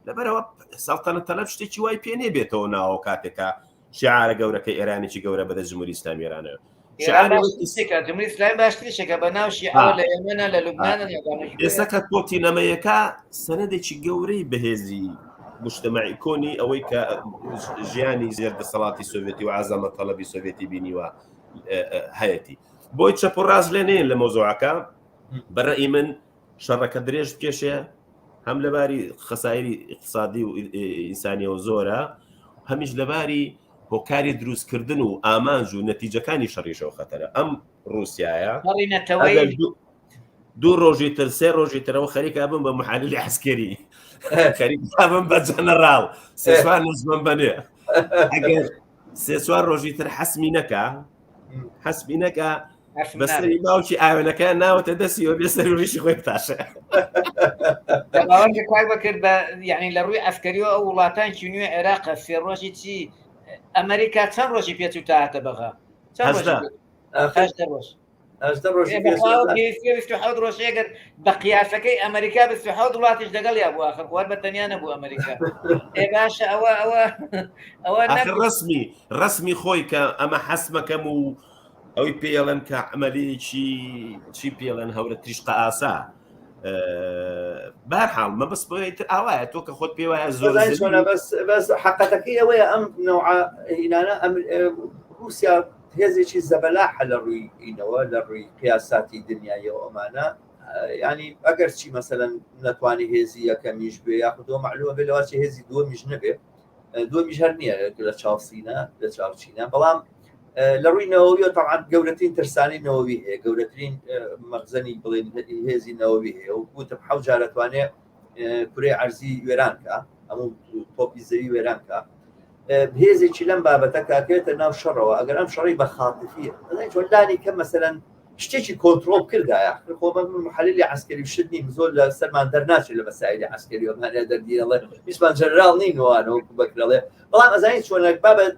لەبەرەوە سەڵتەنە تەلەب شتێکی وای پێ نێبێتەوە ناوە کاتێکە شیعارە گەورەکەی ئێرانێکی گەورە بەدەست جمهوری ئیسلامی ئێرانەوە جمهوری ئیسلامی باشترێکە بە ناو شیعە لە ئێمەنە لە لوبنانە ئێستا کە پۆتینەمەیەکە سەنەدێکی گەورەی بەهێزی مجتەمەعی کۆنی ئەوەی کە ژیانی زێردەسەڵاتی سۆڤێتی و عەزەمە تەڵەبی سۆڤێتی بینیوە هەیەی بۆی چەپ و ڕاست لێ نێن لە مۆزوعەکە بەڕێی من شەڕەکە درێژ بکێشێ هەم لەباری خەسایری اقتصادی و ئینسانیەوە زۆرە هەمیش لەباری هۆکاری دروستکردن و ئامانج و نەتیجەکانی شەڕیشەوە خەتەرە ئەم رووسایە دوو ڕۆژی تر سێ ڕۆژی ترەوە خەریکا بم بە محالیلی عەسکەری خەریکا بم بە جەنەڕاڵ سێسوار نزمم بەنێ ئەگەر سێسوار ڕۆژی تر حەسمی نەکە بەسەری باوکی ئاوێنەکە ناوەتە دەستیەوە بێ سەروریشی خۆی بتاشە کار بکرد بە یعنی لە ڕووی ئەسکەریەوە ئەو وڵاتانی نوێ عێراقە سێ ڕۆژی چی ئەمریکا چەند ڕۆژی پێچ و تاهاتە بەغا ڕۆژێگەر بە قیاسەکەی ئەمریکا بە وڵاتیش دەگەڵ یا بوو آخر خوار بە تەنیا نەبوو ئەمریکا باشە ئەوە ڕسمی خۆی کە ئەمە حەسمەکەم و ئەوی پێڵەن کە عملەیەکی چی پێڵەن هەورە تریشقە ئاسا بارحاڵ مە بەس بۆیتر ئاوایە تۆ کە خۆت پێ وایە زۆر بەس حقەتەکەی ئەوەیە ئەم نەوعە هینانە رووسیا هێزێکی زەبەلاحە لە ڕووی ئینەوە لە ڕووی قیاساتی دنیایەوە ئەمانە ینی ئەگەر چی مەسەلەن نەتوانی هێزی یەکەمیش بێ یاخودۆ معلومە بێ لەواچی هێزی دووەمیش نەبێ دووەمیش هەر نییە لە چاوسینە لە چاوچینە بەڵام لە ڕووی نەوەویەوە تەعان گەورەترین ترسانی نەوەوی هەیە گەورەترین مەخزەنی بڵێن هێزی نەوەوی هەیە و گوتم حەوت جارەتوانێ کوڕی عەرزی وێرانکە ئەموو تۆپی زەوی وێرانکە هێزێکی لەم بابەتە کاکێتە ناو شەڕەوە ئەگەر ئەم شەڕی بە خاتفیە جۆلانی کە مەسەلەن شتێکی کۆنترۆل کردایە خۆ محەلیلی عەسکەری شتنی زۆر لە سەرمان دەرناچێت لە مەسایلی عەسکەری ئەمانە دەردیڵێ هیچمان جەنەراڵ نینەوەوانەوە بەکرێڵێ بەڵام ئەزانیت چۆنێک بابەت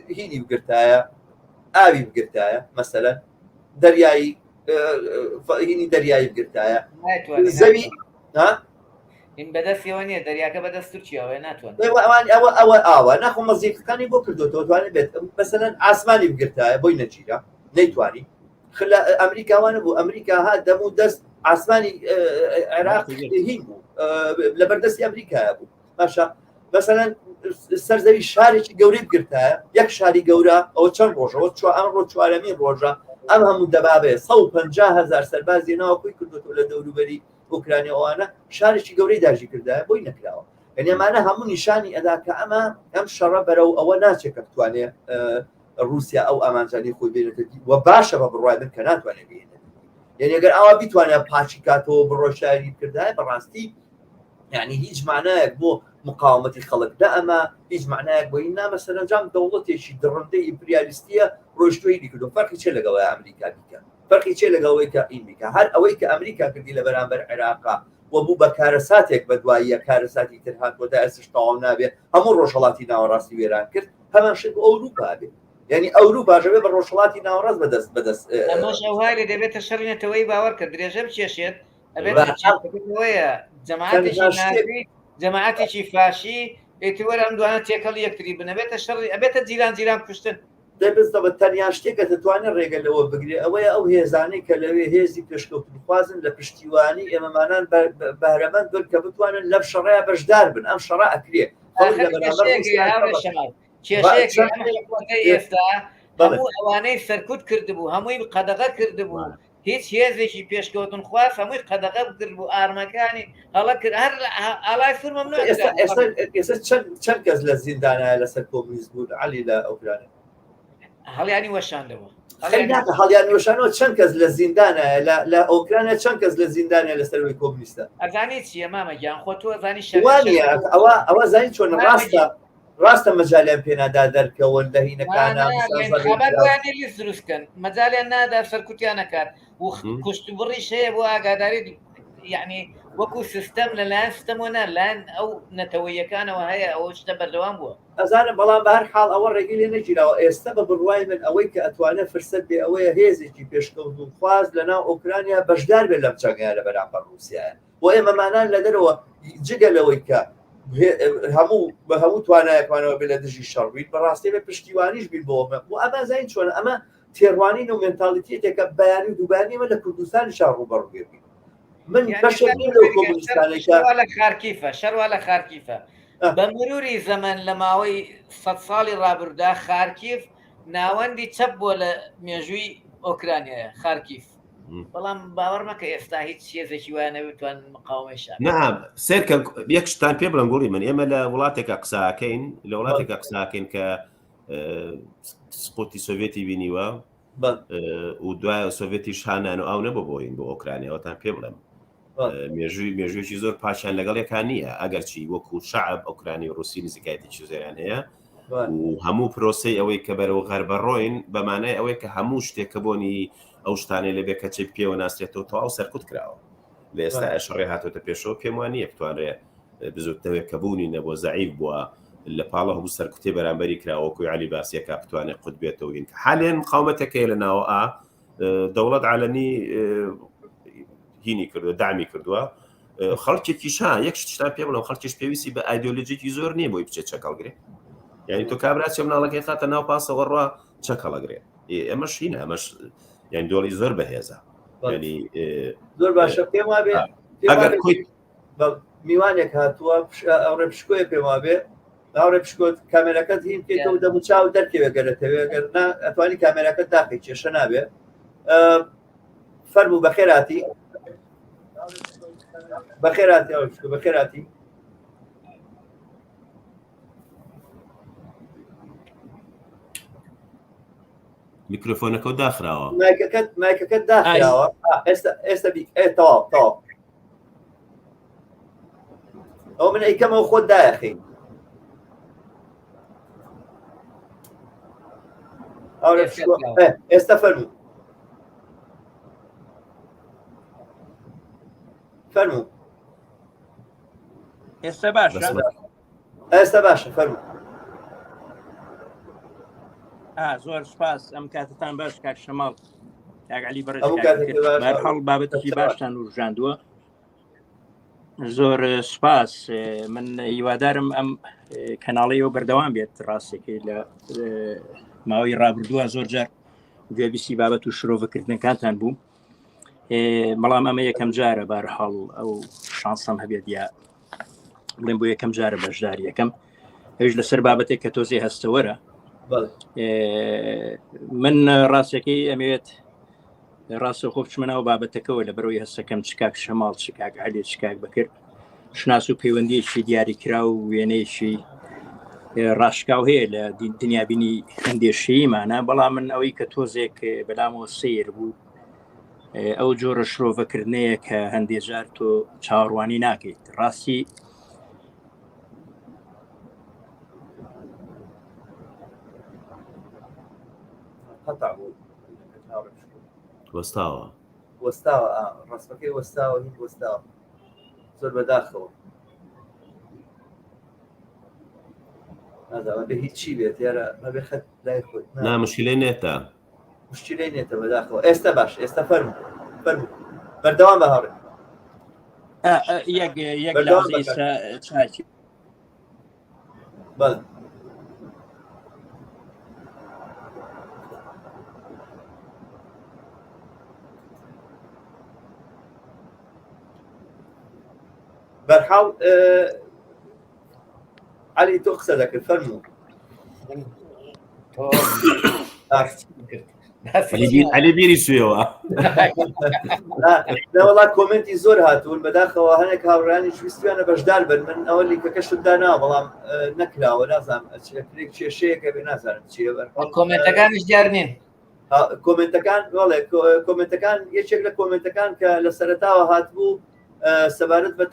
هینی بگرتایە ئاوی بگرتایە مەسەلەن دەریایی هینی دەریایی بگرتایە زەوی این بەدەستیەوە نیە دەریاکە بەدەست تورکیاوە ناتوان ئەوە ئاوە ناخۆ مەزیقەکانی بۆ کردوەوە توانێت بێت مەسەلەن ئاسمانی بگرتایە بۆی نەچیرە نەیتوانی ئەمریکاوانە بوو ئەمریکا ها دەم و دەست ئاسمانی عێراق هین بوو لە بەردەستی ئەمریکایە بوو باشە مەسەلەن سەرزەوی شارێکی گەورەی بگرتایە یەک شاری گەورە ئەوە چەند ڕۆژەوە ئەمڕۆ چوارەمین ڕۆژە ئەم هەموو دەبابێ 150,000 سەربازی ناوەکوی کردوەوە لە دەوروبەری ئوکرانیەوەوانە شارێکی گەورەی داژی کردایە بۆی نەکراوە ئەمانە هەموو نیشانی ئەدا کە ئەم شەڕە بەرەو ئەوە ناچێت کە بتوانێت رووسیا ئەو ئامانجانی خۆی بێنێتەوە و باشە بە بڕای من کە ناتوانێت بێنێت یعنی ئەگەر ئەوە بیتوانێت پاچی کاتەوە بڕۆ شاری کردایە بەڕاستی یعنی هیچ معنایەک بۆ مقاومەتی خەڵکدا ئەمە هیچ معنایەک بۆ این نامە سەرنجام دەوڵەتێکی دڕندەی ئیمپریالیستیە ڕۆیشتووی دیکردو فەرقی چێ لەگەڵای ئەمریکا بیکە فەرقی چێ لەگەڵەوەی کە ئین بیکە هەر ئەوەی کە ئەمریکا کردی لە بەرامبەر عێراقا و بوو بە کارەساتێک بە دواییە کارەساتی تر هاتوۆدا ئەسش تەواو نابێت هەموو ڕۆژهەڵاتی ناوەڕاستی وێران کرد هەمان شت ئەوروپا بێت یعنی ئەوروپا ژەبێ بە ڕۆژهەڵاتی ناوەڕاست بەدەست ئەمەش ئەوهای لێ دەبێتە شەڕینەتەوەی باوەڕ کە درێژە بچێشێت ئەبێتەوەیە جەماعەتێکی فاشی ئێتیوەرە ئەم دوانە تێکەڵ یەکتری بنەبێتە شەڕی ئەبێتە جیران کوشتن دەبستە بە تەنیا شتێکە دەتوانێت ڕێگە لەوە بگرێت ئەوەیە ئەو هێزانەی کە لەوێ هێزی پێشکەوتنخوازن لە پشتیوانی ئێمەمانان بەهرەمەند بن کە بتوانن لەم شەڕەیە بەشدار بن ئەم شەڕە ئەکرێ ئێستا هەموو ئەوانەی سەرکوت کردبوو هەمووی قەدەغە کردبوو هیچ هێزێکی پێشکەوتن خواست هەمووی قەدەغە بکرد بوو ئارمەکانی هەڵە کرد هەر ئالای فورمە ئێستا چەند کەس لە زیندانایە لەسەر کۆمونیست بوون عەلی لە ئەوکرانیا هەڵیانی وەشاندەوە هەڵیان وەشانەوە چەند کەس لە زیندانایە لە ئەوکرانیا چەند کەس لە زیندانیا لەسەرەوەی کۆمونیستە ئەزانی چییە مامەگیان خۆ تۆ ئەزانی وانە ئەوە زانی چۆن ڕاستە مەجالیان پێنادا دەرکەون لە هینەکانە دروستکەن مەجالیان نادا سەرکوتیان نەکات و کوشتبڕیش هەیە بۆ ئاگاداری یعنی وەکو سیستەم لەلایەن سیستەمەوە لایەن ئەو نەتەوەیەکانەوە هەیە ئەوە شتە بەردەوام بووە ئەزانم بەڵام بە هەر حاڵ ئەوە ڕێگی لێ نەگیراوە ئێستا بە بڕوای من ئەوەی کە ئەتوانێت فرسەت بێ ئەوەیە هێزێکی پێشکەوتن خواست لەناو ئۆکرانیا بەشدار بێت لەم جەنگەیە لە بەرامبەر رووسیایە بۆ ئێمەمانان لە دەرەوە جگە لەوەی کە بە هەموو توانایەکانەوە بێ لە دژی شەڕبیت بەڕاستی بە پشتیوانیش بین بۆ ئەمە زین چۆن ئەمە تێڕوانین و مێنتاڵیتێکە بەیانی و دووبانیمە لە کوردستانی شاڕوبەڕوێبی من لە خارکیفە شەروا لە خارکیفە بە مروری زەمن لە ماوەی 100 ساڵی ڕابردا خارکیف ناوەندی چەپ بووە لە مێژووی ئۆکرانیایە خارکیف بەڵام باوەڕ مەکە ئێستا هیچ هێزێکی وایە نەبێتوان مقاومەیشان نعم سێرکە یەک شتان پێ بڵێن گوڵی من ئێمە لە وڵاتێکە قساکەین لە وڵاتێکە قساکەین کە سپۆتی سۆڤێتی بینیوە و دوای سۆڤێتیش هانان و ئەو نەبوو بۆین بۆ ئۆکرانیاوەتان پێ بڵێم مێژووی زۆر پاشان لەگەڵێکان نییە ئەگەرچی وەکو شعب ئۆکرانی و رووسی نزیکایەتێکی زۆریان هەیە و هەموو پرۆسی ئەوەی کە بەرەوە غەربەڕۆین بەمانای ئەوەی کە هەموو شتێکە بۆنی ئەو شتانەی لەبێ کە چی پێوە ناسرێتەوە تەواو سەرکوت کراوە لە ئێستا شەڕێ هاتوۆتە پێشەوە پێم وانە بتوانرێ بزوتنەوەی کەبوونی نەبوو زەعیف بووە لە پاڵە هەبوو سەرکوتێ بەرامبەری کراوەکوی علی باسیەکە بتوانێت قوت بێتەوە ین کە حالێن مقاومەتەکەی لەناوە دەوڵەت عالەمی هینی کردو دامی کردووە خەڵکێکی شا یەک شتان پێ بڵم خەڵکیش پێویستی بە ئایدۆلۆژیکی زۆر نییە بۆی بچێت چەکەڵگرێ یعنی تۆ کابراچێ مناڵەکەی خاتە ناو پاسەوە ڕوا چەکەڵەگرێ ئەمەش هینە ئەمەش یعنی دۆڵی زۆر بەهێزە ینی زۆر باشە پێم وابێ ئەگەر میوانێک هاتووە ئەوڕێ پشکۆیە پێم وابێ ئەوڕێ پشکۆت کامێرەکەت هین پێێتەوە دەموچاو دەرکەوێ گەرەتەوێ گەرنا ئەتوانی کامێرەکەت داخی کێشە نابێ فەرموو بەخێراتی بەخێراتی بەخێراتی میکرۆفۆنەکە داخراوە مایکەکەت داخراوە ئێستا تەواو ئەو من ئەیکەمەوە خۆت دایەخی ئێستا فەرموو ئێستا باشە فەرموو زۆر سپاس ئەم کاتتان باش کاک شەماڵ کاگعلی بەرهەڵ بابەتێکی باشتان وژاندووە زۆر سپاس من هیوادارم ئەم کەناڵەیەوە بەردەوام بێت ڕاستێکی لە ماوەی ڕابردووە زۆر جار گوێبیستی بابەت و شرۆڤەکردنەکانتان بوو بەڵام ئەمە یەکەم جارە بەرهەڵ ئەو شانسەم هەبێت یا بڵێم بۆ یەکەم جارە بەشداری یەکەم ئەوش لەسەر بابەتێک کە تۆزی هەستەوەرە من ڕاستەکەی ئەمەوێت ڕاستە خۆ بچمەنەوە بابەتەکەەوە لە بەرەوەی هەستەکەم چکاک شەماڵ چکاک عەلی چکاک بەکرد شناس و پەیوەندیەکی دیاریکرا و وێنەیەکی ڕاشکاو هەیە لە دنیابینی ئەندێشەیمانە بەڵام من ئەوەی کە تۆزێک بەلامەوە سیر بوو ئەو جۆرە شرۆڤەکردنەیە کە هەندێجار تۆ چاوەڕوانی ناکەیت ڕاستی وەستاوە ڕاستەکەی وەستاوە هیچ وەستاوە زۆر بەداخەوە بە هیچ چی بێت یارە مەبێ خەت لای خۆت نامشکلەی نێتە مشکلەی نێتە بەداخەوە ئێستا باش ئێستا فەرموو بەردەوام بە هەڕێ یەک لازی چاکی بەرحاڵ علی تۆ قسە دەکرد فەرموو علی بیری سوێەوە وڵات کۆمنتی زۆر هاتوون بەداخەوە هەنێک هاوڕانی ویستیانە بەشدار بن من ئەوە لیکەکەشتدا نا بەڵام نەکراوە نازانم چێک کێشەیەکە بێ نازانم چیە کۆمنتەکانش دیار نین کۆمنتەکان وڵێ کۆمنتەکان یەکێک لە کۆمنتەکان کە لە سەرەتاوە هاتبوو سەبارەت بە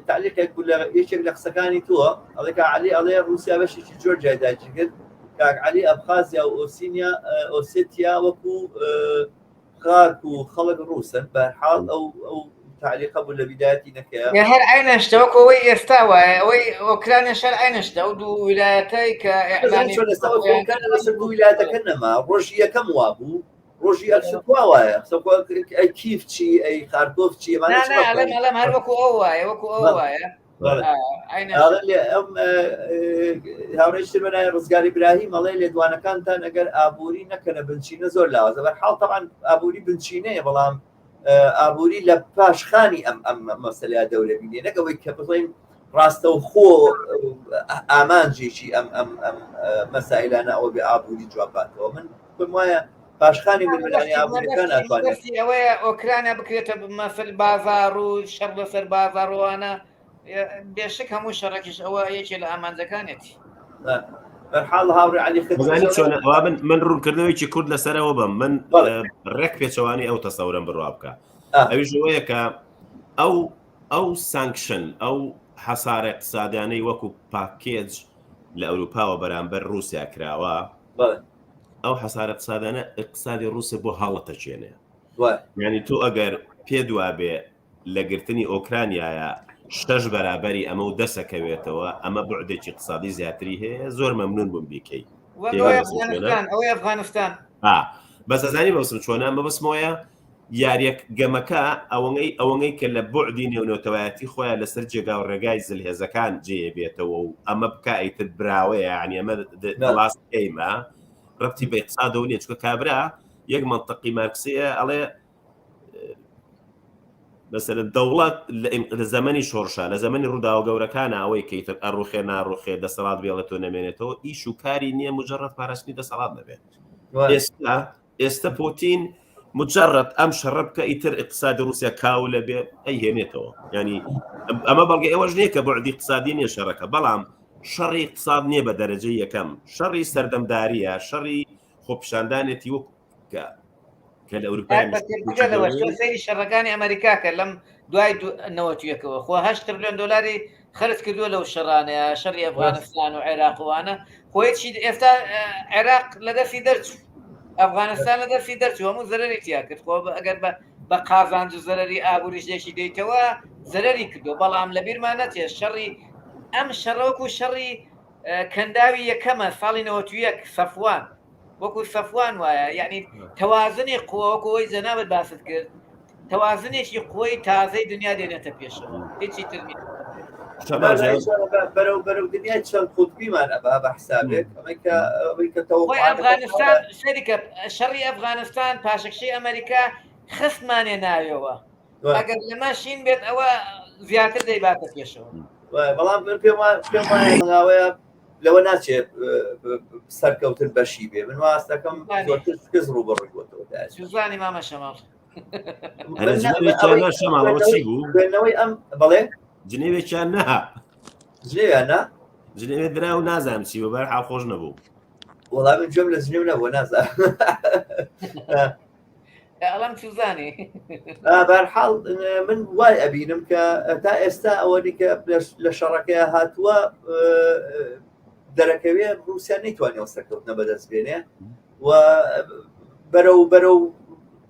تعلیقێک بوو لە یەکێک لە قسەکانی تووە ئەڵێک علی ئەڵێ رووسیا بەشێکی زۆر جایداجی کرد کاک علی ئەبخازیا و ئۆسێتیا وەکو خاک و خەڵک ڕووسن بەرحاڵ ئەو تعلیقە بوو لە بیدایەتی نەکەیە هەر عینەشتە وەکو ئەوەی ئێستا وایە ئەوەی ئۆکرانیا شەر عینەشتە و دوو ویلایەتەی کە لەسەر دوو ویلایەتەکە نەما ڕۆژی یەکەم وا بوو ڕۆژی ئەکسوا وایە ئەی کیف چی ئەی خارکۆف چی ئەڵێم هەر وەکو ئەو وایە وەکو ئەو وایە هاوڕێشتر بەنای ڕزگاری براهیم ئەڵێ لێدوانەکانتان ئەگەر ئابووری نەکەنە بنچینە زۆر لاوازە بەرحاڵ تەمان ئابووری بنچینەیە بەڵام ئابووری لە پاشخانی ئەم مەسەلەیە دەورە بینێ نەکەوەی کە بڵێن ڕاستە و خۆ ئامانجێکی ئەم مەسائلانە ئەوە بێ ئابووری جواباتەوە من پێم وایە پاشخانی منانی ئابووریەکان ئەتوانێت ئەوەیە ئۆکرانیا بکرێتە مەسەل بازار و شەڕ لەسەر بازاڕوانە بێشک هەموو شەڕێکیش ئەوە یەکێ لە ئامانجەکانێتی بەرحاڵ هاوڕێ علی من ڕوونکردنەوەیکی کورد لەسەرەوە بم من ڕێک پێچەوانی ئەو تەسەورم بڕوا بکە ئەویش ئەوەیە کە ئەو سانکشن ئەو حەسارە اقتصادیانەی وەکو پاکێج لە ئەوروپاوە بەرامبەر رووسیا کراوە ئەو حەسارە اقتصادانە اقتصادی رووسیا بۆ هەڵەتەچێنێ یعنی تۆ ئەگەر پێ دوابێ لە گرتنی ئۆکرانیایە 6 بەرابەری ئەمە و دەسەکەوێتەوە ئەمە بوعدێکی اقتصادی زیاتری هەیە زۆر مەمنون بووم بیکەی ئەوەی ئەفغانستان بەس ئەزانی بەوسم چۆنە مە بەسمۆیە یاریەک گەمەکە ئەوەی کە لە بوعدی نێونەتەوایەتی خۆیان لەسەر جێگا و ڕێگای زلهێزەکان جێبێتەوە و ئەمە بکە ئەیتر براوەیە عنی ئەمە دەڵاست ئەیمە ڕەتی بە اقتصادەوە نیە چکە کابرا یەک منطقی مارکسیە ئەڵێ بەسەر دەوڵەت لە زەمەنی شۆڕشە لە زەمەنی ڕووداوە گەورەکانە ئەوەی کەیتر ئەڕوخێ ناڕوخێ دەسەڵات بێڵێتەوە نەمێنێتەوە ئیش و کاری نییە مجرد پاراستنی دەسەڵات نەبێت ئێستا پۆتین مجرد ئەم شەڕە بکە ئیتر اقتصادی رووسیا کاو لە بێ ئەی هێنێتەوە ینی ئەمە بەڵگە ئێوەش نییە کە بوعدی اقتصادی نییە شەڕەکە بەڵام شەڕی اقتصاد نییە بە دەرەجەی یەکەم شەڕی سەردەمداریە شەڕی خۆپیشاندانێتی وەکە کە لە ئەوروپای سەیری شەڕەکانی ئەمریکاکە لەم دوای 91ەوە خۆ 8 تریلیۆن دلاری خرج کردووە لەو شەڕانەیە شەڕی ئەفغانستان و عێراقوانە خۆیەتی ئێستا عێراق لە دەستی دەرچوو ئەفغانستان لە دەستی دەرچوو هەموو زەرەری تیا کرد خۆ ئەگەر بە قازانج و زەرەری ئابووریش دێکی دەیتەوە زەرەری کردو بەڵام لە بیرمان نەچێت شەڕی ئەم شەڕەوەکو شەڕی کەنداوی یەکەمە ساڵی 91 سەفوان وەکو سەفوان وایە یعنی تەوازنی قووەکەوەی جەنابەت باست کرد تەوازنێکی قوی تازەی دنیا دێنێتە پێشەوە هیچی تر بەرەو دنیای چەند قوتبیمان ئەبا بە حسابێک ئەفغانستان شەریکە شەڕی ئەفغانستان پاشەکشەی ئەمریکا خستمانێ ناوێەوە ئەگەر لەماشین بێت ئەوە زیاتر دەیباتە پێشەوە بەڵام پێماوەیە لەوە ناچێت سەرکەوتن بەشی بێ من واستەکەم کەس ڕوو بەڕێکوتەوە سوزانی مامە شەماڵ شەماڵەوە چی بوو خوێندنەوەی ئەم بەڵێ جنێوێکیان نەها جنێویانە جنێوێ درا و نازانم چی بە بەر حاڵ خۆش نەبوو وەڵام من گوێم لە جنێو نەبووە نازانم ئەڵام سوزانی بەرحاڵ من وای ئەبینم کە تا ئێستا ئەوەی کە لە شەڕەکەی هاتووە دەرەکەوێ رووسیا نەیتوانێت سەرکەوتنە بەدەست بێنێ و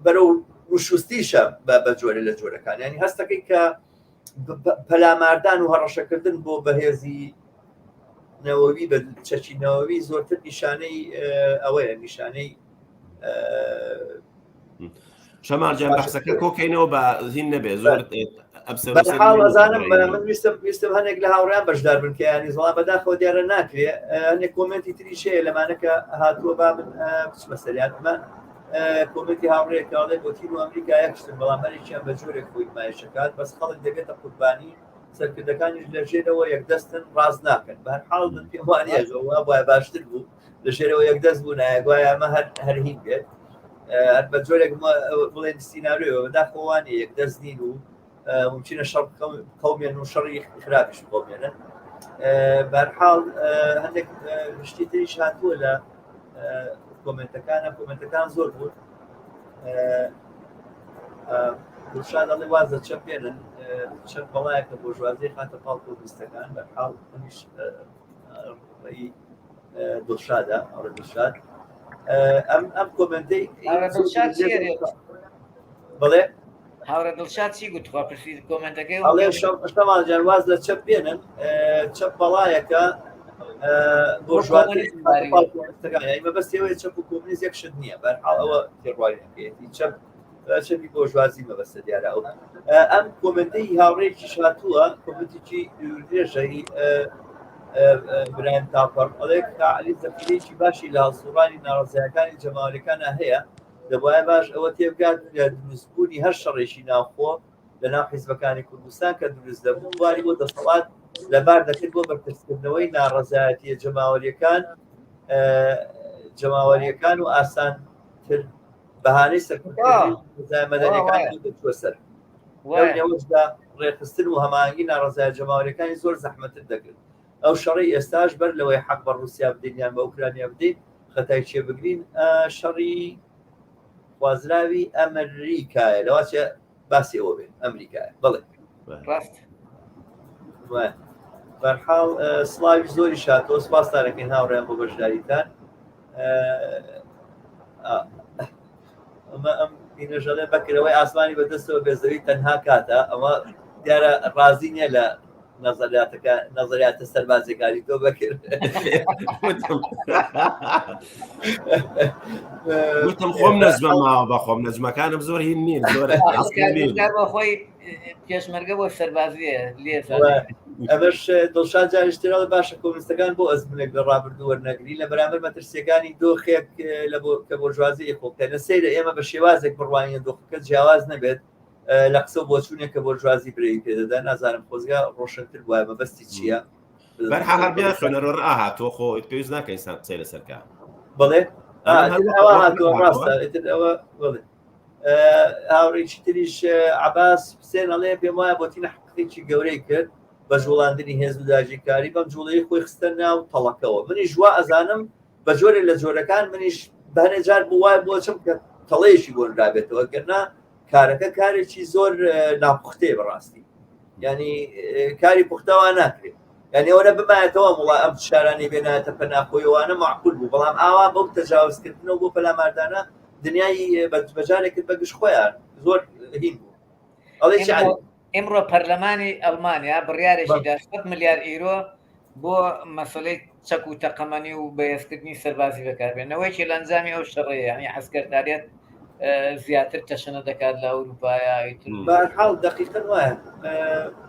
بەرەو وشوستیشە بە جۆرە لە جۆرەکان ینی هەستەکەی کە پەلاماردان و هەڕەشەکردن بۆ بەهێزی نەوەوی بە چەکی نەوەوی زۆرتر نیشانەی ئەوەیە نیشانەی شەماڵجان بەحسەکە کۆکەینەوە بە هین نەبێ زۆر ئەزانم من ویستم هەنێک لە هاوڕیان بەشدار بن کە ینی زڵام بەداخەوە دیارە ناکرێ هەنێک کۆمنتی تریشەیە لەمانەکە هاتووە با من مەسەریانمە کۆمنتی هاوڕێکڵێ بۆتین و ئەمریکا یەکشتن بەڵام هەرێکیان بە جۆرێک خۆی مایشەکات بەس خەڵک دەبێتە قوربانی سەرکردەکانیش لە ژێرەوە یەکدەستن ڕاست ناکەن بە هەر حاڵ من پێم وانە وا وای باشتر بوو لە ژێرەوە یەکدەست بوو نایگوای ئەمە هەر هین بێت هەر بە جۆرێک بڵێن سیناریۆ داخۆوانی یەکدەست نین و ممکنە شەڕ قەومێن و شەڕی خراپیش قەومێنن بە هەر حاڵ هەندێک شتی تریش هاتووە لە کۆمنتەکان زۆر بوو گوشان دەڵێ وازە چەپ بێنن چەند بەڵایەکە بۆ ژوازەی خاتە پاڵ کۆمیستەکان بە حاڵ ئەمیش ڕێی دڵشادە ئەوڕە دڵشاد ئەم کۆمنتەی بڵێ هاورە دڵشاد چی گوتخوا پرسی کۆمنتەکەی ئەڵێ شەمان جان واز لە چەپ بێنن چەپ بەڵایەکە بۆ ژوازەکان مەبەستەوەی چەپ و کۆمونیست یەک شت نییە بە هەر حاڵ ئەوە تێڕوانێتی چەپ چەپی بۆ ژوازی مەبەستە دیارە ئەو ئەم کۆمنتەی هاوڕێکی شاتووە کۆمنتێکی درێژەی برایان تاپەر ئەڵێ عەلی زەفیرێکی باشی لە هەڵسوڕانی ناڕەزایەکانی جەماوەریەکانە هەیە دەبایە باش ئەوە تێبگات لە دروستبوونی هەر شەڕێکی ناوخۆ لە ناو حیزبەکانی کوردستان کە دروست دەبوو واری بۆ دەسەڵات لەبار دەکرد بۆ بەرپرسکردنەوەی ناڕەزایەتیە جەماوەریەکان و ئاسانتر بەهانەی سەرکردنی مەدەنیەکانی دەچوە سەر نێوەشدا ڕێخستن و هەماهەنگی ناڕەزایەت جەماوەریەکانی زۆر زەحمەتر دەکرد ئەو شەڕی ئێستاش بەر لەوەی حەق بە رووسیا بدەین یان بە ئوکرانیا بدەین خەتای چێ بگرین شەڕی خوازراوی ئەمریکایە لەواتە باسی ئەوە بێن ئەمریکایە بڵێ بەرحاڵ سڵاوی زۆری شاتەوە سپاسدارەکەین هاوڕێیان بۆ بەشداریتان ئەمە ئەم بینەژەڵێ بەکرەوەی ئاسمانی بەدەستەوە بێزەوی تەنها کاتە ئەمە دیارە ڕازی نییە لە نظریاتە سەربازیەکانی تۆ بەکرد وتم خۆم نەزمە ماوە بە خۆم نەزمەکانم زۆر هین نین زۆر خۆی پێشمەرگە بۆ سەربازیە لێ ئەمەش دڵشاد جاریشتراڵ باشە کۆمونیستەکان بۆ ئەزمونێک لە ڕابردوو وەرنەگری لە بەرامبەر مەترسیەکانی دۆخێک کە بۆژوازی خۆکەنە سەیرە ئێمە بە شێوازێک بڕوانیە دۆخەکە جیاواز نەبێت لە قسە بۆچوونێکە بۆ ژوازی برەی پێدەدا نازانم خۆزگا ڕۆشنتر وایە مەبەستی چییە بەرحاڵ بیا خوێنەرۆ ئاهاتۆ خۆ پێویست ناکەین قسەی لەسەرکە بڵێ ئەوە هاتووە ڕاستە ئەوە بڵێ هاوڕێکی تریش عەباس حسێن ئەڵێ پێم وایە بۆتینە حقێکی گەورەی کرد بە ژوڵاندنی هێز و داژیکاری بەم جوڵەی خۆی خستە ناو تەڵەکەوە منیش وا ئەزانم بە جۆرێ لە جۆرەکان منیش بەهەنێ جار بوو وایە بۆچم کە تەڵەیەکی گۆنرابێتەوە گەرنا کارەکە کارێکی زۆر ناپوختێ بەڕاستی ینی کاری پوختەوە ناکرێت یعنی ئەوە بمایەتەوە وڵا ئەم شارانی بێنایەتە پەناخۆیەوانە معقول بوو بەڵام ئاوا بەو تەجاوزکردنەوە بۆ پەلاماردانە دنیای بەجارێکت بەگشت خۆیان زۆر هین بوو ئەڵێ ئێمڕۆ پەرلەمانی ئەڵمانیا بڕیارێکی دا 7 ملیار ئیرۆ بۆ مەسەلەی چەک و تەقەمەنی و بەهێزکردنی سەربازی بەکاربێنەوەیکی لە ئەنجامی ئەو شەڕەیە ینی عەسکەرداریەت زیاتر تەشەنە دەکات لە ئەوروپایە بەرحاڵ دقیقەن وایە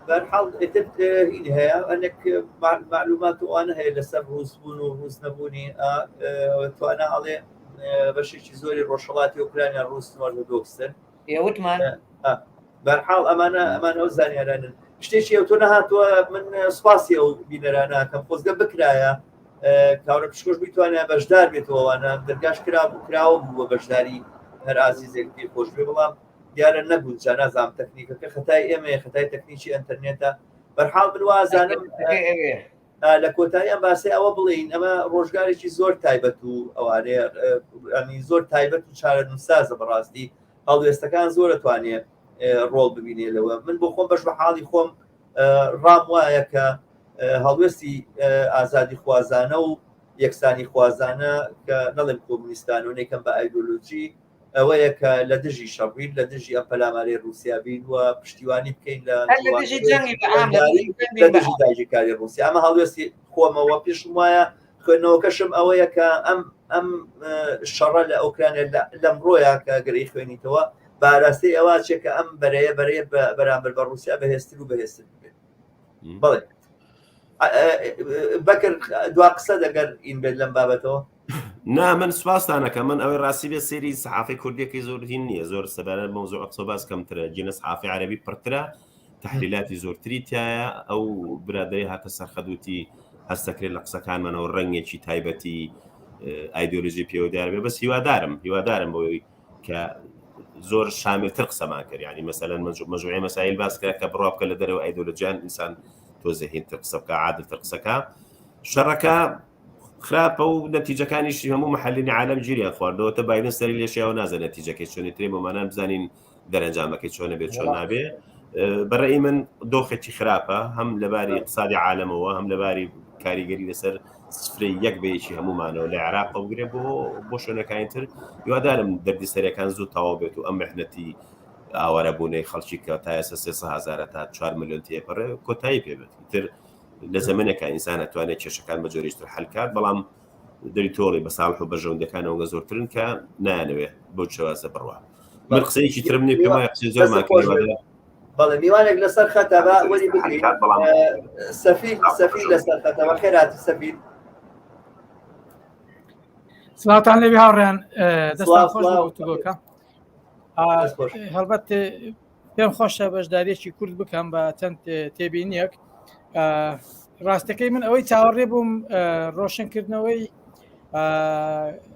بەرحاڵ هین هەیە ئەنێک معلومات وانە هەیە لەسەر ڕووسبوون و ڕووس نەبوونی توانە ئەڵێ بەشێکی زۆری ڕۆژهەڵاتی ئوکرانیا ڕووس وەردۆکسن ئێوتمان بەرحاڵ ئەمانە ئەو زانیارانن شتێکی ئەو تۆ نەهاتووە من سوپاسی ئەو بینەرانە کەم خۆزگە بکرایە کاورە پشکۆش بیتوانە بەشدار بێتەوەوانە دەرگاش کراوە بوو بە بەشداری هەر ئازیزێک پێ خۆش بێ بەڵام دیارە نەبوو جا نازانم تەکنیکەکە خەتای ئێمەیە خەتای تەکنیکی ئینتەرنێتە بەرحاڵ من وازانم لە کۆتاییان باسی ئەوە بڵین ئەمە ڕۆژگارێکی زۆر تایبەت و ئەوانەیە زۆر تایبەت و چارە نووسازە بەڕاستی هەڵوێستەکان زۆر دەتوانێت ڕۆڵ ببینێ لەوە من بۆ خۆم بەش بە حاڵی خۆم ڕام وایە کە هەڵوێستی ئازادی خوازانە و یەکسانی خوازانە کە نەڵێم کۆمونیستان و نێکەم بە ئایدۆلۆجی ئەوەیە کە لە دژی شەڕین لە دژی ئەم پەلامارەی رووسیا بین و پشتیوانی بکەین لە دژی داژیکاری رووسیا ئەمە هەڵوێستی خۆمەوە پێشم وایە خوێندنەوەکەشم ئەوەیە کە ئەم شەڕە لە ئۆکرانیا لەمڕۆیە کە گەرەی خوێنیتەوە باراستەی ئەوە چێکە ئەم بەرەیە بەرامبەر بە رووسیا بەهێزتر و بەهێزتر بێت بڵێ بەکر دوا قسە دەگەر ئین بێت لەم بابەتەوە نا من سوپاسدانەکە من ئەوەی ڕاستی بێ سێری سەحافی کوردیەکەی زۆر هین نییە زۆر سەبارەت بۆ زۆر قسە باس کەمترە جینە سەحافی عەرەبی پڕترە تحلیلاتی زۆرتری تایە ئەو برادری هاتە سەرخەدوتی هەستەکرێت لە قسەکانمانەوە ڕەنگێکی تایبەتی ئایدۆلۆژی پێوەدار بێ بەس هیوادارم بۆی کە زۆر شاملتر قسەمان کرد ینی مەسەلەن مەجموعەی مەسایل باس کرا کە بڕوا بکە لە دەرەوە ئایدۆلۆژیان ئینسان تۆزەهینتر قسە بکە عادلتر قسەکە شەڕەکە خراپە و نەتیجەکانیشی هەموو مەحەلینی عالەم گیریان خواردەوە تا باینن سەری لێشیاوە نازە نەتیجەکەی چۆنی ترێ بۆمانان بزانین دەرەنجامەکەی چۆنە بێت چۆن نابێ بەڕێی من دۆخێکی خراپە هەم لەباری اقتصادی عالەمەوە هەم لەباری کاریگەری لەسەر سفرەی یەک بەیەکی هەمومانەوە لە عێراق بگرێ بۆ شوێنەکانی تر هیوادارم دەردی سەرەکان زوو تەواو بێت و ئەم محنەتی ئاوارەبوونەی خەڵکی کە تا ئێستا 300,000 تا 4 ملیۆن تێپەڕێ کۆتایی پێ بێت تر لە زەمانێکە ئینسان ئەتوانێت کێشەکان بە جۆرێشتر حەلکات بەڵام دەری تۆڵی بە ساڵح و بەژەوندەکانەوە زۆرترن کە نایانەوێ بۆ شێوازە بڕوا من قسەیەکی ترم نیە پێم وایە قسەی زۆرمان کردووە بەڵێ میوانێک لەسەر خەتەبە وەری بگرین سەفیر لەسەر خەتەبە خێراتی سەفیر سڵاتان لەوی هاوڕێیان دەستان خۆش گفتوگۆکە هەڵبەت پێم خۆشە بەشداریەکی کورد بکەم بە چەند تێبینیەک ڕاستەکەی من ئەوەی چاوەڕێ بووم ڕۆشنکردنەوەی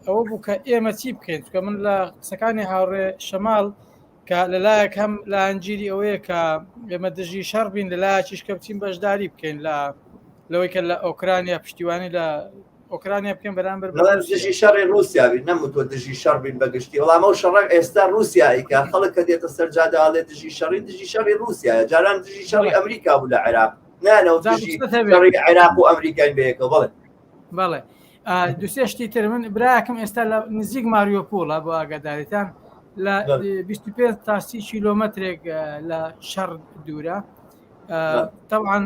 ئەوە بوو کە ئێمە چی بکەین چکە من لە قسەکانی هاوڕێ شەماڵ کە لەلایەک هەم لە ئەنجیری ئەوەیە کە ئێمە دژی شەڕ بین لەلایەکیش کە بچین بەشداری بکەین لەوەی کە لە ئۆکرانیا پشتیوانی لە ئۆکرانیا بکەین بەرامبەر دژی شەڕی رووسیا بین نەموتۆ دژی شەڕ بین بەگشتی وەڵام ئەو شەڕ ئێستا رووسیاییکە خەڵک کە دێتە سەرجادە ئاڵێ دژی شەڕی رووسیایە جاران دژی شەڕی ئەمریکا بوو لە عێراق نانەوە دژی شەڕی عێراق و ئەمریکای بەیەکەوە بەڵێ دوسێ شتی تر من براکەم ئێستا لە نزیک ماریۆپۆڵە بۆ ئاگاداریتان لە 25 تا 30 کیلۆمەترێک لە شەڕ دوورە طبعاً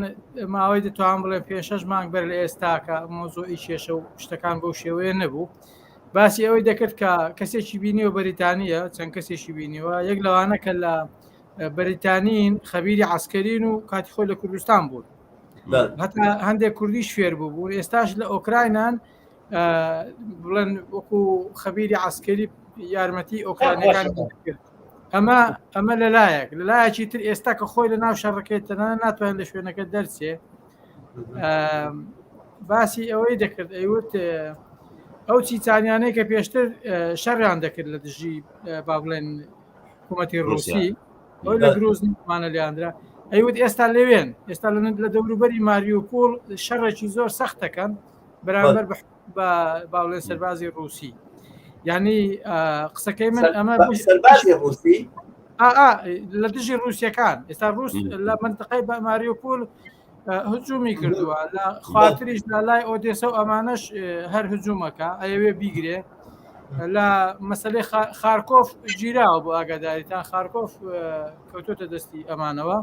ماوەی دەتوان بڵێ 5-6 مانگ بەر لە ئێستاکە مۆزۆی کێشە و شتەکان بەو شێوەیە نەبوو باسی ئەوەی دەکرد کە کەسێکی بینیوە بەریتانیە چەند کەسێکی بینیوە یەک لەوانە کە لە بەریتانین خەبیری عسکەرین و کاتی خۆی لە کوردستان بوون هەتا هەندێک کوردیش فێر بوو ئێستاش لە ئۆکراینان بڵێن وەکو خەبیری عسکەری یارمەتی ئۆکرانیەکان کرد ئەمە لەلایەکی تر ئێستا کە خۆی لە ناو شەڕەکەیتەنە ناتوانێت لە شوێنەکە دەرچێ باسی ئەوەی دەکرد ئەیوت ئەو چیتانیانەی کە پێشتر شەڕیان دەکرد لە دژی با بڵێن حکوومەتی ڕووسی ئەو لە دروستمانە لیاندرا ئەیوت ئێستا لەوێن ئێستا لە دەوروبەری ماریۆپۆڵ شەڕێکی زۆر سەختەکەن بەرامبەر بە باوڵێن سەربازی ڕووسی یعنی قسەکەی من ئەمە سەربازی ڕووسی لە دژی ڕووسیەکان ئێستا ڕووس لە منطقەی بە ماریۆپۆڵ هجومی کردووە لە خواتریش لە لای ئۆدێسە و ئەمانەش هەر هجوومەکە ئەوێ بیگرێ لە مەسلەی خارکۆف گیراوە بۆ ئاگاداریتان خارکۆف کەوتۆتە دەستی ئەمانەوە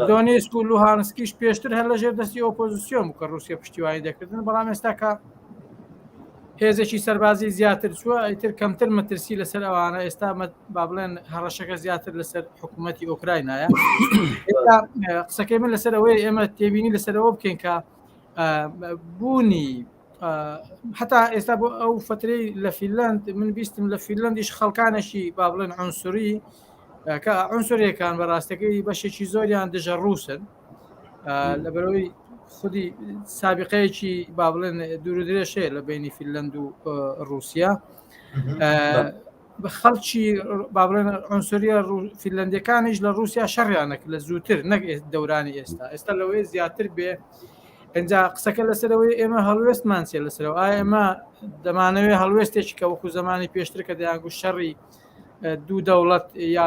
دۆنێسک و لوهانسکیش پێشتر هەر لەژێر دەستی ئۆپۆزیسیۆن کە ڕووسیا پشتیوانی دەکردن بەڵام ئێستا کە هێزێکی سەربازی زیاتر چووە ئیتر کەمتر مەترسی لەسەر ئەوانە ئێستا با بڵێن هەڕەشەکە زیاتر لەسەر حکوومەتی ئۆکراینایە قسەکەی من لەسەر ئەوەی ئێمە تێبینی لەسەرەوە بکەین کە بوونی حتا ئێستا بۆ ئەو فترەی لە فینلاند من بیستم لە فینلاندیش خەڵکانێکی با بڵێن عنسوری کە عنسوریەکان بەڕاستەکەی بەشێکی زۆریان دژە ڕووسن لەبەرەوەی خودی سابقەیەکی با بڵێن دوور درێژەیە لە بینی فینلاند و رووسیا بە خەڵکی با بڵێن عنسوریە فینلاندەکانیش لە رووسیا شەڕیانەک لە زووتر نەک دەورانی ئێستا لەوەی زیاتر بێ ئەجا قسەکە لەسەرەوەی ئێمە هەڵوێستمان چێ لەسەرەوە ئایا ئێمە دەمانەوێت هەڵوێستێکی کە وەکو زمانی پێشتر کە دەیانگو شەڕی دوو دەوڵەت یا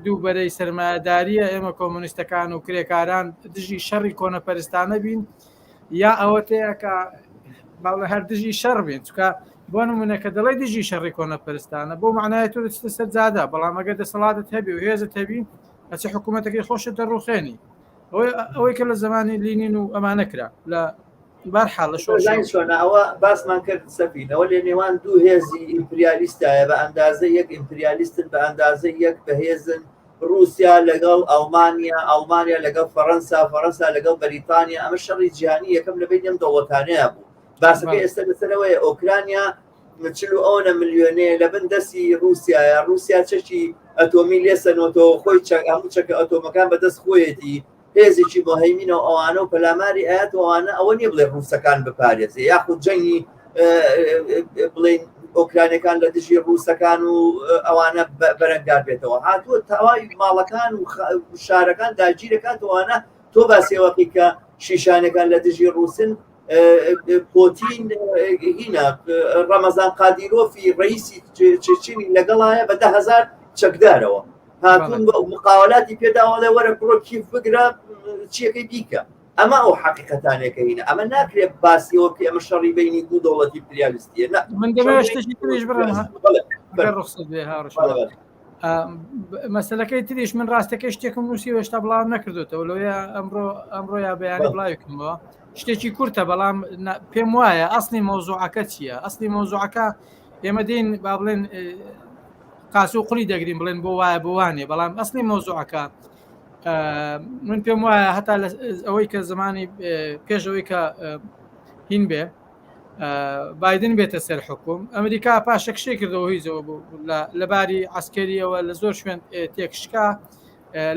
دوو بەرەی سەرمایه‌داریە ئێمە کۆمونیستەکان و کرێکاران دژی شەڕی کۆنەپەرستانە بین یا ئەوەتەیە کە باڵە هەر دژی شەڕ بین چکە بۆ نمونە کە دەڵێ دژی شەڕی کۆنەپەرستانە بۆ معنایەت تۆ دەچتە سەرجادە بەڵام ئەگەر دەسەڵاتت هەبی و هێزت هەبی ئەچ حکوومەتەکەی خۆشت دەڕوخێنی ئەوەی کە لە زمانی لینین و ئەمانە کرا لە بەرحاڵ شۆنە ئەوە باسمان کرد سەفینەوە لێ نێوان دوو هێزی ئیمپریالیستایە بە ئەندازە یەک ئیمپریالیستن بە ئەندازە یەک بەهێزن رووسیا لەگەڵ ئەڵمانیا لەگەڵ فەڕەنسا لەگەڵ بەریتانیا ئەمە شەڕی جیهانی یەکەم لەبێت ئەم دەوڵەتانەیە بوو باسەکەی ئێستا لەسەرەوەی ئۆکرانیا 40 ملیۆنەیە لە بن دەستی رووسیا چەکی ئەتۆمی لێسەنەوە خۆی هەموو چەکە ئەتۆمەکان بەدەست خۆیەتی هێزێکی بۆهەیمینە و ئەوانە و پەلاماری ئاەت ئەوانە ئەوە نییە بڵێ ڕووسەکان بپارێزێ یاخود جەنگی بڵێن ئۆکرانەکان لە دژی ڕووسەکان و ئەوانە بەرەنگار بێتەوە هاتووە تاوای ماڵەکان و شارەکان داگیرەکاتەوەوانە تۆ باسێوەقی کە شیشانەکان لە دژی ڕووسن پۆتین هینە ڕەمەزان قادیرۆفی ڕئیسی چێچینی لەگەڵایە بە 10,000 چەکدارەوە هاتوون مقاولاتی پێداوەڵێ وەرە پڕۆ کیف بگرە چیەکەی بیکە ئەمە ئەو حقیقەتانێکە هینە ئەمە ناکرێت باسیەوە پێ ئەمە شەڕی بینی دوو دەوڵەتی ئیمپریالیستیە من دەبێت شتێکی تریش بڕم ڕخسەت بێ هاڕش مەسەلەکەی تریش من ڕاستەکەی شتێکم نووسی هێشتا بڵاو نەکردوێتەوە لەوەیە ئەمڕۆ یا بەیانی بڵاوکمەوە شتێکی کورتە بەڵام پێم وایە ئەسڵی مۆزوعەکە چییە ئەسڵی مۆزوعەکە ئێمە دین با بڵێن قاس و قوڵی دەگرین بڵێن بۆ وایە بۆوانێ بەڵام ئەسڵی مۆزوعەکە من پێم وایە هەتا ئەوەی کە زمانی پێشەوەی کە هین بێ بایدن بێتە سەر حکوم ئەمریکا پاشەکشەی کردەوە هیزەوە لەباری عسکەریەوە لە زۆر شوێن تێکشکا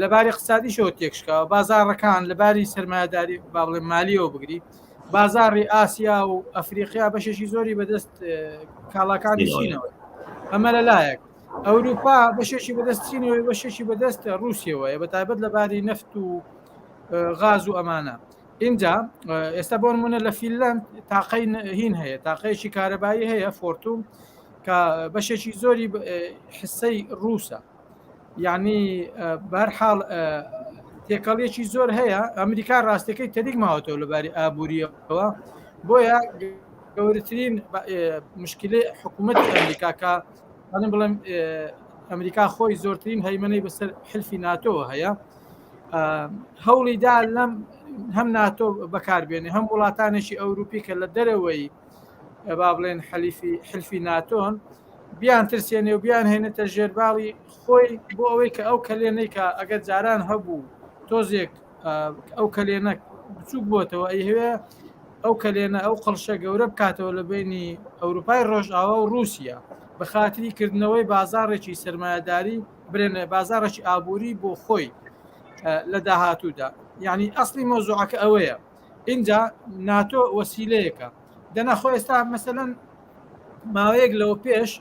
لەباری اقتصادیشەوە تێکشکا بازارڕەکان لەباری سەرمایه‌داری با بڵێن مالیەوە بگری بازاری ئاسیا و ئەفریقیا بەشێکی زۆری بەدەست کاڵاکانی چینەوە ئەمە لەلایەک ئەوروپا بەشێکی بەدەست چینەوەی بەشێکی بەدەست رووسیەوەیە بەتایبەت لەباری نەفت و غاز و ئەمانە اینجا ئێستا بۆ نمونە لە فینلاند تاقەی هین هەیە تاقەیەکی کارەبایی هەیە فۆرتوم کە بەشێکی زۆری حسەی رووسە یعنی بەرحاڵ تێکەڵیەکی زۆر هەیە ئەمریکا ڕاستەکەی تەریک ماوەتەوە لەباری ئابوووریەوە بۆیە گەورەترین مشکلەی حکوومەتی ئەمریکا کە بڵێم ئەمریکا خۆی زۆرترین هەیمنەی بەسەر حلفی ناتۆوە هەیە هەوڵیدا لەم هەم ناتۆ بەکاربێنێ هەم وڵاتانێکی ئەوروپی کە لە دەرەوەی با بڵێن حلفی ناتۆن بیان ترسێنێ و بیان هێنێتە ژێرباڵی خۆی بۆ ئەوەی کە ئەو کەلێنەی کە ئەگەر جاران هەبوو تۆزێک ئەو کەلێنە بچووک بۆتەوە ئەیهوێ ئەو کەلێنە ئەو قەڵشە گەورە بکاتەوە لە بینی ئەوروپای ڕۆژئاوا و رووسیا بە خاتری کردنەوەی بازارێکی سەرمایه‌داری برێنە بازارێکی ئابووری بۆ خۆی لە داهاتوودا یعنی ئەسڵی مۆزوعەکە ئەوەیە اینجا ناتۆ وەسیلەیەکە دەناخۆ ئێستا مەسەلەن ماوەیەک لەوە پێش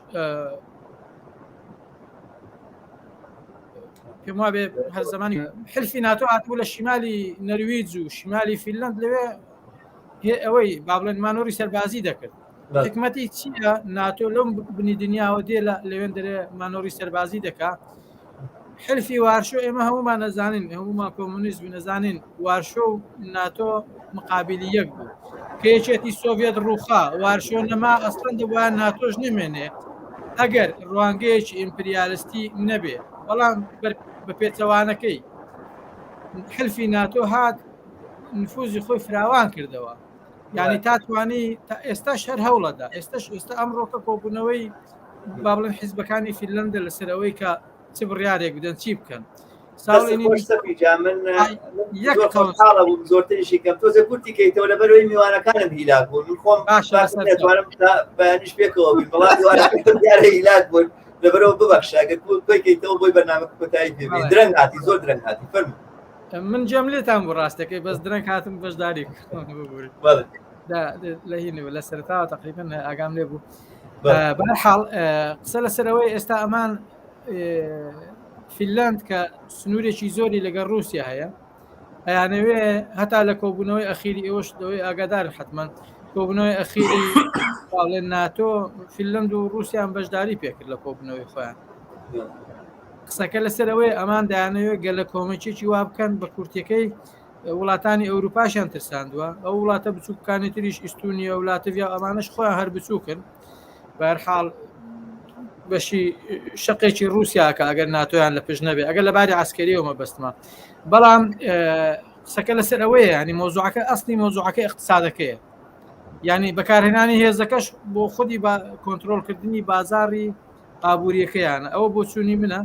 پێم وا بێ هەر زمانی حلفی ناتۆ هاتبوو لە شیمالی نەرویج و شیمالی فینلاند لەوێ ئەوەی با بڵێن مانۆری سەربازی دەکرد حکمەتی چیە ناتۆ لەم بنی دنیاوە دێ لەوێن دەرێ مانۆری سەربازی دەکا حلفی وارشۆ ئێمە هەمومان نەزانین هەمومان کۆمونیزم نەزانین وارشۆ و ناتۆ مقابلی یەک بوو کێچێتی سۆڤێت ڕووخا وارشۆ نەما ئەسڵەن دەبووە ناتۆش نمێنێ ئەگەر ڕوانگەیەکی ئیمپریالیستی نەبێ بەڵام بە پێچەوانەکەی حلفی ناتۆ هات نفوزی خۆی فراوان کردەوە یعنی تاتوانی تا ئێستا شەر هەوڵەدا ئێستا ئەمڕۆکە کۆبوونەوەی با بڵێن حیزبەکانی فینلەندە لەسەرەوەی کە چ بڕیارێک بدەن چی بکەن زۆرتریشی کەم تۆزە کورتی کەیتەوە لە بەرەوەی میوانەکانم هیلاک بوون من خۆم باشتوانم بەیانیش پێکەوە بووین بەڵام هیلاک بوون لەبەرەوە ببەخشە ئەگەر کەیتەوە بۆی بەرنامە کۆتایی پێبێت درەنگ هاتی زۆر درەنگ هاتی فەرموو من جێم لێتان بۆ ڕاستەکەی بەس درەنگ هاتم بەشداری لە هینەوە لە سەرتاوە تقریبا ئاگام لێ بوو بەرحاڵ قسە لەسەرەوەی ئێستا ئەمان فینلاند کە سنوورێکی زۆری لەگەڵ رووسیا هەیە ئەیانەوێ هەتا لە کۆبوونەوەی ئەخیری ئێوەش دەوەی ئاگادار حتمما کۆبوونەوەی ئەخیری باڵێن ناتۆ فینلاند و رووسیان بەشداری پێکرد لە کۆبوونەوەی خۆیان قسەکە لەسەرەوەی ئەمان دایانەوێت گەلە کۆمەچێکی وا بکەن بە کورتەکەی وڵاتانی ئەوروپاشیان ترساندووە ئەو وڵاتە بچووکانی تریش ئیستونیا و لاتڤیا ئەمانش خۆیان هەر بچووکن بەرحاڵ بەشی شقێکی رووسیاکە ئەگەر ناتۆیان لە پشت نەبێ ئەگەر لەباری عسکەریەوە بەستمە بەڵام قسەکە لەسەر ئەوەیە ینی مۆزوعەکە ئەسڵی مۆزوعەکەی اقتصادەکەیە ینی بەکارهێنانی هێزەکەش بۆ خودی بە کۆنتترۆلکردنی بازاری ئابوووریەکەیانە ئەوە بۆ چوونی منە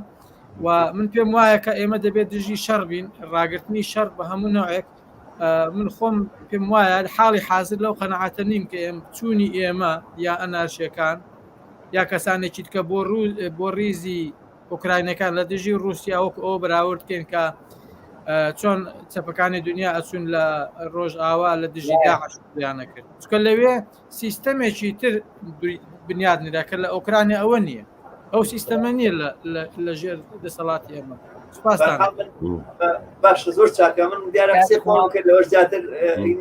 و من پێم وایە کە ئێمە دەبێت دژی شەڕ بین ڕاگررتنی شەڕ بە هەموو نوعێک من خۆم پێم وایە حاڵی حاضر لەو قەنەعاتە نیم کە ئێمە چوونی ئێمە یا ئەنارشیەکان یا کەسانێکی کە بۆ ریزی ئۆکراینەکان لە دژی رووسیا وەک ئەو بەراوردکەین کە چۆن چەپەکانی دنیا ئەچون لە ڕۆژ ئاوا لە دژی داعشیانە کرد چکە لەوێ سیستەمێکی تر بنیادنرا کە لە ئۆکرانیا ئەوە نییە ئەو سیستەمە نییە لە ژێر دەسەڵاتی ئێمە باشە زۆر چاکە من دیارە قسەی خۆم کرد لەوە زیاتر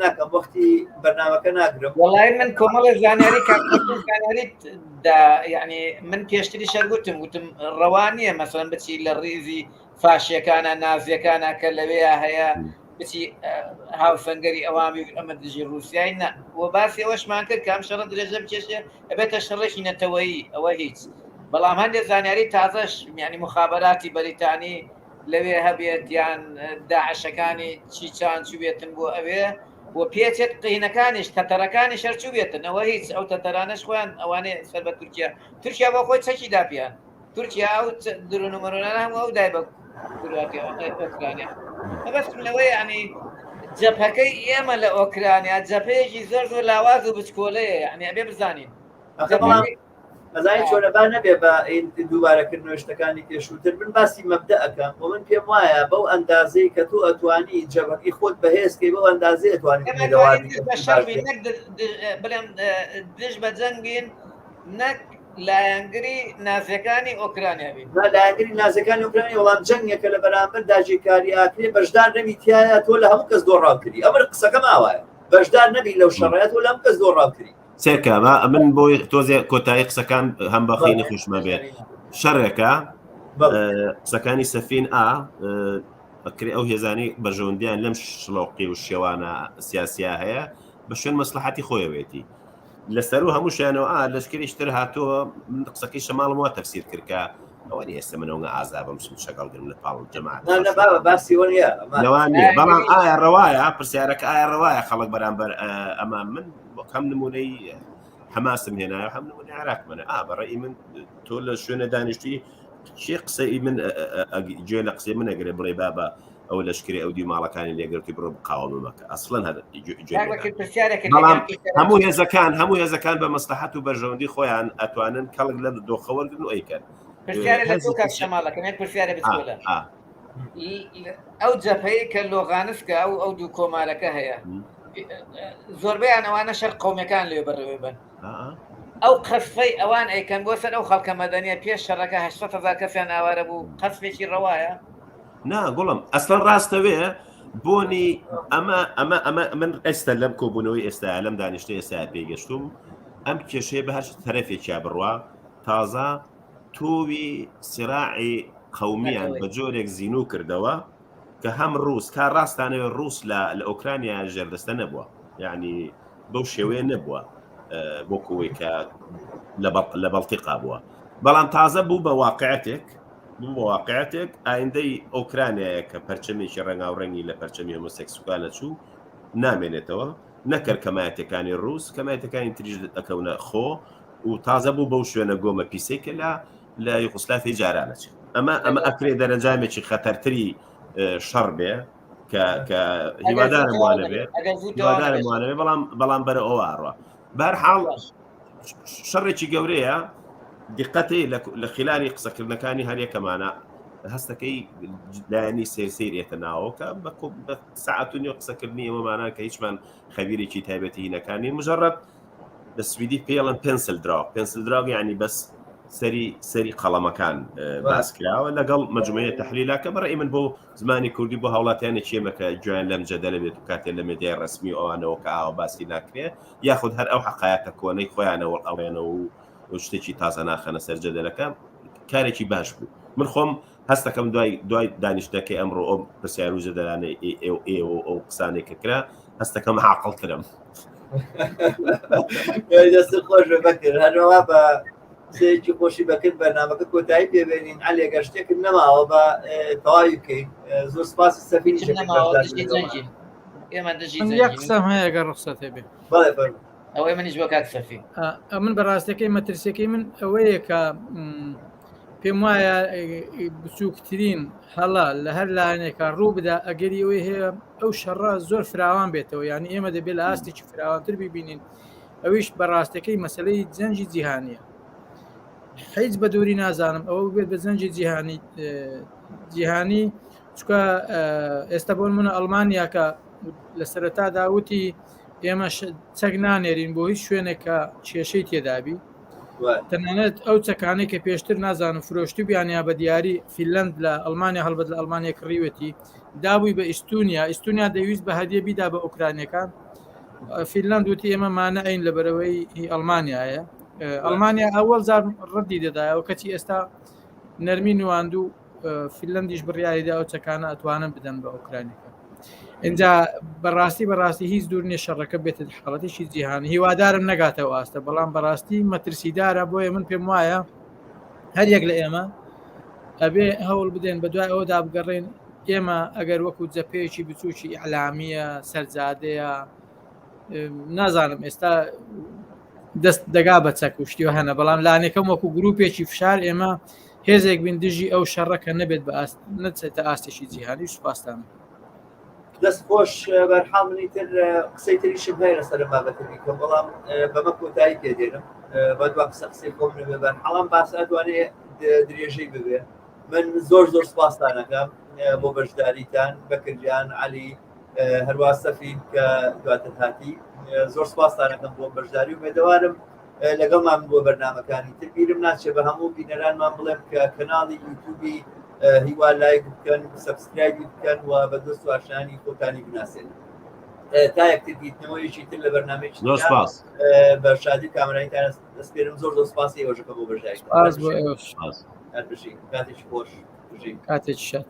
ناکەم وەختی بەرنامەکە ناگرم وڵای من کۆمەڵی زانیاری زانیاریت یعنی من پێشتری شەرگوتم وتم ڕەوانیە مەسەڵەن بچی لە ڕیزی فاشیەکانە نازیەکانە کە لەوەیە هەیە بچی هاوسەنگەری ئەوامی ئەمە دژی رووسیای نە وە باسی ئەوەشمان کرد کە ئەم شەڕە درێژە بچێشێ ئەبێتە شەڕێکی نەتەوەیی ئەوە هیچ بەڵام هەندێک زانیاری تازەش یعنی مخابراتی بەریتانی لەوێ هەبێت یان داعشەکانی چیچان چوبێتن بۆ ئەوێ و پێچێت قینەکانیش تەتەرەکانی شەرچوو بێتن ئەوە هیچ ئەو تەتەرانەش خۆیان ئەوانەیە سەر بە تورکیا بۆ خۆی چەکی داپیان تورکیا ئەو درونمەرۆنانە هەموو ئەو دای بە ئۆکرانیا بەستم لەوەی ینی جەپەکەی ئێمە لە ئۆکرانیا جەپەیەکی زۆر زۆر لاواز و بچکۆلەیە یعنی ئەبێ بزانین ئەزای چۆنەبان نەبێ بە دووبارەکردنەوە شتەکانی پێشووتر من باسی مەبدەئەکەم و من پێم وایە بەو ئەندازەی کە تۆ ئەتوانی جەبەکەی خۆت بەهێزکەی بەو ئەندازەی ئەتوانیت بڵێم دژ بە جەنگ بین نەک لایەنگری نازەکانی ئۆکرانیا بین لایەنگری نازەکانی ئۆکرانی وەڵام جەنگێکە لە بەرامبەر داگیرکاری ئاکرێ بەشدار نەبی تایە تۆ لە هەموو کەس دۆڕاوکردی ئەمە قسەکەم ئاوایە بەشدار نەبی لەو شەڕایەت و لە هەموو کەس دۆڕاوکردی سێکەمە من بۆی تۆزێ کۆتایی قسەکان هەم بەخی نەخۆشمە بێت شەڕێکە قسەکانی سەفین ئەکرێ ئەو هێزانی بەژەوندیان لەم شڵۆقی و شێوانە سیاسیا هەیە بە شوێن مەسلحەتی خۆیەوێتی لەسەر و هەموو شوێنەوە لەشکریشتر هاتووە قسەکەی شەماڵمەوە تەفسیر کردکە ئەوە ئێستا منەوە ئازابم شەگەڵگرم لە پاڵ جەماعەت بەڵام ئایا ڕەوایە پرسیارەکە ئایا ڕەوایە خەڵک بەرامبەر ئەمە من هەم نمونەی حماسم هێنایە هەم نمونەی عراق منە بەڕێی من تۆ لە شوێنە دانیشتی چی قسەی من گوێ لە قسەی من ئەگرێ بڕێ بابە ئەو لەشکری ئەو دیماڵەکانی لێگرتی بڕۆ بقاومەکە ئەسڵەن هەموو هێزەکان بە مەسلحەت و بەرژەوەندی خۆیان ئەتوانن کەڵک لە دۆخەوەرگن و ئەیکەن ئەو جەپەیە کە لۆغانسکە ئەو دوو کۆمارەکە هەیە زۆربیان ئەوانە شەر قومەکان لێ بەڕێوێ بن ئەو قەسفەی ئەوان ئەیکەن بۆ سەر ئەو خەڵکە مەدەنیە پێش شەڕەکە 800,000 کەسیان ئاوارە بوو قەسفێکی ڕەوایە نا گوڵم ئەسڵەن ڕاستەوێ بۆنی ئەمە من ئێستا لەم کۆبوونەوەی ئێستا لەم دانیشتە ئێستا پێگەشتوم ئەم کێشەیە بە هەر تەرەفێکیا بڕوا تازە تۆوی سیراعی قەومیان بە جۆرێک زیینو کردەوە کە هەم ڕووس تا ڕاستانەوە ڕووس لە ئۆکرانیا ژێردەستە نەبووە یعنی بەو شێوەیە نەبووە بۆکوی کە لە بەڵتیقا بووە بەڵام تازە بوو بە واقعەتێک ئایندەی ئۆکرانیایە کە پەرچەمێکی ڕەنگاوڕەنگی لە پەرچەمی هۆمۆسێکسوالە چوو نامێنێتەوە نەکرد کەمایەتەکانی ڕووس کەمایەتەکانی تریژ ئەکەونە خۆ و تازە بوو بەو شوێنە گۆمە پیسێکە لە یوغۆسلافی جارانەچێت ئەمە ئەکرێ دەرەنجامێکی خەتەرتری شەڕ بێ کە هیوادارم وانە بێت بەڵام بەرە ئەو ئاڕوە بەرحاڵ شەڕێکی گەورەیە دقەتی لە خلالی قسەکردنەکانی هەرێکەمانە هەستەکەی لایەنی سێرسێرێتە ناوەکە بە ساعتونی قسەکردنی ئەمەمانان کە هیچمان خەبیرێکی تایبەتی هینەکانی مجرد بە سویدی پێڵن پێنسل دراو یعنی بەس سەری قەڵەمەکان باسکراوە لەگەڵ مەجموعەیە تەحلیلەکە بەڕێی من بۆ زمانی کوردی بۆ هاوڵاتیانی چێمەکە جویان لەم جەدەلە بێت و کاتێ لە مێدیای ڕسمی ئەوانەوە کە ئاوە باسی ناکرێت یاخود هەر ئەو حقایەتە کۆنەی خۆیانەوە ئەوێنەوە و شتێکی تازە ناخەنە سەر جەدەلەکە کارێکی باش بوو من خۆم هەستەکەم دوای دانیشتەکەی ئەمڕۆ ئەو پرسیار و جەدەلانەی ئەو قسانێک کە کرا هەستەکەم عاقڵترم دەست خۆش بەکرد هەروەها بە سێکی خۆشی بەکرد بەرنامەکە کۆتایی پێبێنین ئەلێگە شتێکت نەماوە بە تەواوی بکەین زۆر سپاسی سەفینی قسەم هەیە گە ڕخسەت هەبێ ئەوەی منیش بۆ کاک سەفی من بەڕاستەکەی مەترسیەکەی من ئەوەیە کە پێم وایە بچووکترین هەڵا لە هەر لاەنێکە ڕوو بدا ئەگەری ئەوەی هەیە ئەو شەڕە زۆر فراوان بێتەوە یعنی ئێمە دەبێت لە ئاستێکی فراوانتر ببینین ئەویش بەڕاستەکەی مەسلەی جەنجی جیهانیە هیچ بە دووری نازانم ئەوە بێت بە زەنجی جیهانی چکە ئێستا بۆن منە ئەڵمانیا کە لە سەرەتا داوتی ئێمە چەک نانێرین بۆ هیچ شوێنێک کە کێشەی تێدابی تەنانەت ئەو چەکانەی کە پێشتر نازانم فرۆشتی بیانیا بە دیاری فیلند لە ئەڵمانیا هەڵبەت لە ئەڵمانیا کڕیوەتی دابووی بە ئیستونیا دەویست بە هەدیە بیدا بە ئوکرانیەکان فیلند وتی ئێمە مانەعین لە بەرەوەی ئەڵمانیایە ئەڵمانیا ئەوەڵ زار ڕەتی دەدایەوە کەچی ئێستا نەرمی نواند و فیلندیش بڕیاریدا ئەو چەکانە ئەتوانن بدەن بە ئوکرانیەکە اینجا بەڕاستی هیچ دوور نیە شەڕەکە بێتە حاڵەتێکی جیهانی هیوادارم نەگاتەوە ئاستە بەڵام بەڕاستی مەترسیدارە بۆیە من پێم وایە هەر یەک لە ئێمە ئەبێ هەوڵ بدەین بە دوای ئەوەدا بگەڕێن ئێمە ئەگەر وەکو جەپەیەکی بچووکی ئەعلامیە سەرجادەیە نازانم ئێستا دەست دەگا بە چەک و شتیوە هەنە بەڵام لانێکەکەم وەکو گروپێکی فشار ئێمە هێزێک بین دژی ئەو شەڕەکە نەبێت بە نەچێتە ئاستێکی جیهانی سوپاسان دەست خۆش بەرحاڵنی تر قسەی تریشم هەیە لەسەر بابەتەکە کە بەڵام بەمە کۆتایی پێدێنم بە دوام قسەی خۆم نەبێ بەرحاڵم باسە ئەتوانێ درێژەی ببێ من زۆر سوپاسدانەکەم بۆ بەشداریتان بەکردیان عەلی هەروە سەفید کە دواتر هاتی زۆر سوپاسدانەکەم بۆ بەشداری و بێدەوارم لەگەڵمان بۆ بەرنامەکانی تر بیرم ناچێت بە هەموو بینەرانمان بڵێم کە کەناڵی یوتیوبی هیوا لایک بکەن سەبسکرایب بکەن و بە دۆست و ئاشنانی خۆتانی بناسێن تا یەکتر دیتنەوەیەکی تر لە بەرنامەیەکی بە شادی کامەرانیتان دەستپێرم زۆر سوپاسی ئێوەشەکە بۆ بەشداری کاتێکی خۆش کاتێکی خۆش کاتێکی شات